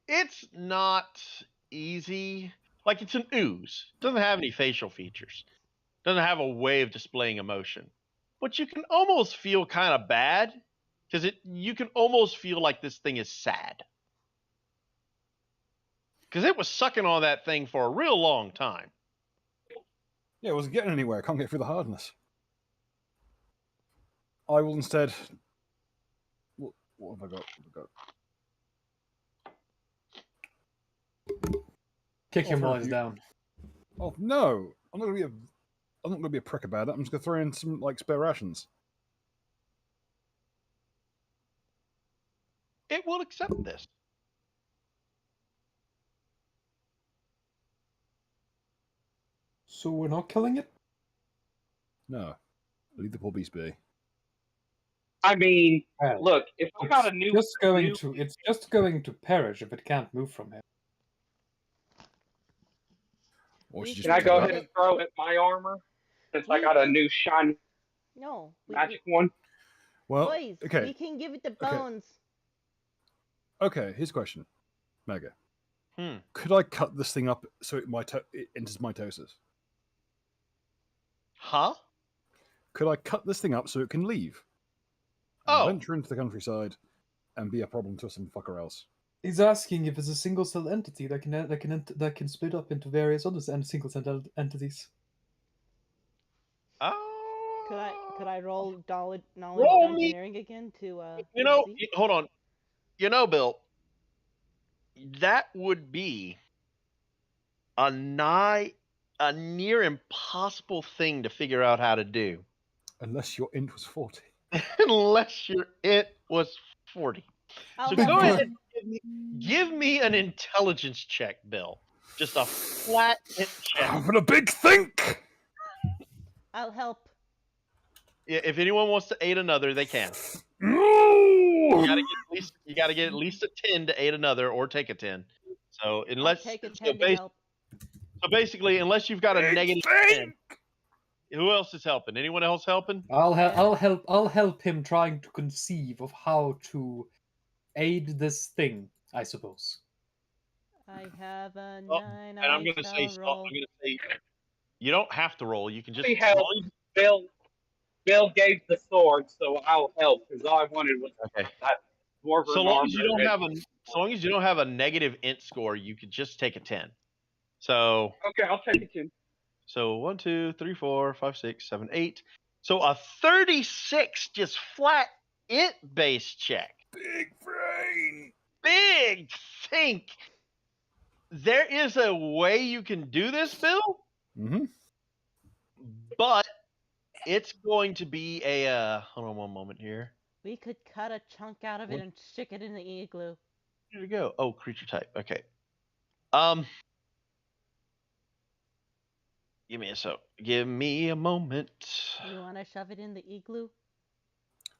it's not easy. Like, it's an ooze. It doesn't have any facial features. It doesn't have a way of displaying emotion. But you can almost feel kind of bad because you can almost feel like this thing is sad. Because it was sucking on that thing for a real long time. Yeah, it wasn't getting anywhere. I can't get through the hardness. I will instead... What have I got? Kick him while he's down. Oh no! I'm not gonna be a prick about it. I'm just gonna throw in some spare rations. It will accept this. So we're not killing it? No, leave the poor beast be. I mean, Well, look, if I got a new, it's just going to perish if it can't move from here. Can I go ahead and throw at my armor since I got a new shiny magic one? Well, Boys, okay. we can give it the bones. Okay, here's a question, Mega. Could I cut this thing up so it enters mitosis? Huh? Could I cut this thing up so it can leave? Venture into the countryside and be a problem to some fucker else. He's asking if it's a single cell entity that can split up into various other single cell entities. Could I roll knowledge Roll engineering again to see? Hold on. Bill, that would be a near impossible thing to figure out how to do. Unless your int was 40. Unless your int was 40. So go ahead and give me an intelligence check, Bill. Just a flat int check. Having a big think! I'll help. Yeah, if anyone wants to aid another, they can. No! You gotta get at least a 10 to aid another, or take a 10. So unless I'll take a 10 to help. So basically, unless you've got a negative 10, who else is helping? Anyone else helping? I'll help him trying to conceive of how to aid this thing, I suppose. I have a 9. And I'm gonna say you don't have to roll. You can just help. Bill gave the sword, so I'll help because all I wanted was that dwarven so long armor. as you don't have a negative int score, you could just take a 10. So okay, I'll take a 10. So 1, 2, 3, 4, 5, 6, 7, 8. So a 36 just flat int based check. Big brain. Big think. There is a way you can do this, Bill. Mm-hmm. But It's going to be a. Hold on one moment here. We could cut a chunk out of it and stick it in the igloo. Here we go. Oh, creature type. Okay. Give me a moment. You want to shove it in the igloo?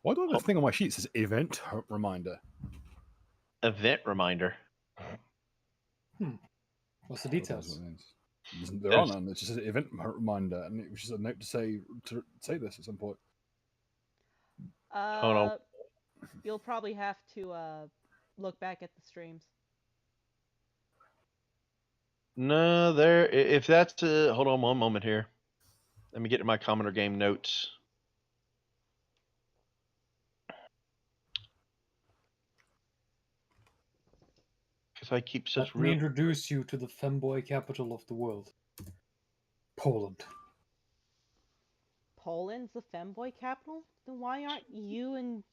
Why do I have a thing on my sheet that says event reminder? Event reminder. What's the What details? it means. There are none. It's just an event reminder, and it was just a note to say this at some point. Hold on. You'll probably have to look back at the streams. No, there. If that's hold on one moment here. Let me get to my Commoner game notes. Because I keep such Let me introduce you to the femboy capital of the world. Poland. Poland's the femboy capital? Then why aren't you and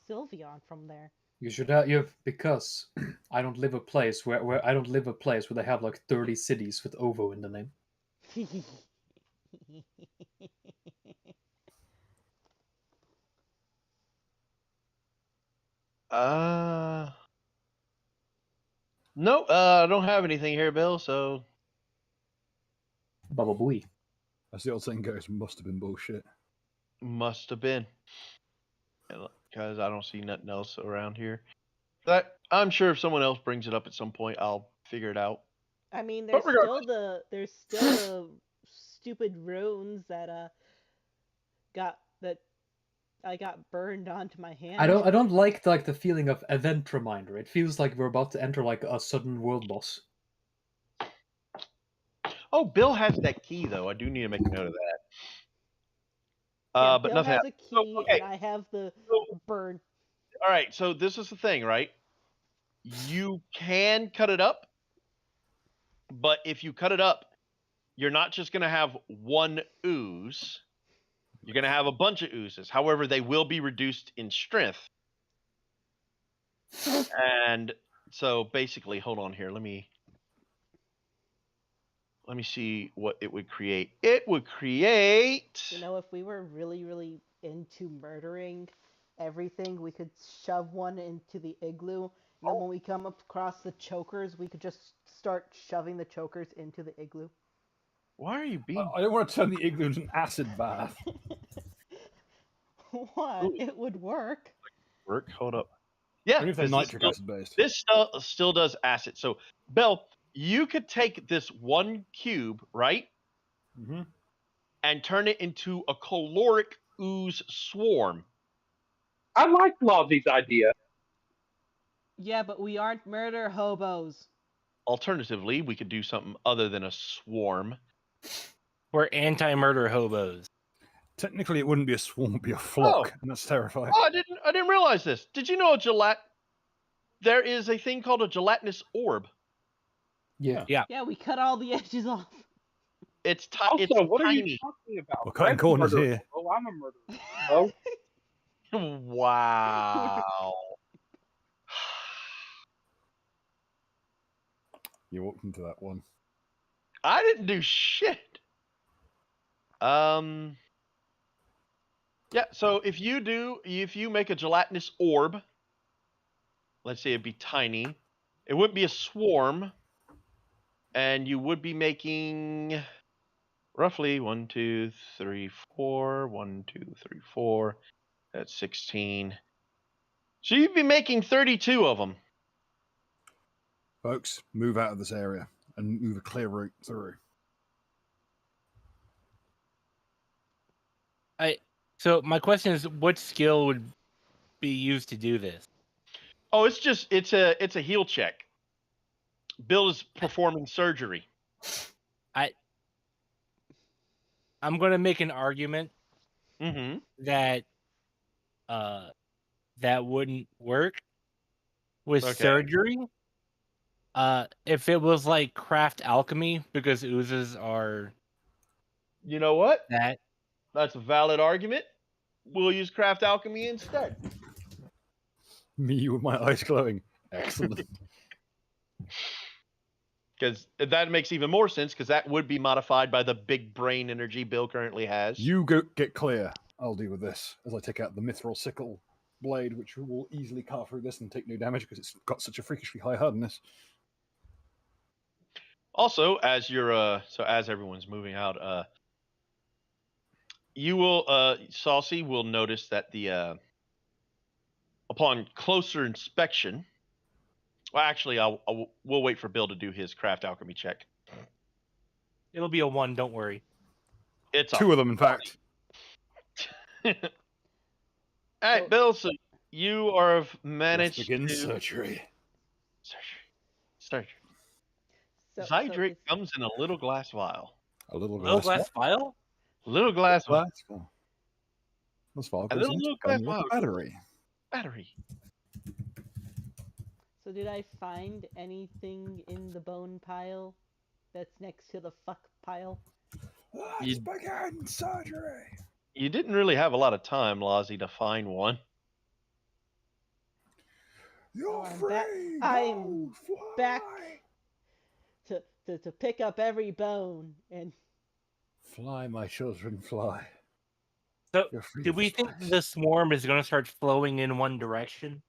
Sylveon from there? You should have because I don't live a place where I don't live a place where they have like 30 cities with OVO in the name. No, I don't have anything here, Bill. So Baba Booey. As the old saying goes, must have been bullshit. must have been. Because I don't see nothing else around here. But I'm sure if someone else brings it up at some point, I'll figure it out. I mean, there's still the stupid runes that I got burned onto my hand. I don't like the feeling of event reminder. It feels like we're about to enter like a sudden world boss. Oh, Bill has that key though. I do need to make a note of that. Yeah, But Bill nothing has happened. a key, okay. and I have the burn. All right, so this is the thing, right? You can cut it up, but if you cut it up, you're not just going to have one ooze. You're going to have a bunch of oozes. However, they will be reduced in strength. And so basically, hold on here. Let me see what it would create. It would create... You know, if we were really, really into murdering everything, we could shove one into the igloo, and then when we come across the chokers, we could just start shoving the chokers into the igloo. Why are you being... I don't want to turn the igloo into an acid bath. What? Ooh. It would work. Hold up. Yeah, only if they're nitric acid based. This still does acid. So, Bell, you could take this one cube, right? Mm-hmm. And turn it into a caloric ooze swarm. I like Lozzy's idea. Yeah, but we aren't murder hobos. Alternatively, we could do something other than a swarm. We're anti-murder hobos. Technically, it wouldn't be a swarm; it'd be a flock, and that's terrifying. Oh, I didn't realize this. Did you know there is a thing called a gelatinous orb? Yeah. Yeah, we cut all the edges off. It's Also, it's what tiny. are you talking about? We're cutting corners here. Oh, I'm a murderer. Oh, Wow. You walked into that one. I didn't do shit. Yeah, so if you make a gelatinous orb, let's say it'd be tiny, it wouldn't be a swarm, and you would be making roughly 1, 2, 3, 4, 1, 2, 3, 4. That's 16. So you'd be making 32 of them. Folks, move out of this area and move a clear route through. So my question is, what skill would be used to do this? Oh, it's a heal check. Bill is performing surgery. I'm going to make an argument that that wouldn't work with surgery. If it was like craft alchemy, because oozes are... You know what? That's a valid argument. We'll use craft alchemy instead. Me with my eyes glowing. Excellent. Because that makes even more sense, because that would be modified by the big brain energy Bill currently has. You go get clear. I'll deal with this as I take out the mithril sickle blade, which will easily carve through this and take no damage because it's got such a freakishly high hardness. Also, as you're as everyone's moving out, you will Saucy will notice that the upon closer inspection. Well, actually, we'll wait for Bill to do his craft alchemy check. It'll be a 1, don't worry. It's Two of them, in fact. All right, Bill. So you have managed Let's begin to surgery. surgery. So Zydrate it's- comes in a little glass vial. A little Little glass. glass vial? Little glass vial. Glass. Well, this vial A goes little into glass gun with vial. a battery. Battery. So did I find anything in the bone pile that's next to the fuck pile? Let's begin surgery. You didn't really have a lot of time, Lozzie, to find one. You're I'm free. I'm Go, back fly. to pick up every bone and Fly, my children, fly. So, You're free do of we the think spikes. the swarm is going to start flowing in one direction?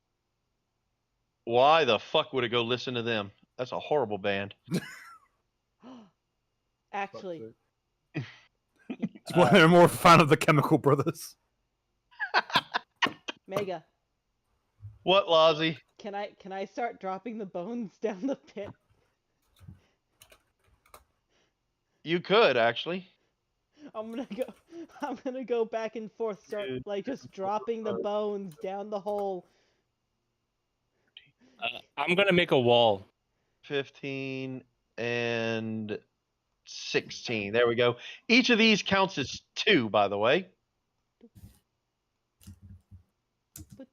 Why the fuck would it go listen to them? That's a horrible band. actually, It's why they're more a fan of the Chemical Brothers. Mega, What, Lozzie? can I start dropping the bones down the pit? You could actually. I'm gonna go back and forth, start Dude. like just dropping the bones down the hole. I'm going to make a wall. 15 and 16. There we go. Each of these counts as 2, by the way. But-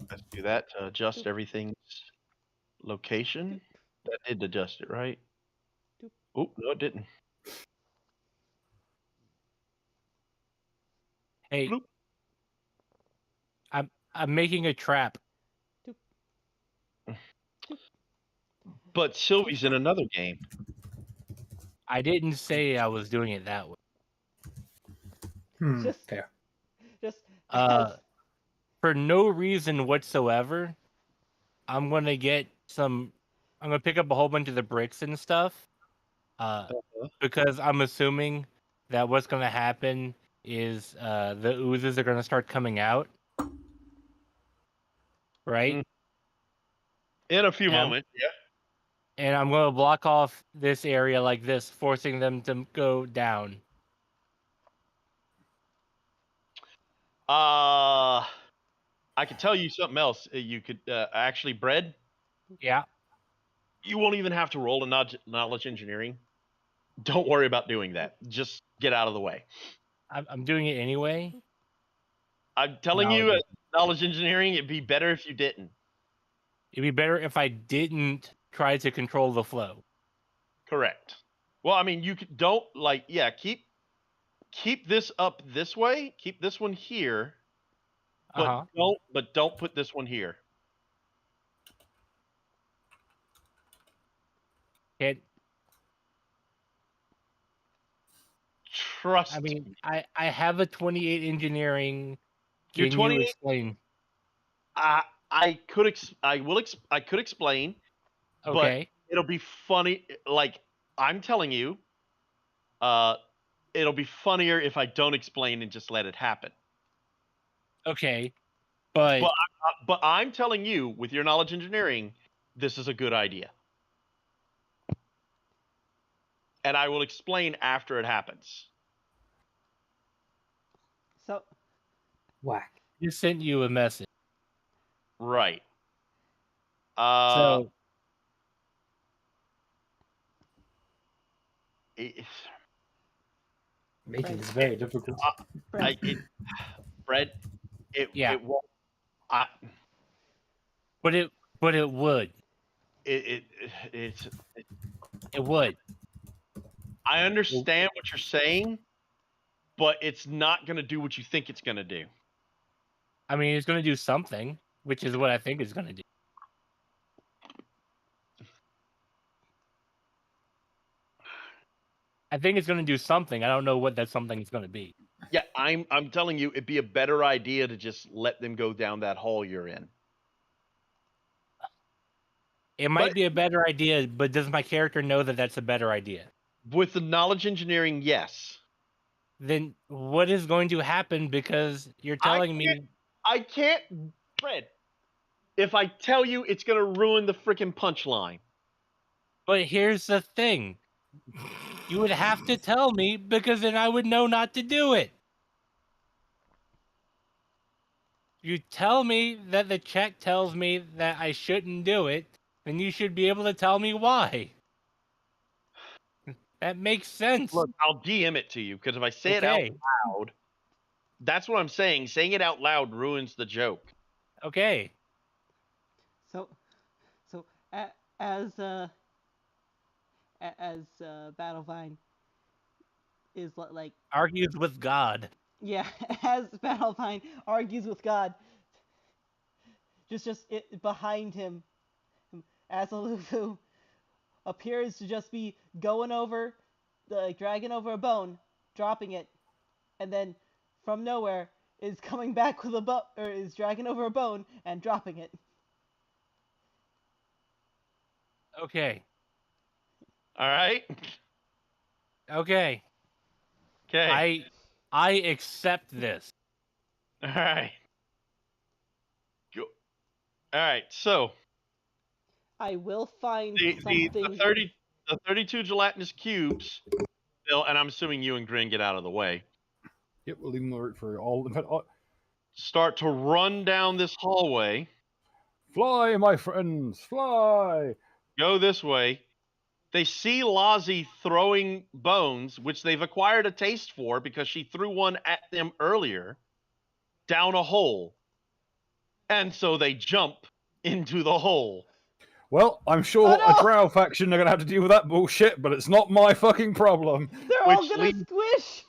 Let's do that to adjust everything's location. That did adjust it, right? Oh, no, it didn't. Hey, Bloop. I'm making a trap. But Sylvie's in another game. I didn't say I was doing it that way. Just Fair. just Uh, as- For no reason whatsoever, I'm gonna pick up a whole bunch of the bricks and stuff. Because I'm assuming that what's gonna happen is the oozes are gonna start coming out. Right? Mm. In a few Yeah. moments, yeah. And I'm gonna block off this area like this, forcing them to go down. I could tell you something else. You could actually, Bread, Yeah. you won't even have to roll a knowledge engineering. Don't worry about doing that. Just get out of the way. I'm doing it anyway. I'm telling you, knowledge engineering, it'd be better if you didn't. It'd be better if I didn't try to control the flow. Correct. Well, I mean, you don't keep this up this way. Keep this one here, but don't put this one here. It. Trust. I mean, I have a 28 engineering. You're Can 28. you explain? I could explain. Okay. But it'll be funny. Like I'm telling you, it'll be funnier if I don't explain and just let it happen. Okay. But I'm telling you, with your knowledge engineering, this is a good idea. And I will explain after it happens. so Whack. he sent you a message. Right. So Making this very difficult. Fred, Yeah. it won't. but it would. It would. I understand what you're saying, but it's not going to do what you think it's going to do. I mean, it's going to do something, which is what I think it's going to do. I think it's going to do something. I don't know what that something is going to be. Yeah, I'm telling you, it'd be a better idea to just let them go down that hall you're in. It might But- be a better idea, but does my character know that that's a better idea? With the knowledge engineering, yes. Then what is going to happen? Because you're telling me I can't, Fred. If I tell you, it's gonna ruin the freaking punchline. But here's the thing. You would have to tell me because then I would know not to do it. You tell me that the check tells me that I shouldn't do it, then you should be able to tell me why. That makes sense. Look, I'll DM it to you because if I say it out Okay. loud, that's what I'm saying. Saying it out loud ruins the joke. Okay. So, as Battlevine is like, Argues with God. yeah, as Battlevine argues with God, behind him, Azalufu appears to just be going over, dragging over a bone, dropping it, and then from nowhere is coming back with a bone, or is dragging over a bone and dropping it. Okay. All right. Okay. Okay. I accept this. All right. Go. All right. So I will find the something. 32 gelatinous cubes, Bill, and I'm assuming you and Grin get out of the way. Yep, we'll leave them the route for all. In fact, Start to run down this hallway. fly, my friends, fly! Go this way. They see Lozzie throwing bones, which they've acquired a taste for because she threw one at them earlier, down a hole. And so they jump into the hole. Well, I'm sure Oh, no! a drow faction are going to have to deal with that bullshit, but it's not my fucking problem. They're all Which gonna leads- squish.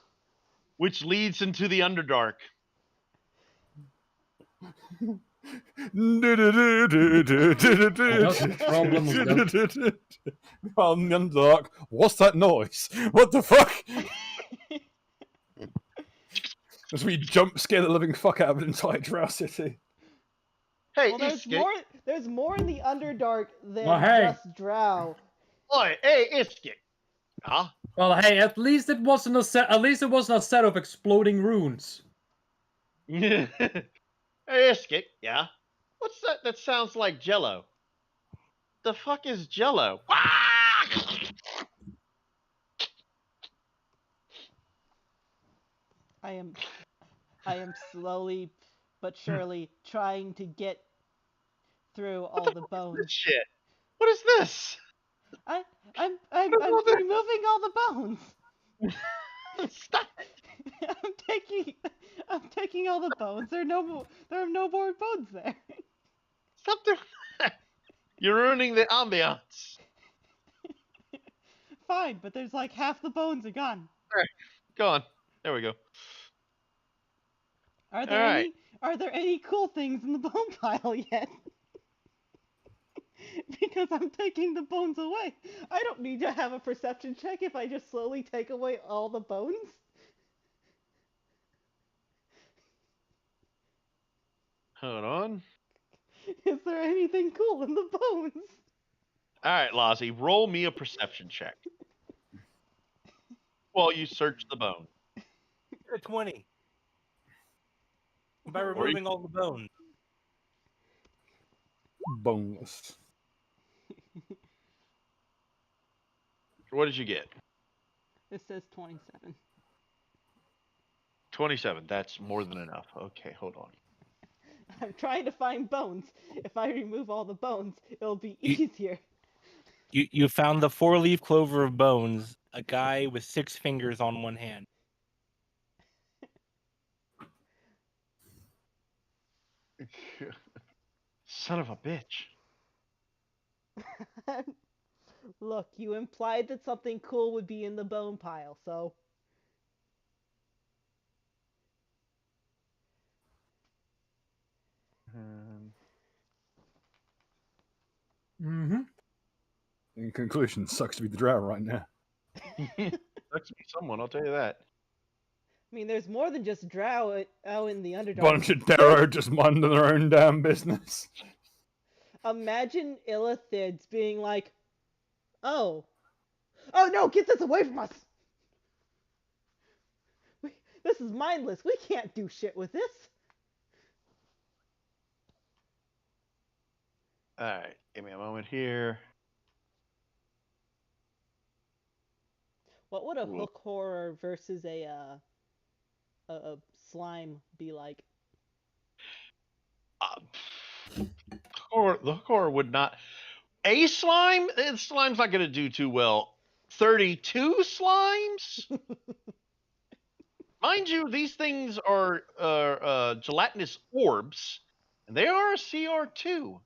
Which leads into the Underdark. That's the problem with On the Underdark, what's that noise? What the fuck? As we jump scare the living fuck out of an entire drow city. Hey, Well, there's Iskit. more. There's more in the Underdark than Well, hey. just Drow. Oi, hey, Iskit. Huh? Well, hey, at least it wasn't a set. At least it wasn't a set of exploding runes. Hey, Iskit. Yeah? What's that? That sounds like Jello. The fuck is Jello? I am slowly but surely trying to get through all the This bones. shit. What is this? I'm What is all this? removing all the bones. Stop. I'm taking all the bones. There are no more bones there. Stop doing that. You're ruining the ambiance. Fine, but there's like half the bones are gone. Go on. There we go. Are there All any cool things in the bone pile yet? Because I'm taking the bones away. I don't need to have a perception check if I just slowly take away all the bones. Hold on. Is there anything cool in the bones? All right, Lozzie, roll me a perception check. While you search the bone. You're a 20. By Or you- removing all the bones. Boneless. What did you get? This says 27. 27. That's more than enough. Okay, hold on. I'm trying to find bones. If I remove all the bones, it'll be You- easier. You found the 4-leaf clover of bones, a guy with 6 fingers on one hand. Son of a bitch. Look, you implied that something cool would be in the bone pile, so... Mm-hmm. In conclusion, sucks to be the drow right now. That could be someone. I'll tell you that. I mean, there's more than just Drow out in the Underdark. Bunch of Darrow just minding their own damn business. Imagine Illithids being like, "Oh no, get this away from us! This is mindless. We can't do shit with this." All right, give me a moment here. What would a Cool. hook horror versus a slime be like? The hook horror would not. A slime? Slime's not going to do too well. 32 slimes? Mind you, these things are gelatinous orbs, and they are a CR2.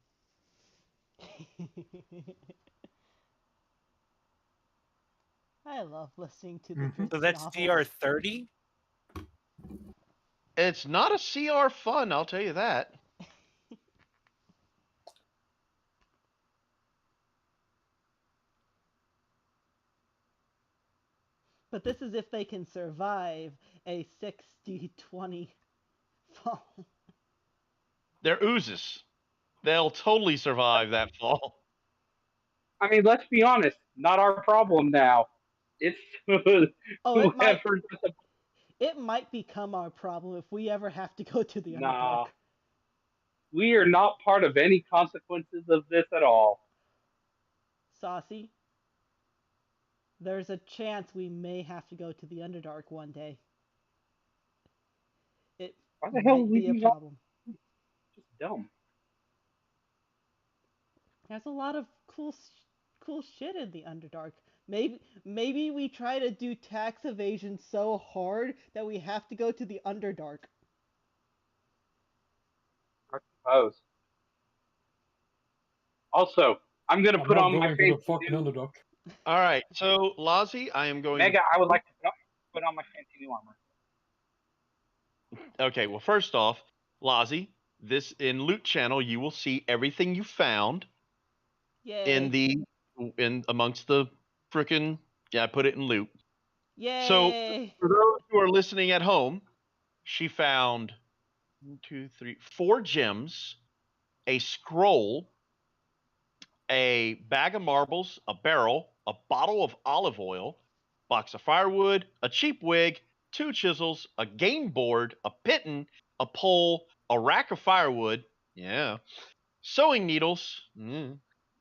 I love listening to the Dritz So that's novels. CR30? It's not a CR fun, I'll tell you that. But this is if they can survive a 60-20 fall. They're oozes. They'll totally survive that fall. I mean, let's be honest. Not our problem now. It's whoever. It might become our problem if we ever have to go to the Nah. Underdark. We are not part of any consequences of this at all. Saucy, there's a chance we may have to go to the Underdark one day. It Why the hell might would we be a do that? problem. Just dumb. There's a lot of cool shit in the Underdark. Maybe we try to do tax evasion so hard that we have to go to the Underdark. I suppose. Also, I'm gonna put on my fancy fucking new. Underdog. All right, so Lazi, I am going. Mega, I would like to put on my fancy new armor. Okay, well, first off, Lazi, this in Loot Channel, you will see everything you found. Yay. in amongst the frickin' I put it in Loot. Yay. So for those who are listening at home, she found 4 gems, a scroll, a bag of marbles, a barrel, a bottle of olive oil, box of firewood, a cheap wig, 2 chisels, a game board, a piton, a pole, a rack of firewood, sewing needles,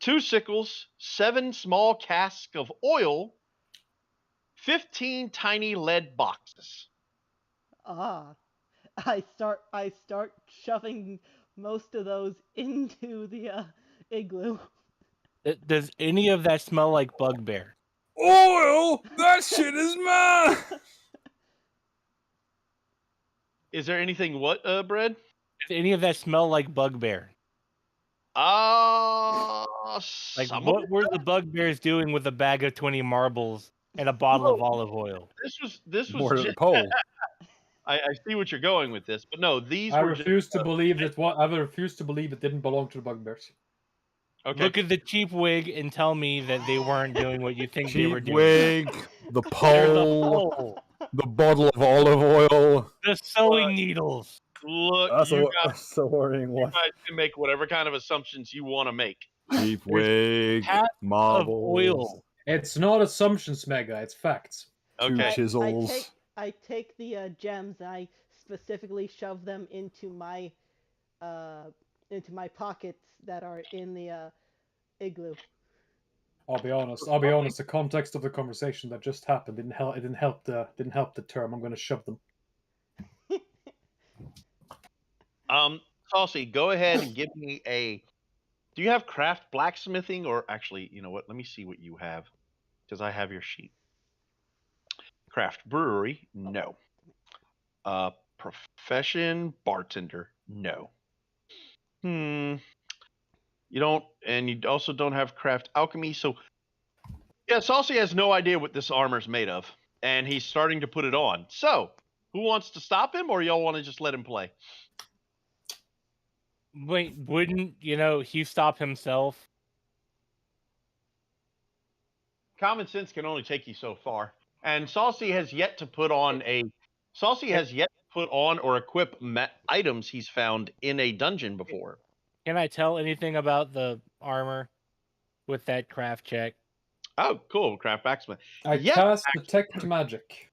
2 sickles, 7 small casks of oil, 15 tiny lead boxes. I start shoving most of those into the igloo. Does any of that smell like bugbear? Oil? That shit is mine! Is there anything what, Bread? Does any of that smell like bugbear? Like what were the bugbears doing with a bag of 20 marbles and a bottle of olive oil? This was More to the pole. I see what you're going with this, but no, these I were refuse to believe that. I refuse to believe it didn't belong to the bugbears. Okay. Look at the cheap wig and tell me that they weren't doing what you think they were Cheap doing. wig, the pole, the bottle of olive oil, the sewing needles. Look, that's you a worrying one. guys can make whatever kind of assumptions you want to make. Cheap wig, marbles, oil. It's not assumptions, Mega. It's facts. 2 Okay. chisels. I take the gems and I specifically shove them into my pockets that are in the igloo. I'll be honest. The context of the conversation that just happened didn't help the term. I'm going to shove them. Saucy, go ahead and give me a. Do you have craft blacksmithing, or actually, you know what? Let me see what you have, because I have your sheet. Craft brewery, no. Profession bartender, no. You don't, and you also don't have craft alchemy. So, yeah, Saucy has no idea what this armor's made of, and he's starting to put it on. So, who wants to stop him, or y'all want to just let him play? Wait, wouldn't he stop himself? Common sense can only take you so far. And Saucy has yet to put on or equip items he's found in a dungeon before. Can I tell anything about the armor with that craft check? Oh, cool, craft backsmith. I Yeah, cast Detect Magic.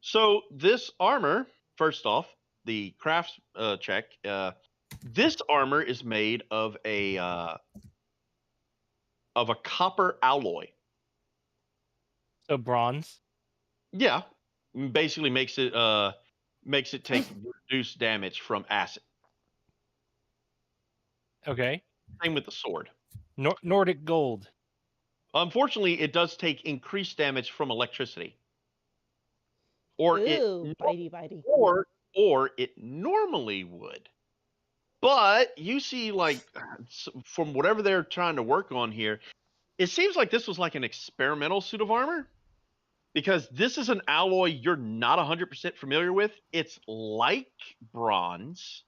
So this armor, first off, the crafts check. This armor is made of a copper alloy. So bronze. Yeah, basically makes it take reduced damage from acid. Okay. Same with the sword. Nordic gold. Unfortunately, it does take increased damage from electricity. Or Ooh, bitey. or it normally would. But you see, like, from whatever they're trying to work on here, it seems like this was like an experimental suit of armor, because this is an alloy you're not 100% familiar with. It's like bronze,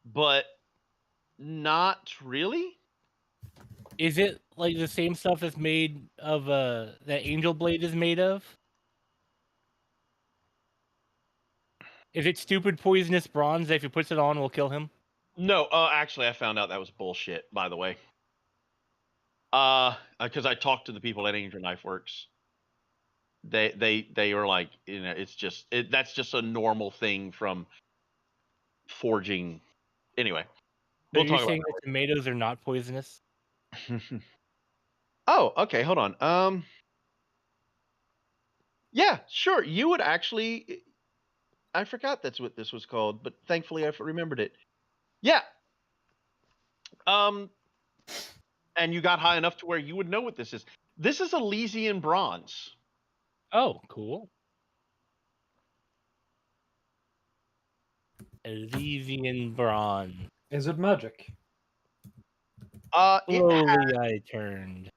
but not really. Is it like the same stuff that's made of that Angel Blade is made of? Is it stupid poisonous bronze that if he puts it on will kill him? No, actually, I found out that was bullshit, by the way. Because I talked to the people at Angel Knife Works. They were like, it's just that's just a normal thing from forging. Anyway, So we'll you're talk saying that tomatoes are not poisonous? Oh, okay, hold on. Yeah, sure. You would actually. I forgot that's what this was called, but thankfully I remembered it. Yeah. And you got high enough to where you would know what this is. This is Elysian bronze. Oh, cool. Elysian bronze. Is it magic? Slowly I turned.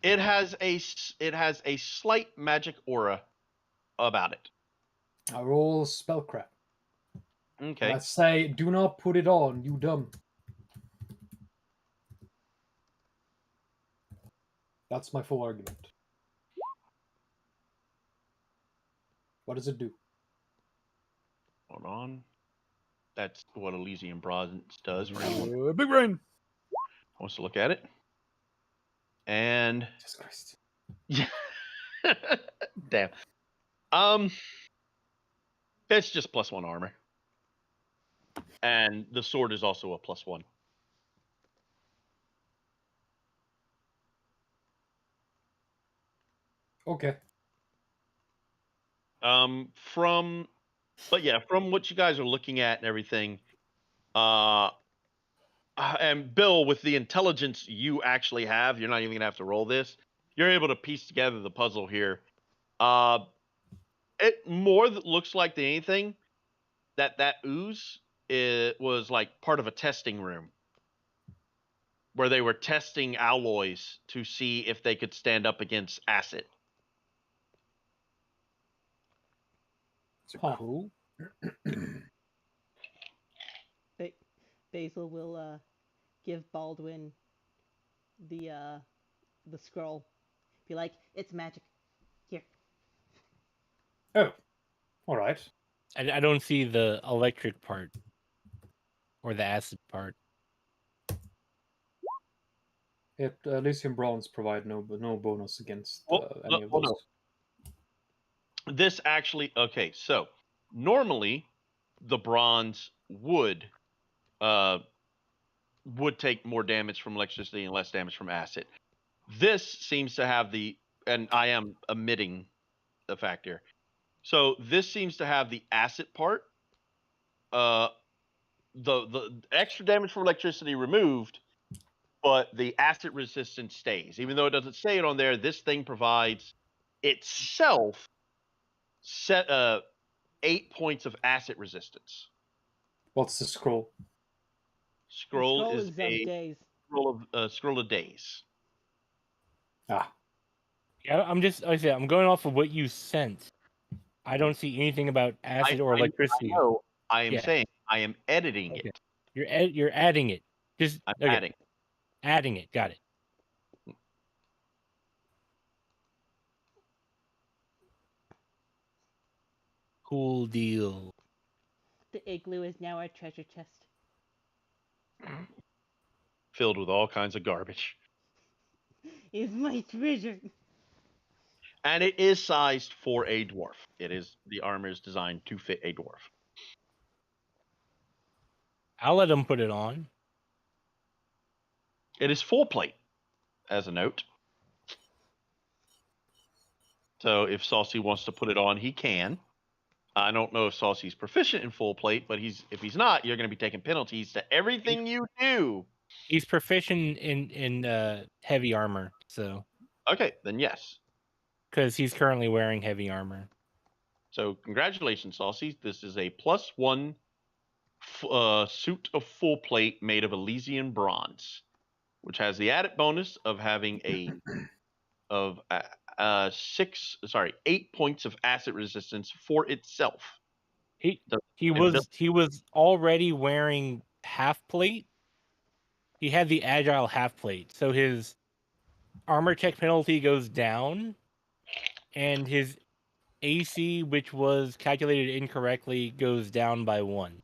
It has a slight magic aura about it. I roll spellcraft. Okay. I say, do not put it on, you dumb. That's my full argument. What does it do? Hold on. That's what Elysian bronze does for anyone Big brain. who wants to look at it. And Jesus Christ. yeah. Damn. It's just +1 armor. And the sword is also a +1. Okay. From what you guys are looking at and everything, and Bill, with the intelligence you actually have, you're not even gonna have to roll this. You're able to piece together the puzzle here. It more looks like than anything that ooze was like part of a testing room where they were testing alloys to see if they could stand up against acid. Huh. Cool. Basil will give Baldwin the scroll. Be like, it's magic. Here. Oh. Alright. I don't see the electric part or the acid part. Elysian bronze provide no bonus against any of those. No. This actually, okay, so normally the bronze would take more damage from electricity and less damage from acid. This seems to have and I am omitting the fact here. So this seems to have the acid part. The extra damage from electricity removed, but the acid resistance stays. Even though it doesn't say it on there, this thing provides itself 8 points of acid resistance. What's the scroll? Scroll is of a days. scroll of days. Ah. Yeah, I'm going off of what you sent. I don't see anything about acid or electricity. I know. I am Yeah. saying I am editing Okay. it. You're adding it. Just I'm okay. Adding it. Got it. Cool deal. The igloo is now our treasure chest. Filled with all kinds of garbage. Is my treasure. And it is sized for a dwarf. The armor is designed to fit a dwarf. I'll let him put it on. It is full plate, as a note. So if Saucy wants to put it on, he can. I don't know if Saucy's proficient in full plate, but if he's not, you're going to be taking penalties to everything you do. He's proficient in heavy armor, so Okay, then yes. because he's currently wearing heavy armor. So congratulations, Saucy. This is a +1 suit of full plate made of Elysian bronze, which has the added bonus of having 8 points of acid resistance for itself. He was already wearing half plate. He had the agile half plate, so his armor check penalty goes down, and his AC, which was calculated incorrectly, goes down by 1.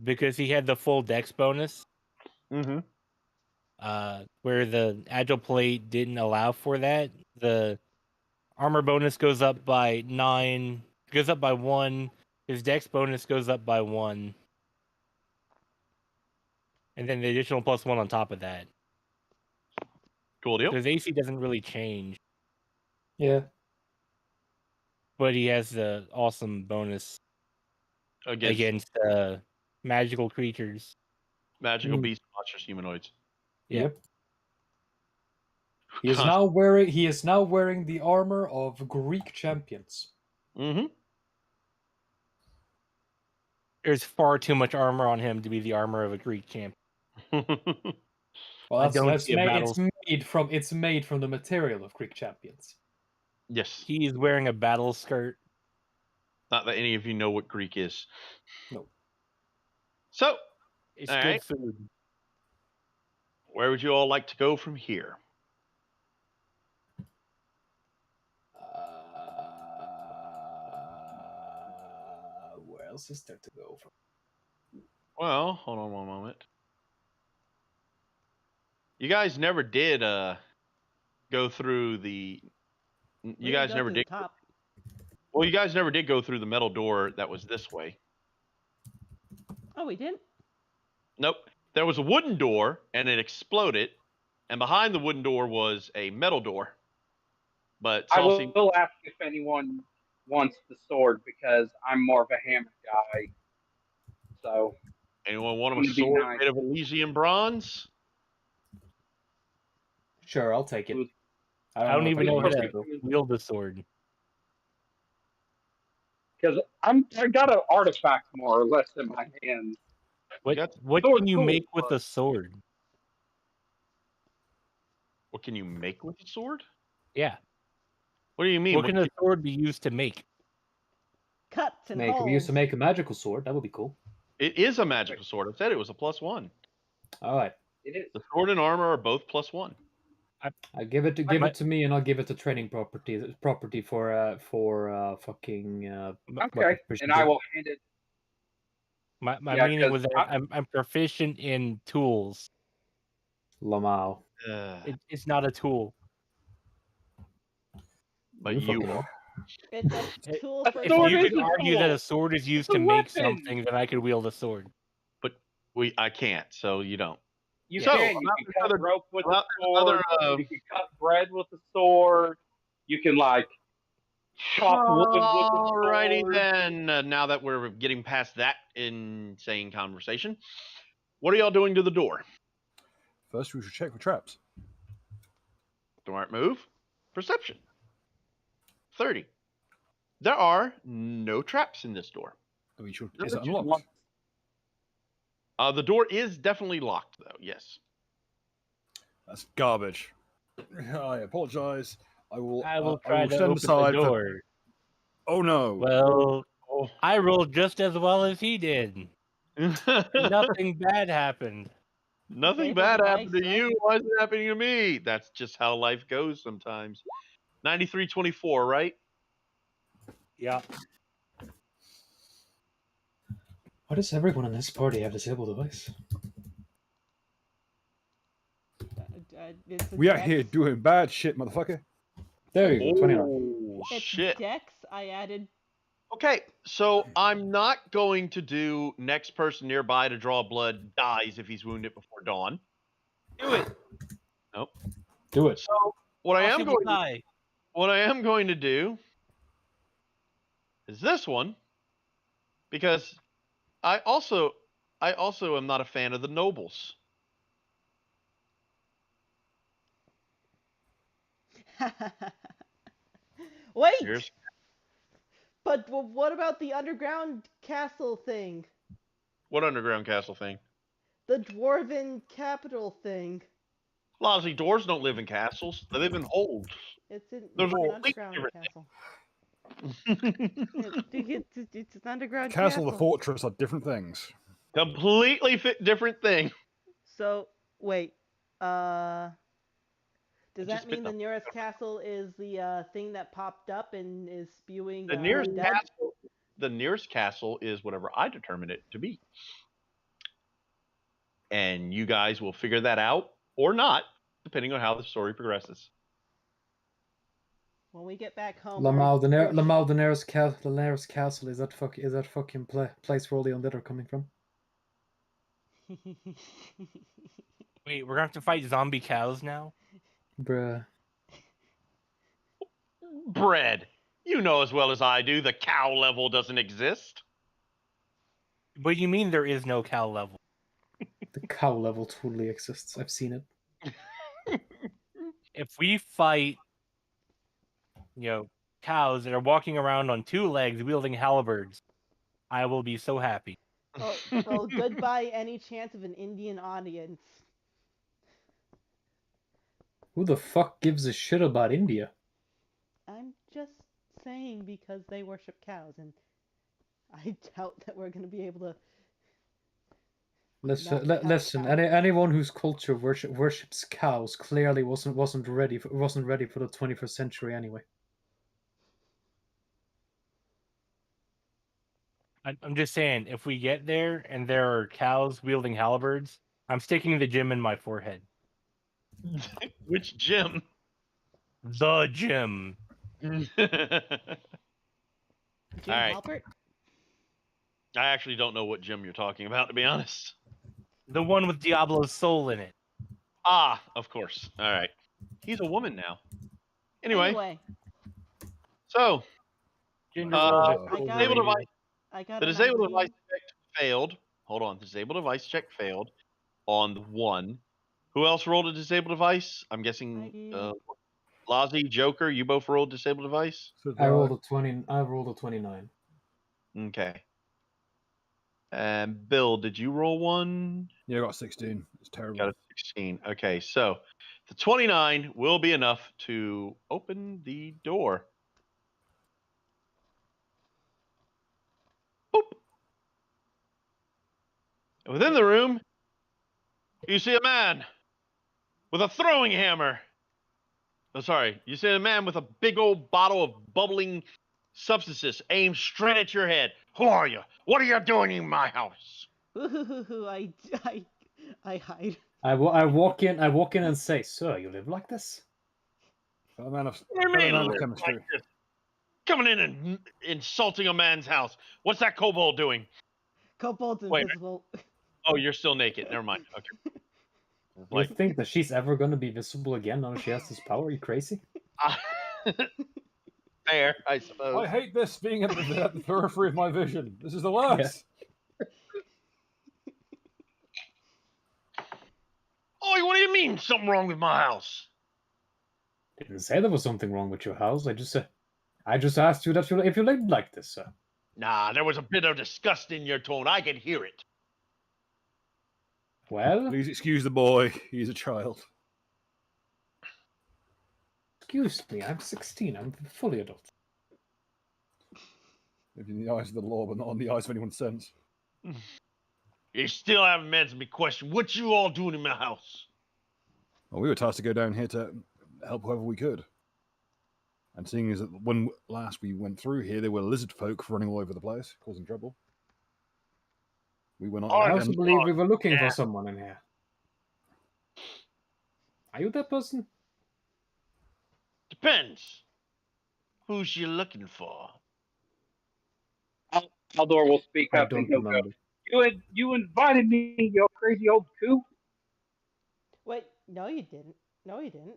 Because he had the full dex bonus. Mm-hmm. Where the agile plate didn't allow for that. The armor bonus goes up by 9, goes up by 1. His dex bonus goes up by 1. And then the additional +1 on top of that. Cool deal. So his AC doesn't really change. Yeah. But he has the awesome bonus against magical creatures. Magical beasts, monsters, humanoids. Yep. He is now wearing the armor of Greek champions. Mm-hmm. There's far too much armor on him to be the armor of a Greek champion. Well, it's made from the material of Greek champions. Yes. He is wearing a battle skirt. Not that any of you know what Greek is. No. So, it's all good right. food. Where would you all like to go from here? Where else is there to go from? Well, hold on one moment. You guys never did go through the. You guys never did. Top. Well, you guys never did go through the metal door that was this way. Oh, we didn't? Nope. There was a wooden door, and it exploded. And behind the wooden door was a metal door. But I Saucy, will ask if anyone wants the sword because I'm more of a hammer guy. So anyone want a Wouldn't it be sword nice? made of Elysian bronze? Sure, I'll take it. I don't even know how to people. wield the sword. because I got an artifact more or less in my hands. What sword can you cool, make with but- a sword? What can you make with a sword? Yeah. What do you mean? What can a sword be used to make? Cuts and Make holes. we used to make a magical sword. That would be cool. It is a magical sword. I said it was a +1. All right, It is. The sword and armor are both +1. I give it to me, and I'll give it a training property for fucking. Okay, and I will hand it. My Yeah, meaning was 'cause that I'm proficient in tools. Lamau. It's not a tool. But You you fucking are. It's a tool for If sword you is could a argue that tool. a sword is used It's a to make weapon. something, then I could wield a sword. But I can't, so you don't. You So, can. You about can this cut other- rope with a about this sword. other, You can cut bread with a sword. You can chop wood with a Alrighty sword. then. Now that we're getting past that insane conversation, what are y'all doing to the door? First, we should check for traps. Smart move. Perception. 30. There are no traps in this door. Are we sure? No, Is it but you unlocked? The door is definitely locked, though. Yes. That's garbage. I apologize. I will try to stand open aside the for- door. Oh no! Well, Oh. I rolled just as well as he did. Nothing bad happened. Nothing Save bad of my happened to you. son. Why is it happening to me? That's just how life goes sometimes. 93-24, right? Yeah. Why does everyone in this party have disabled device? It's a We are dex. here doing bad shit, motherfucker. There you go, 29. Oh It's shit. dex. I added. Okay, so I'm not going to do next person nearby to draw blood dies if he's wounded before dawn. Do it. Nope. Do it. So what I am Possible going to, die. what I am going to do is this one, because I also am not a fan of the nobles. Wait. Here's But what about the underground castle thing? what underground castle thing. The dwarven capital thing. Lousy dwarves don't live in castles; they live in holes. It's an There's a underground different castle. thing. It's an underground Castle castle. and fortress are different things. Completely different thing. So wait, does Just that spit mean the them. nearest castle is the thing that popped up and is spewing The nearest undead? castle, the nearest castle is whatever I determine it to be, and you guys will figure that out or not, depending on how the story progresses. When we get back home, Lamal, the we're- nearest castle is that fucking place where all the undead are coming from. Wait, we're gonna have to fight zombie cows now? Bruh. Bread. You know as well as I do, the cow level doesn't exist. What do you mean there is no cow level? The cow level totally exists. I've seen it. If we fight, cows that are walking around on two legs wielding halberds, I will be so happy. well, goodbye any chance of an Indian audience. Who the fuck gives a shit about India? I'm just saying because they worship cows, and I doubt that we're going to be able to. Listen. Anyone whose culture worships cows clearly wasn't ready for the 21st century anyway. I'm just saying, if we get there and there are cows wielding halberds, I'm sticking the gym in my forehead. Which gym? The gym. Jim Alright. Halpert? I actually don't know what gym you're talking about, to be honest. The one with Diablo's soul in it. Ah, of course. All right. He's a woman now. Anyway. So, Ginger Uh, Rose I is got cool it. disabled lady. device, I got the an disabled idea. device check failed. Hold on. The disabled device check failed on the one. Who else rolled a disabled device? I'm I guessing did. Lozzie, Joker, you both rolled disabled device? I rolled a 20. I rolled a 29. Okay. And Bill, did you roll one? Yeah, I got 16. It's terrible. Got a 16. Okay, so the 29 will be enough to open the door. Boop. And within the room, you see a man with a throwing hammer. Oh, sorry. You see a man with a big old bottle of bubbling substances aimed straight at your head. Who are you? What are you doing in my house? Ooh, I hide. I walk in and say, "Sir, you live like this?" A man of, What do you fellow mean man of live chemistry. like this? Coming in and insulting a man's house. What's that kobold doing? Kobold's Wait. invisible. Oh, you're still naked. Never mind. Okay. You think that she's ever going to be visible again now that she has this power? Are you crazy? Fair, I suppose. I hate this being at the periphery of my vision. This is the worst. Oh, what do you mean something wrong with my house? Didn't say there was something wrong with your house. I just asked you if you lived like this, sir. Nah, there was a bit of disgust in your tone. I could hear it. Well, Please excuse the boy. He's a child. excuse me. I'm 16. I'm fully adult. If in the eyes of the law, but not on the eyes of anyone's sense. You still haven't answered me question. What you all doing in my house? Well, we were tasked to go down here to help whoever we could. And seeing as that when last we went through here, there were lizard folk running all over the place, causing trouble. We were not. I Oh, also and believe we were looking yeah. for someone in here. Are you that person? Depends. Who's you looking for? Haldor will speak I up and don't he'll go, remember. You invited me, you crazy old coot. Wait, no, you didn't. No, you didn't.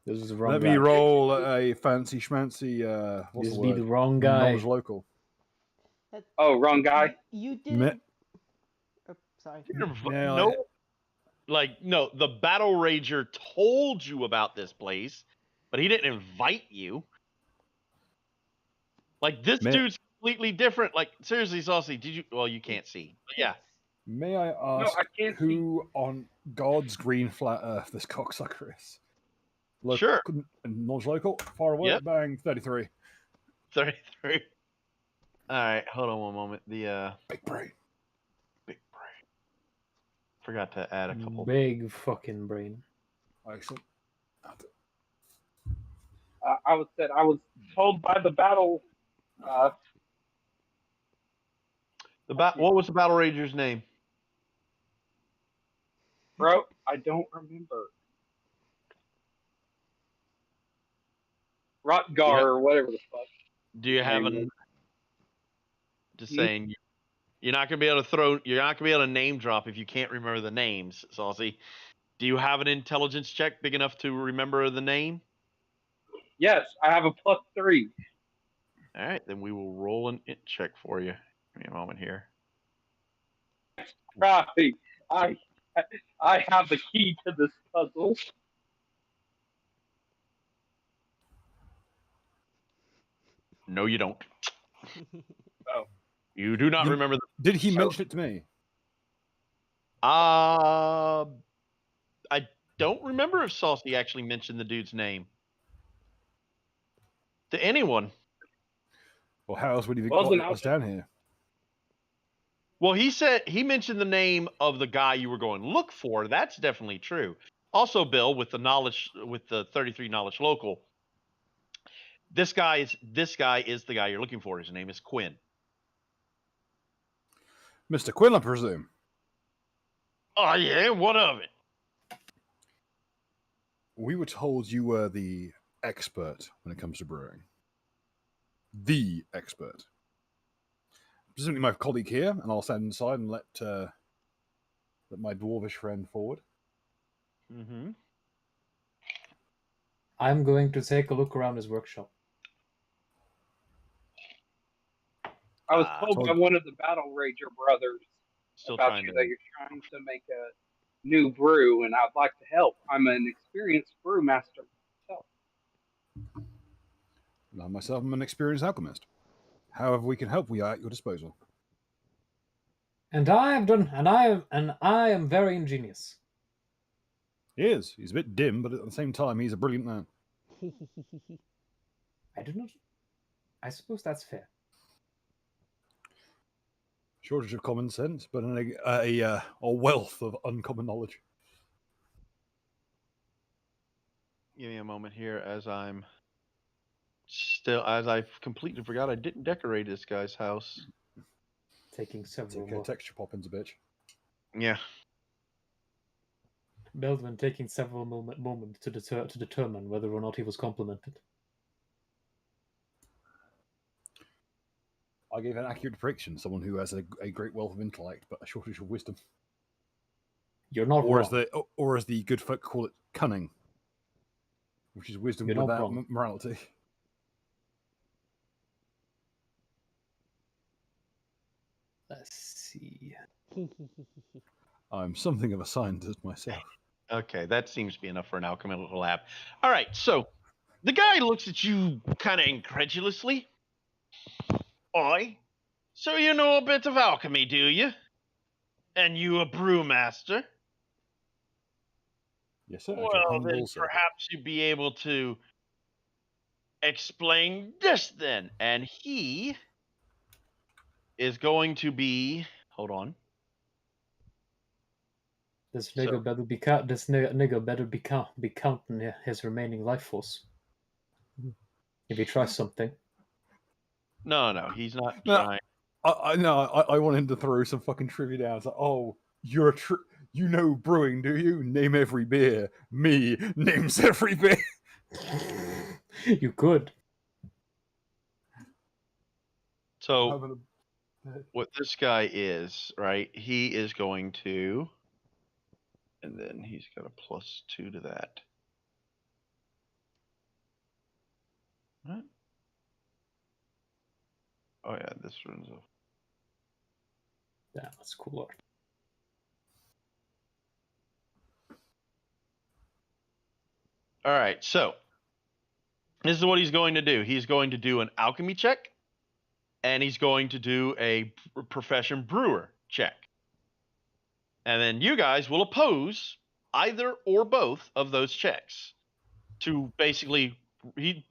This is the wrong let guy. me roll a fancy schmancy. What's This the be word? the wrong guy. Knowledge local. Oh, wrong guy. You Me- didn't. Sorry. Yeah, No, no. The battle rager told you about this place, but he didn't invite you. Like this Me- dude's completely different. Like seriously, Saucy, did you? Well, you can't see. But yeah. May I No, ask I can't see. who on God's green flat earth this cocksucker is? Sure. Knowledge local. Far away. Yep. Bang. 33. 33. All right, hold on one moment. The Big brain. big brain. Forgot to add a couple. Big fucking brain. Excellent. I was told by the battle. What was the battle rager's name? Bro, I don't remember. Rotgar Yeah. or whatever the fuck. Do you have Name an? was. Just Hmm? saying, you're not gonna be able to throw. You're not gonna be able to name drop if you can't remember the names, Saucy. Do you have an intelligence check big enough to remember the name? Yes, I have a +3. All right, then we will roll an int check for you. Give me a moment here. Right. I have the key to this puzzle. No, you don't. Oh. You do not You- remember the. Did he mention it to me? I don't remember if Saucy actually mentioned the dude's name to anyone. Well, how else would he have Well, then got I'll us down here? Well, he mentioned the name of the guy you were going to look for. That's definitely true. Also, Bill, with the 33 knowledge local, this guy is the guy you're looking for. His name is Quinn. Mr. Quinn, I presume. Oh yeah, what of it? We were told you were the expert when it comes to brewing. The expert. Presumably my colleague here, and I'll stand inside and let my dwarvish friend forward. Mm-hmm. I'm going to take a look around his workshop. I was told by told- one of the Battle Rager brothers Still about trying you to. that you're trying to make a new brew, and I'd like to help. I'm an experienced brewmaster myself. I myself am an experienced alchemist. However we can help, we are at your disposal. And I am very ingenious. He is. He's a bit dim, but at the same time, he's a brilliant man. I do not. I suppose that's fair. Shortage of common sense, but a wealth of uncommon knowledge. Give me a moment here as I've completely forgot I didn't decorate this guy's house. Taking several Take a texture poppins a bitch. Yeah. Beldman taking several moments to determine whether or not he was complimented. I gave an accurate prediction. Someone who has a great wealth of intellect, but a shortage of wisdom, You're not or wrong. as the good folk call it, cunning, which is wisdom You're not without wrong. morality. Let's see. I'm something of a scientist myself. Okay, that seems to be enough for an alchemical lab. All right, so the guy looks at you kind of incredulously. Oi, so you know a bit of alchemy, do you? And you a brewmaster? Yes, sir. Well, then perhaps you'd be able to explain this then. And he is going to be. Hold on. This nigga better be counting his remaining life force. If he tries something. No, he's not No. trying. I want him to throw some fucking trivia down. It's like, oh, you know brewing, do you? Name every beer. Me names every beer. You could. So what this guy is, right? He is going to, and then he's got a +2 to that. What? Oh yeah, this runs off. Yeah, that's cool. All right, so this is what he's going to do. He's going to do an alchemy check, and he's going to do a profession brewer check. And then you guys will oppose either or both of those checks to basically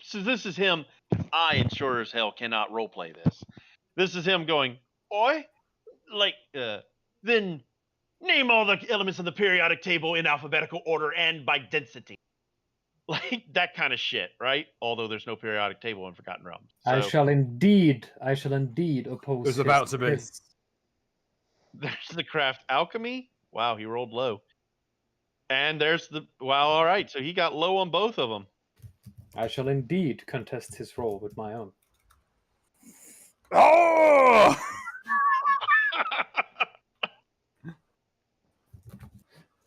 so this is him. I sure as hell cannot roleplay this. This is him going, oi, like, then name all the elements of the periodic table in alphabetical order and by density. Like that kind of shit, right? Although there's no periodic table in Forgotten Realms. So, I shall indeed oppose. There's about to be. there's the craft alchemy. Wow, he rolled low. And there's the all right. So he got low on both of them. I shall indeed contest his role with my own. Oh!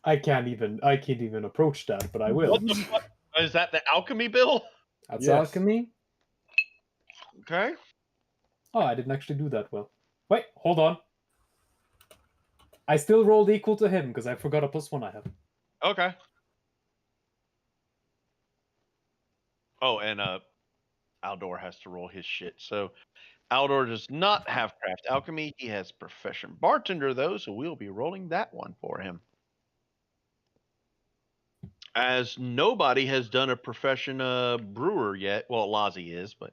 I can't even approach that, but I will. What the fuck? Is that the alchemy bill? That's Yes. alchemy. Okay. Oh, I didn't actually do that well. Wait, hold on. I still rolled equal to him because I forgot a +1 I have. Okay. Oh, and Aldor has to roll his shit. So Aldor does not have craft alchemy. He has profession bartender though, so we'll be rolling that one for him. As nobody has done a profession brewer yet. Well, Lazi is, but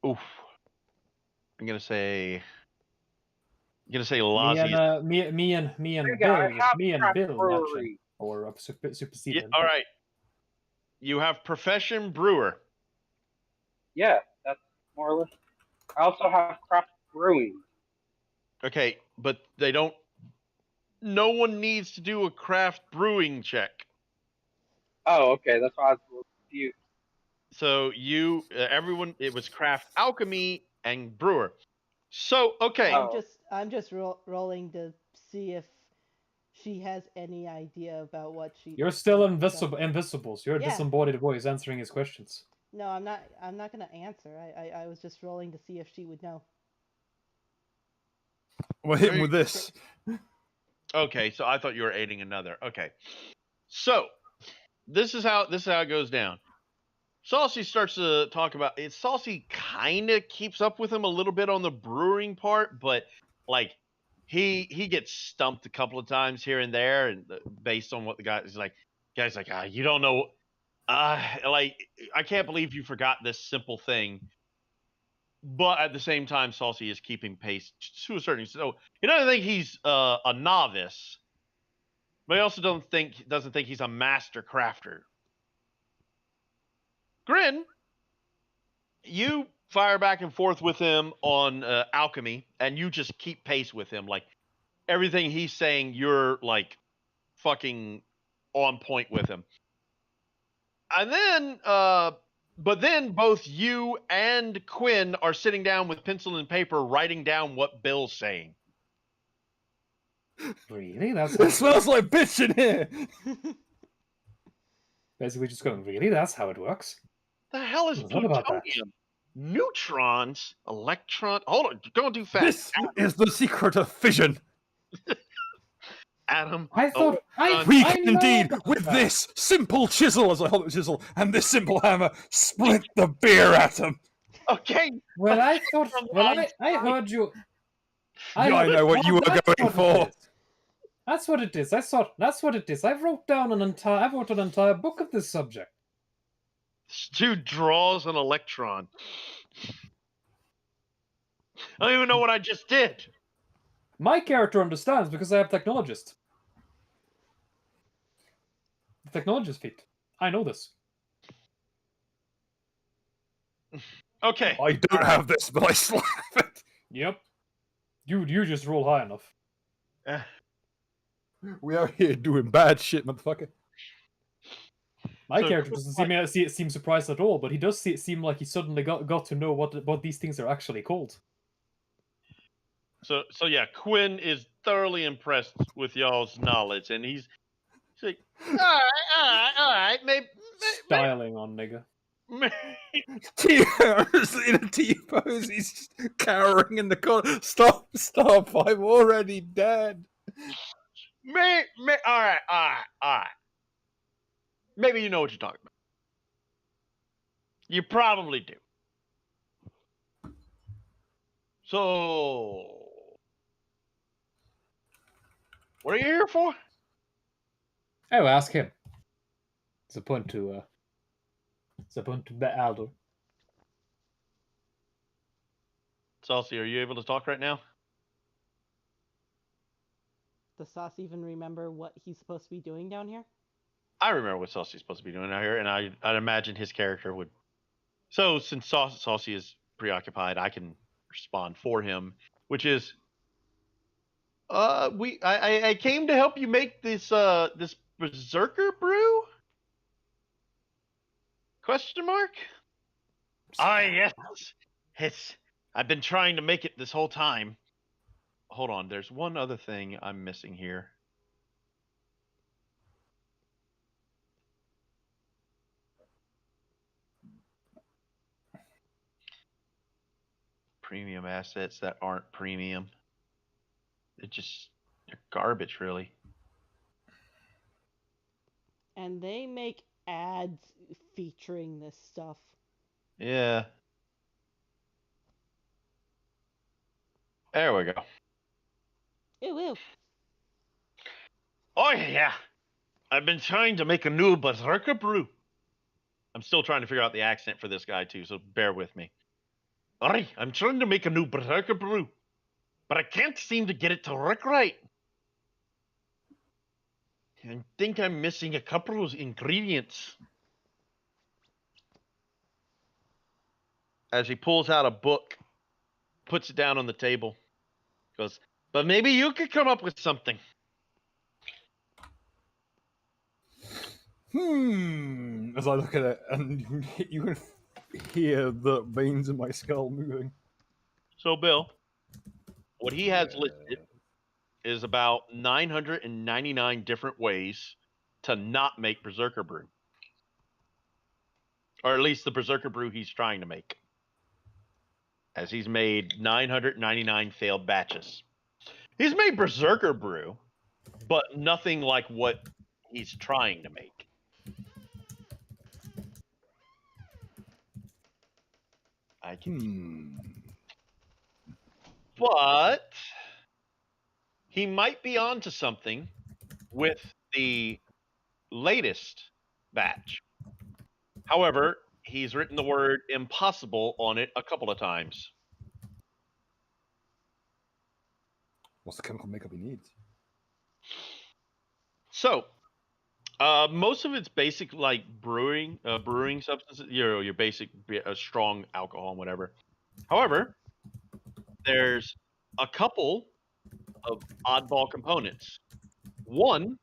oof. I'm gonna say Lazi. Me and Hey, I have craft Bill brewery. or supersede Yeah, him. all right. You have profession brewer. Yeah, that's more or less. I also have craft brewing. Okay, but they don't. No one needs to do a craft brewing check. Oh, okay, that's why I was a little confused. So you, everyone, it was craft alchemy and brewer. So okay, Oh. I'm just rolling to see if she has any idea about what she. You're still wants to- invisible. So you're a Yeah. disembodied voice answering his questions. No, I'm not. I'm not gonna answer. I was just rolling to see if she would know. We'll hit him with this. okay. So I thought you were aiding another. Okay, so this is how it goes down. Saucy starts to talk about it. Saucy kind of keeps up with him a little bit on the brewing part, but like he gets stumped a couple of times here and there, and based on what the guy's like, you don't know, like I can't believe you forgot this simple thing. But at the same time, Saucy is keeping pace to a certain extent. So he doesn't think he's a novice, but he also doesn't think he's a master crafter. Grin, you fire back and forth with him on alchemy, and you just keep pace with him. Like everything he's saying, you're like fucking on point with him. And then, but then both you and Quinn are sitting down with pencil and paper, writing down what Bill's saying. Really? That's It smells like bitch in here. basically just going. Really? That's how it works. The hell is What about that? plutonium? Neutrons, electron. Hold on, go too fast. This is the secret of fission. Atom. I thought We I can know indeed, about with that. this simple chisel, as I hold the chisel, and this simple hammer, split the beer atom. Okay. Well, I thought. Well, I heard you. I know what you were going for. That's what it is. That's what it is. I wrote an entire book of this subject. This dude draws an electron. I don't even know what I just did. My character understands because I have technologist. The technologist feat. I know this. Okay. I don't have this, but I still have it. Yep. You just roll high enough. Uh, We are here doing bad shit, motherfucker. My So, character doesn't seem surprised at all, but he does seem like he suddenly got to know what these things are actually called. so yeah, Quinn is thoroughly impressed with y'all's knowledge, and he's like, all right, maybe. Styling on nigga. In a T-pose, he's just cowering in the corner. Stop, I'm already dead. All right. Maybe you know what you're talking about. You probably do. So, what are you here for? Oh, ask him. It's a point to Aldo. Saucy, are you able to talk right now? Does Sauce even remember what he's supposed to be doing down here? I remember what Saucy's supposed to be doing out here, and I'd imagine his character would. So, since Saucy is preoccupied, I can respond for him, which is, I came to help you make this berserker brew? Question mark? Ah, yes. I've been trying to make it this whole time. Hold on, there's one other thing I'm missing here. Premium assets that aren't premium. They're garbage, really. And they make ads featuring this stuff. Yeah. There we go. Ew, ew. Oh, yeah. I've been trying to make a new berserker brew. I'm still trying to figure out the accent for this guy, too, so bear with me. Alright, I'm trying to make a new berserker brew, but I can't seem to get it to work right. I think I'm missing a couple of ingredients. As he pulls out a book, puts it down on the table, goes, but maybe you could come up with something. As I look at it, and you can hear the veins in my skull moving. So, Bill, what he has listed is about 999 different ways to not make berserker brew. Or at least the berserker brew he's trying to make. As he's made 999 failed batches. He's made berserker brew, but nothing like what he's trying to make. I can, but he might be onto something with the latest batch. However, he's written the word impossible on it a couple of times. What's the chemical makeup he needs? So, most of it's basic, like brewing substances. Your basic strong alcohol and whatever. However, there's a couple of oddball components. One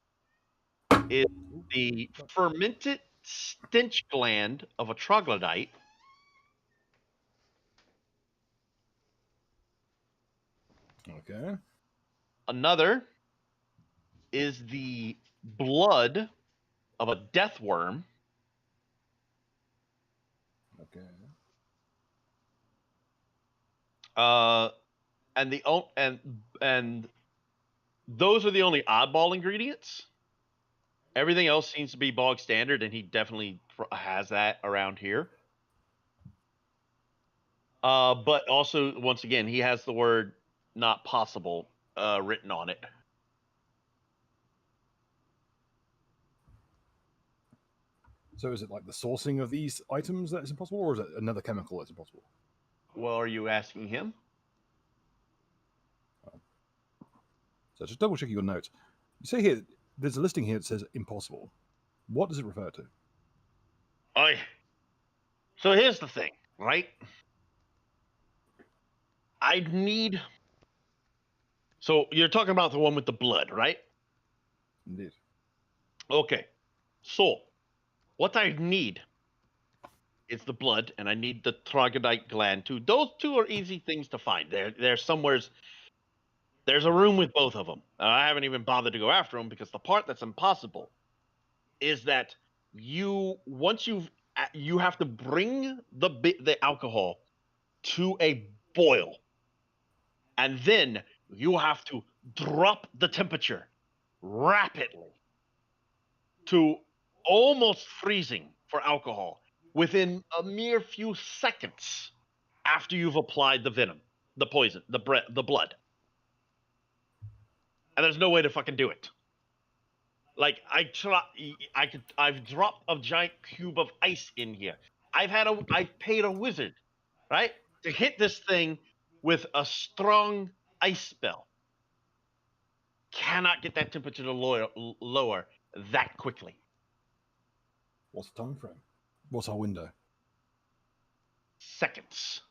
is the fermented stench gland of a troglodyte. Okay. Another is the blood of a death worm. Okay. And those are the only oddball ingredients. Everything else seems to be bog standard, and he definitely has that around here. But also, once again, he has the word "not possible" written on it. So is it like the sourcing of these items that is impossible, or is it another chemical that's impossible? Well, are you asking him? So just double checking your notes. You say here, there's a listing here that says impossible. What does it refer to? I. So here's the thing, right? I need. So you're talking about the one with the blood, right? Indeed. Okay. So what I need is the blood, and I need the troglodyte gland too. Those two are easy things to find. They're somewhere's. There's a room with both of them. I haven't even bothered to go after them because the part that's impossible is that once you have to bring the alcohol to a boil, and then you have to drop the temperature rapidly to almost freezing for alcohol within a mere few seconds after you've applied the venom, the poison, the blood. And there's no way to fucking do it. Like I've dropped a giant cube of ice in here. I've paid a wizard, right, to hit this thing with a strong ice spell. Cannot get that temperature to lower that quickly. What's the time frame? What's our window? Seconds.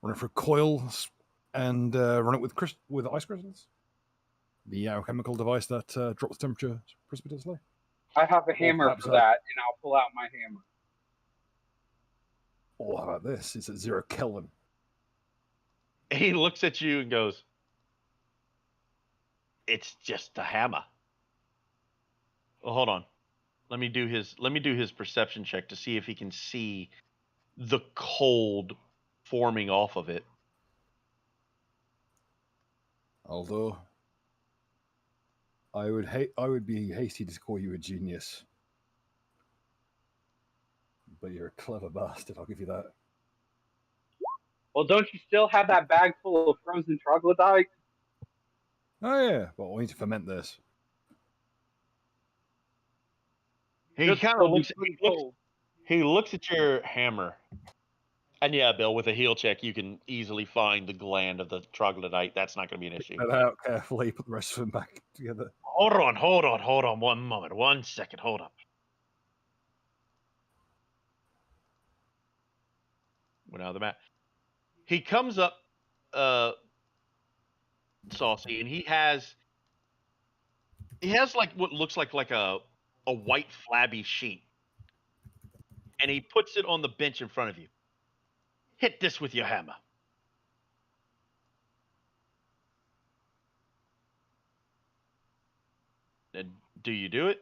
Run it through coils and run it with ice crystals? The alchemical device that drops temperature precipitously? I have a hammer perhaps for that, and I'll pull out my hammer. Or how about this? It's at 0 Kelvin. He looks at you and goes, "It's just a hammer." Well, hold on. Let me do his perception check to see if he can see the cold forming off of it. Although I would be hasty to call you a genius. But you're a clever bastard, I'll give you that. Well, don't you still have that bag full of frozen troglodyte? Oh yeah, well, we need to ferment this. He Just kind will of be looks. pretty cold. He looks at your hammer, and yeah, Bill, with a heal check, you can easily find the gland of the troglodyte. That's not going to be an issue. Get that out carefully, put the rest of them back together. Hold on. 1 moment. 1 second. Hold up. We're now the map. He comes up, Saucy, and he has like what looks like a white flabby sheet, and he puts it on the bench in front of you. Hit this with your hammer. And do you do it?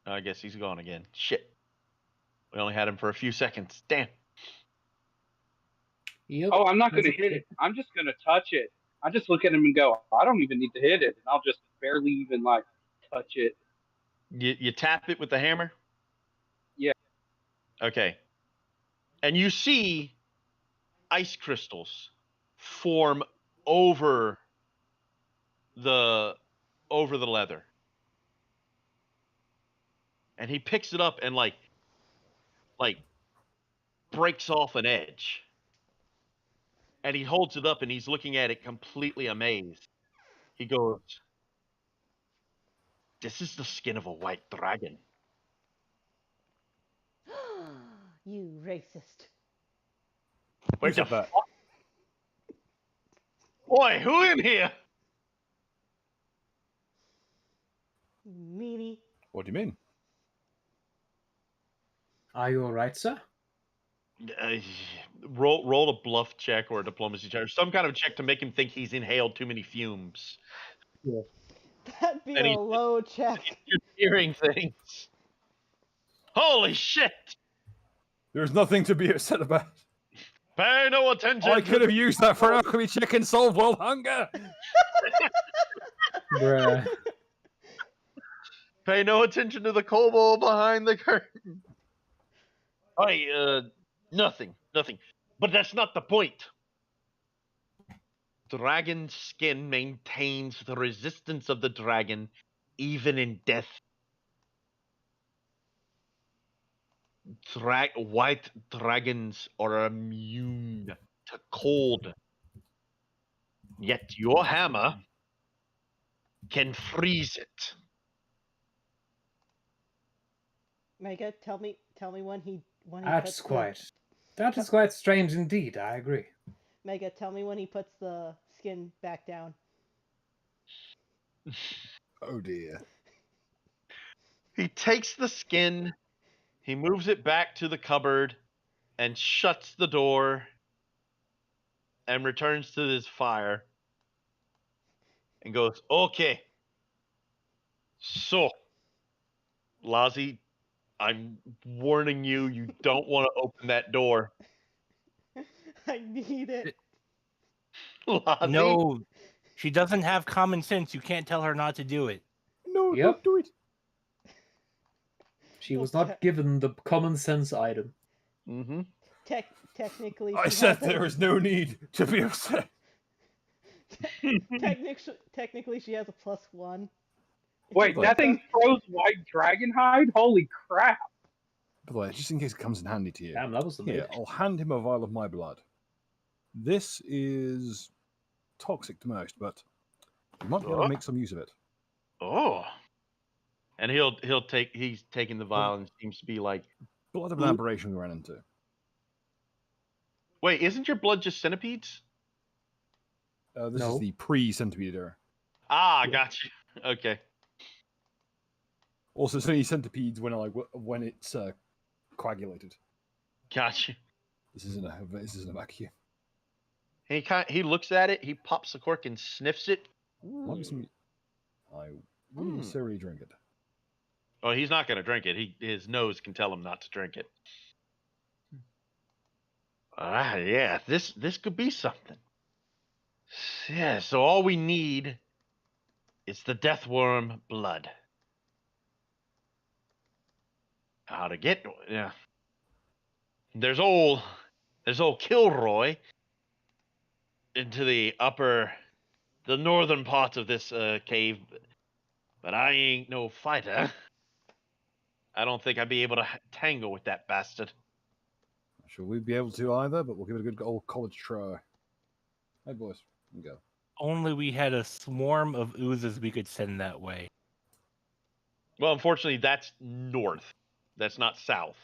I guess he's gone again. Shit. We only had him for a few seconds. Damn. Yep. Oh, I'm not going to hit it. I'm just going to touch it. I just look at him and go, I don't even need to hit it. And I'll just barely even, touch it. You tap it with the hammer? Yeah. Okay. And you see ice crystals form over the leather. And he picks it up and like breaks off an edge. And he holds it up and he's looking at it completely amazed. He goes, "This is the skin of a white dragon." You racist. Where Who's the at that? fuck? Boy, who in here? Meanie. What do you mean? Are you all right, sir? Roll a bluff check or a diplomacy check or some kind of check to make him think he's inhaled too many fumes. That'd be And a he's- low check. You're hearing things. Holy shit! There's nothing to be upset about. Pay no attention. I could have used that for alchemy check and solved world hunger. Bruh. Pay no attention to the kobold behind the curtain. Nothing. But that's not the point. Dragon skin maintains the resistance of the dragon even in death. White dragons are immune to cold. Yet your hammer can freeze it. Mega, tell me when he That's puts that is quite strange indeed. I agree. Mega, tell me when he puts the skin back down. Oh dear. He takes the skin, he moves it back to the cupboard, and shuts the door, and returns to his fire, and goes, "Okay, so, Lazi, I'm warning you, you don't want to open that door." I need it. Lazi? No, she doesn't have common sense. You can't tell her not to do it. No, Yep. don't do it. She was Okay. not given the common sense item. Mm-hmm. Technically, I she said has there is no need to be upset. technically she has a +1. Wait, Wait. that thing froze white dragon hide? Holy crap! By the way, just in case it comes in handy to you, Damn, that was the here, move. I'll hand him a vial of my blood. This is toxic to most, but you might be able to make some use of it. Oh. And he's taking the vial and seems to be like, Blood of an aberration we ran into. wait, isn't your blood just centipedes? This No. is the pre-centipede era. Ah, Yeah. got you. Okay. Also, it's only centipedes when it's coagulated. Got you. This isn't a vacuum. He looks at it, he pops the cork and sniffs it. Might be some. I wouldn't necessarily drink it. Oh, he's not going to drink it. His nose can tell him not to drink it. Yeah, this could be something. Yeah, so all we need is the deathworm blood. How to get? Yeah. There's old Kilroy into the northern part of this cave, but I ain't no fighter. I don't think I'd be able to tangle with that bastard. Not sure we'd be able to either, but we'll give it a good old college try. Hey, boys, we go. Only we had a swarm of oozes we could send that way. Well, unfortunately, that's north. That's not south.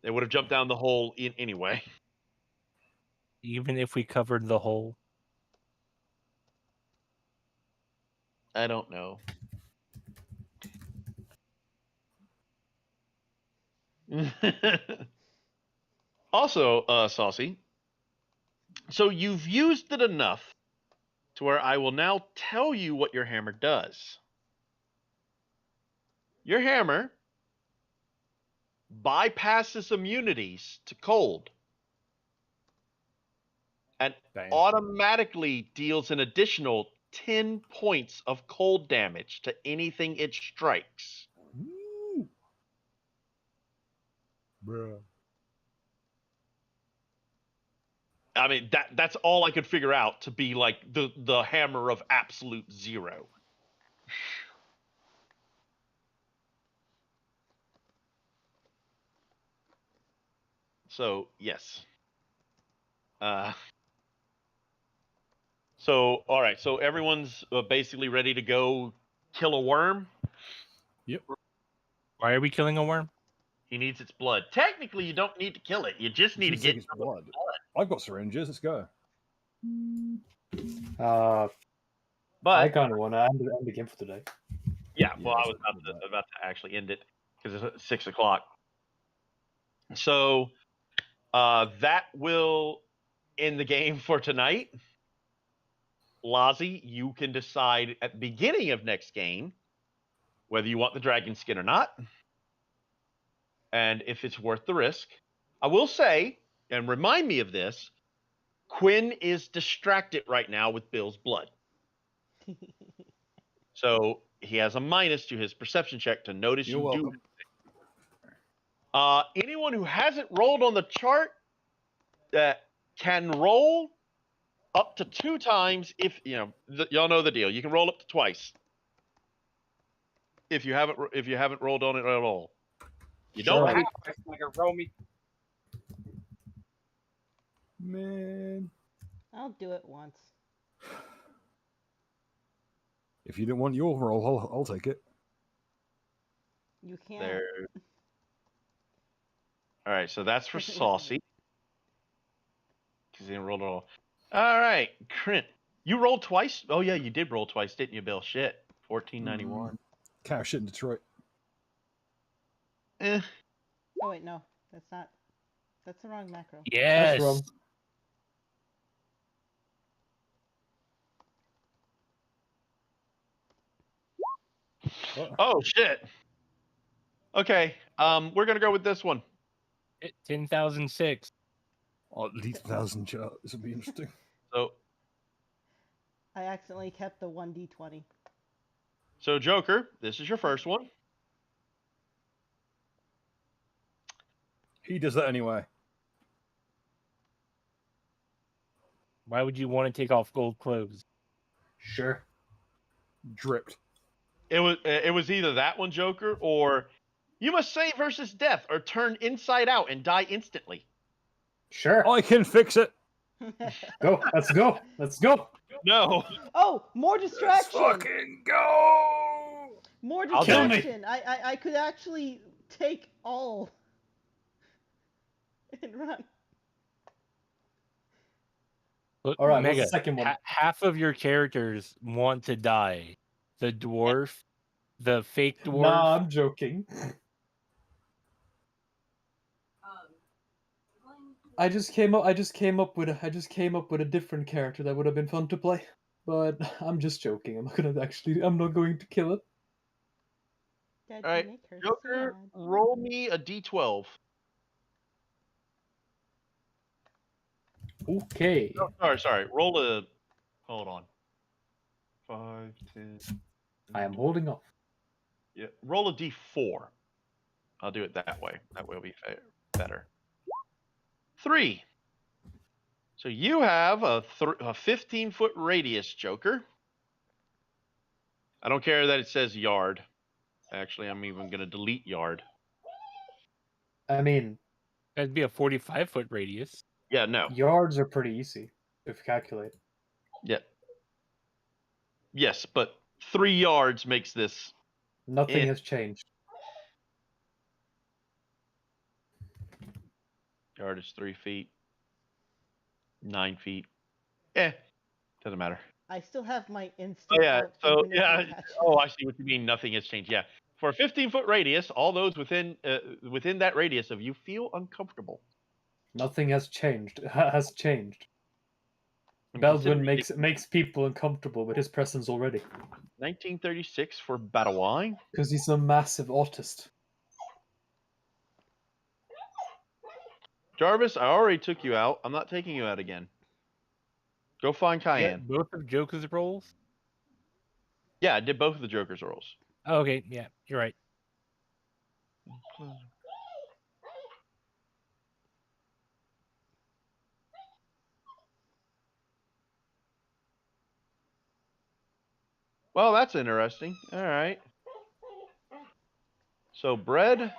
They would have jumped down the hole anyway. Even if we covered the hole. I don't know. Also, Saucy, so you've used it enough to where I will now tell you what your hammer does. Your hammer bypasses immunities to cold and Damn. automatically deals an additional 10 points of cold damage to anything it strikes. Ooh. Bruh. I mean, that's all I could figure out to be like the hammer of absolute zero. So, yes. So, all right. So everyone's basically ready to go kill a worm. Yep. Why are we killing a worm? He needs its blood. Technically, you don't need to kill it. You just need to get its blood. I've got syringes. Let's go. I But kind of want to end the game for today. yeah, well, Yeah, I was about to actually end it because it's 6 o'clock. So that will end the game for tonight. Lazi, you can decide at the beginning of next game whether you want the dragon skin or not, and if it's worth the risk. I will say, and remind me of this, Quinn is distracted right now with Bill's blood. So he has a minus to his perception check to notice You're you welcome. do. Anyone who hasn't rolled on the chart can roll up to 2 times if y'all know the deal. You can roll up to twice if you haven't rolled on it at all. You don't Sure. have Like a roll me. Man. I'll do it once. If you didn't want your roll, I'll take it. You can't. There. All right, so that's for Saucy. Because he didn't roll at all. All right, Krint. You rolled twice? Oh, yeah, you did roll twice, didn't you, Bill? Shit. 1491. Cow shit in Detroit. Eh. Oh wait, no, that's not. That's the wrong macro. Yes. That's wrong. Oh, shit. Okay, we're going to go with this one. 10,006. Oh, at least 1,000 charts. This would be interesting. So, I accidentally kept the 1d20. so Joker, this is your first one. He does that anyway. Why would you want to take off gold clothes? Sure. Dripped. It was either that one, Joker, or you must save versus death or turn inside out and die instantly. Sure. I can fix it. Go. Let's go. Let's go. No. Oh, more distraction. Let's fucking go. More I'll do it. distraction. I could actually take all and run. Look, All right, Mega, what's the second one? half of your characters want to die. The dwarf, the fake dwarf. Nah, I'm joking. I just came up with a different character that would have been fun to play. But I'm just joking. I'm not going to kill it. Dad, All right, make her Joker, sad. roll me a d12. Okay. Oh, sorry. Roll a. Hold on. 5, 10. I am holding off. Yeah. Roll a d4. I'll do it that way. That way will be better. 3. So you have a 15-foot radius, Joker. I don't care that it says yard. Actually, I'm even going to delete yard. I mean, That'd be a 45-foot radius. Yeah, no. yards are pretty easy if you calculate. Yeah. Yes, but 3 yards makes this. Nothing has changed. Yard is 3 feet. 9 feet. Doesn't matter. I still have my instant. Oh, yeah. So, infinite yeah. attachment. Oh, I see what you mean. Nothing has changed. Yeah. For a 15-foot radius, all those within that radius of you feel uncomfortable. Nothing has changed. Has changed. And Baldwin consider makes people uncomfortable with his presence already. 1936 for Badawine. Because he's a massive autist. Jarvis, I already took you out. I'm not taking you out again. Go find Cayenne. Both of Joker's rolls? Yeah, I did both of the Joker's rolls. Oh, okay, yeah, you're right. Well, that's interesting. All right. So, bread.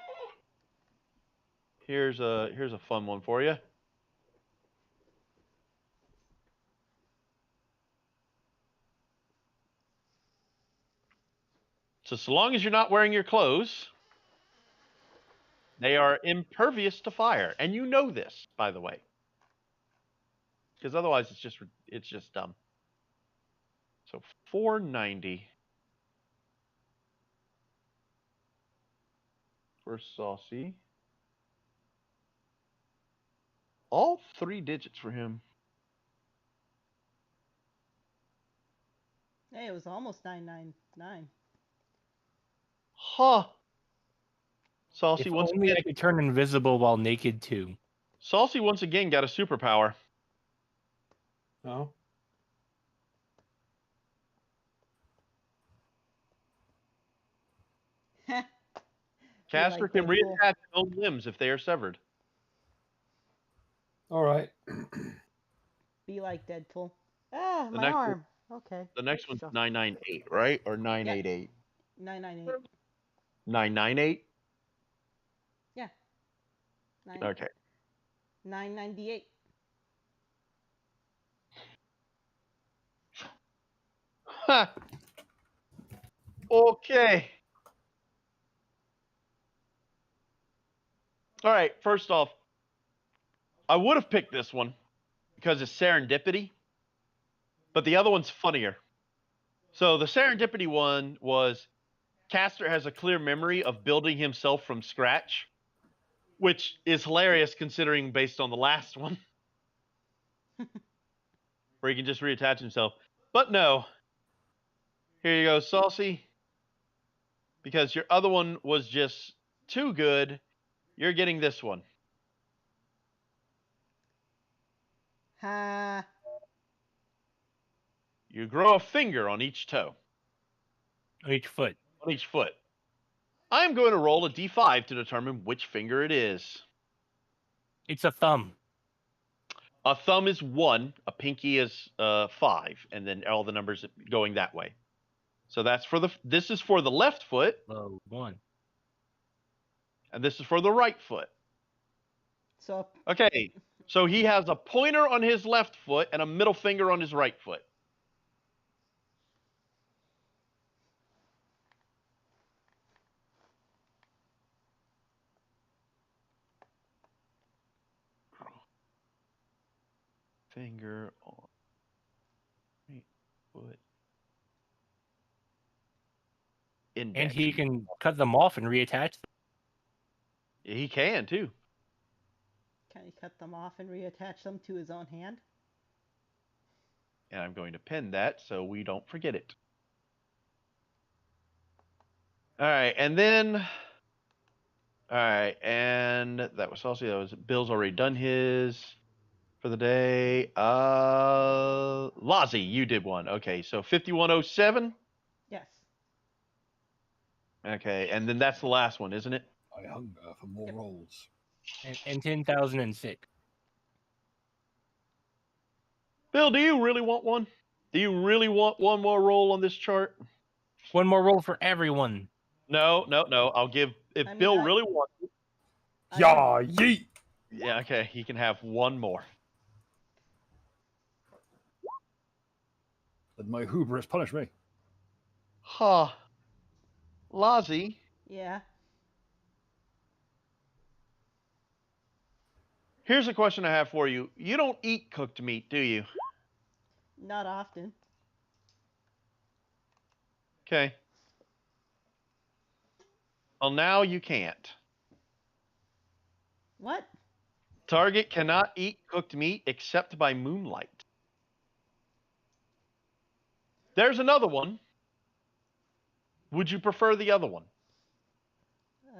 Here's a fun one for you. So long as you're not wearing your clothes, they are impervious to fire, and you know this, by the way, because otherwise it's just dumb. So 490 for Saucy. All 3 digits for him. Hey, it was almost 999. Huh. Saucy If once only again. I could turn invisible while naked too. Saucy once again got a superpower. Oh. Caster like can Deadpool. reattach his own limbs if they are severed. All right. Be like Deadpool. Ah, The my next one- arm. Okay. The next one's Sure. 998, right? Or 988? 998. 998? Yeah. Okay. 998. Ha! Okay. All right. First off, I would have picked this one because it's serendipity, but the other one's funnier. So the serendipity one was Castor has a clear memory of building himself from scratch, which is hilarious considering based on the last one, where he can just reattach himself. But no. Here you go, Saucy. Because your other one was just too good, you're getting this one. Ha. You grow a finger on each toe, On each foot. on each foot. I'm going to roll a d5 to determine which finger it is. It's a thumb. A thumb is 1, a pinky is 5, and then all the numbers going that way. So that's for this is for the left foot, Oh, 1. and this is for the right foot. So Okay, so he has a pointer on his left foot and a middle finger on his right foot. Finger on right foot. Index. And he can cut them off and reattach them. He can too. can he cut them off and reattach them to his own hand? And I'm going to pin that so we don't forget it. All right, and then that was Saucy. That was Bill's already done his for the day. Lozzie, you did one. Okay, so 5107. Yes. Okay, and then that's the last one, isn't it? I hunger for more rolls. And 10,006. Bill, do you really want one? Do you really want one more roll on this chart? One more roll for everyone. No. I'll give if I mean, Bill I- really wants it. Yeah, yeet! Yeah, okay, he can have one more. Let my hubris punish me. Huh. Lozzie, Yeah. here's a question I have for you. You don't eat cooked meat, do you? Not often. Okay. Well, now you can't. What? Target cannot eat cooked meat except by moonlight. There's another one. Would you prefer the other one?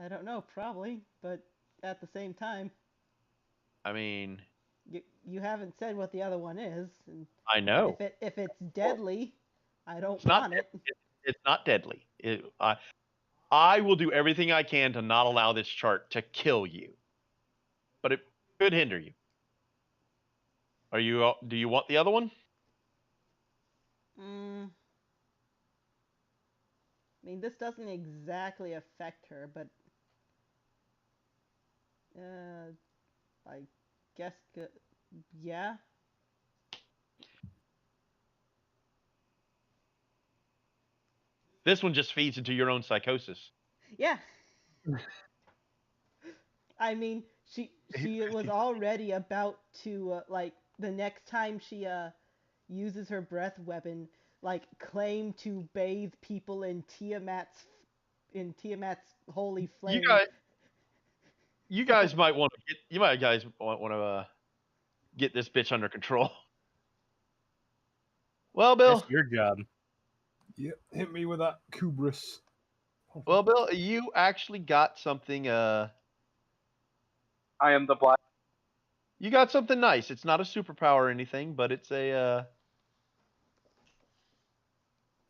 I don't know, probably, but at the same time, I mean, you haven't said what the other one is. And I know. if it's deadly, I don't It's not want it. It's not deadly. I will do everything I can to not allow this chart to kill you. But it could hinder you. Do you want the other one? I mean, this doesn't exactly affect her, but I guess yeah. This one just feeds into your own psychosis. Yeah. I mean, she was already about to like the next time she uses her breath weapon, like claim to bathe people in Tiamat's holy flame. You guys might want to get this bitch under control. Well, Bill. That's your job. Yep, hit me with that hubris. Well, Bill, you actually got something. I am the black. You got something nice. It's not a superpower or anything, but it's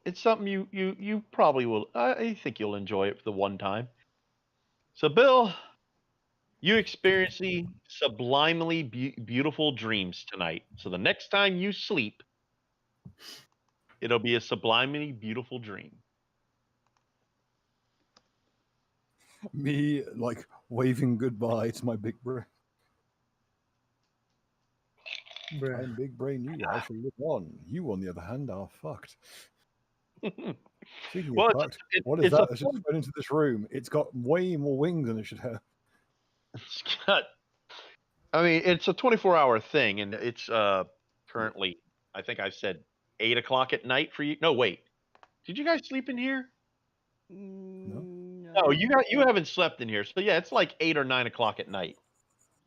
it's something you probably will. I think you'll enjoy it for the one time. So, Bill, you experiencing sublimely beautiful dreams tonight. So the next time you sleep, it'll be a sublimely beautiful dream. Me, like, waving goodbye to my big brain. I'm big brain, you. I shall live on. You, on the other hand, are fucked. Speaking Well, of fact, what is it's that a that's just fed into this room? It's got way more wings than it should have. it's got, I mean, it's a 24-hour thing, and it's currently, I think I said 8 o'clock at night for you. No, wait, did you guys sleep in here? No. No, you haven't slept in here. So yeah, it's like 8 or 9 o'clock at night.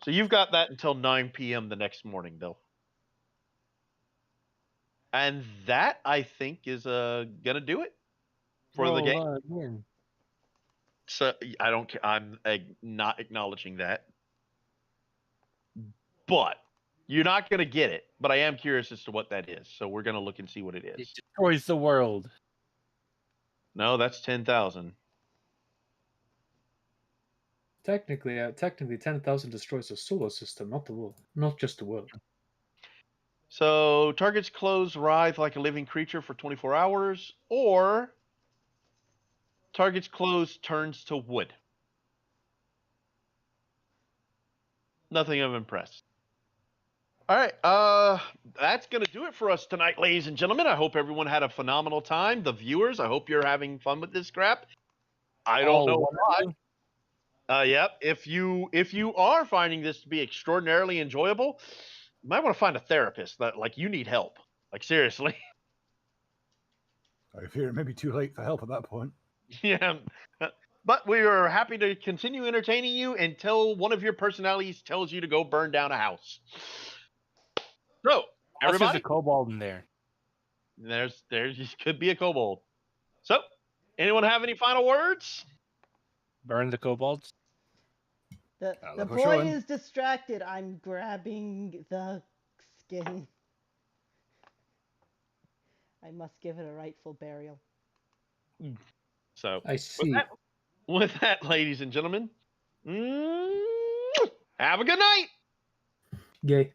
So you've got that until 9 p.m. the next morning, Bill. And that I think is gonna do it for the game. Again. So I don't. I'm not acknowledging that, but you're not gonna get it. But I am curious as to what that is. So we're gonna look and see what it It is. destroys the world. No, that's 10,000. Technically, 10,000 destroys the solar system, not the world, not just the world. So target's clothes writhe like a living creature for 24 hours, or target's clothes turns to wood. Nothing of impressed. All right, that's gonna do it for us tonight, ladies and gentlemen. I hope everyone had a phenomenal time. The viewers, I hope you're having fun with this crap. I don't know why. Yep. If you are finding this to be extraordinarily enjoyable, you might want to find a therapist. That like you need help. Like seriously. I fear it may be too late for help at that point. Yeah. But we are happy to continue entertaining you until one of your personalities tells you to go burn down a house. So, There's everybody, a kobold in there. there's could be a kobold. So, anyone have any final words? Burn the kobolds. The look boy what's showing. is distracted. I'm grabbing the skin. I must give it a rightful burial. So, I see. with that, ladies and gentlemen, have a good night. Gay.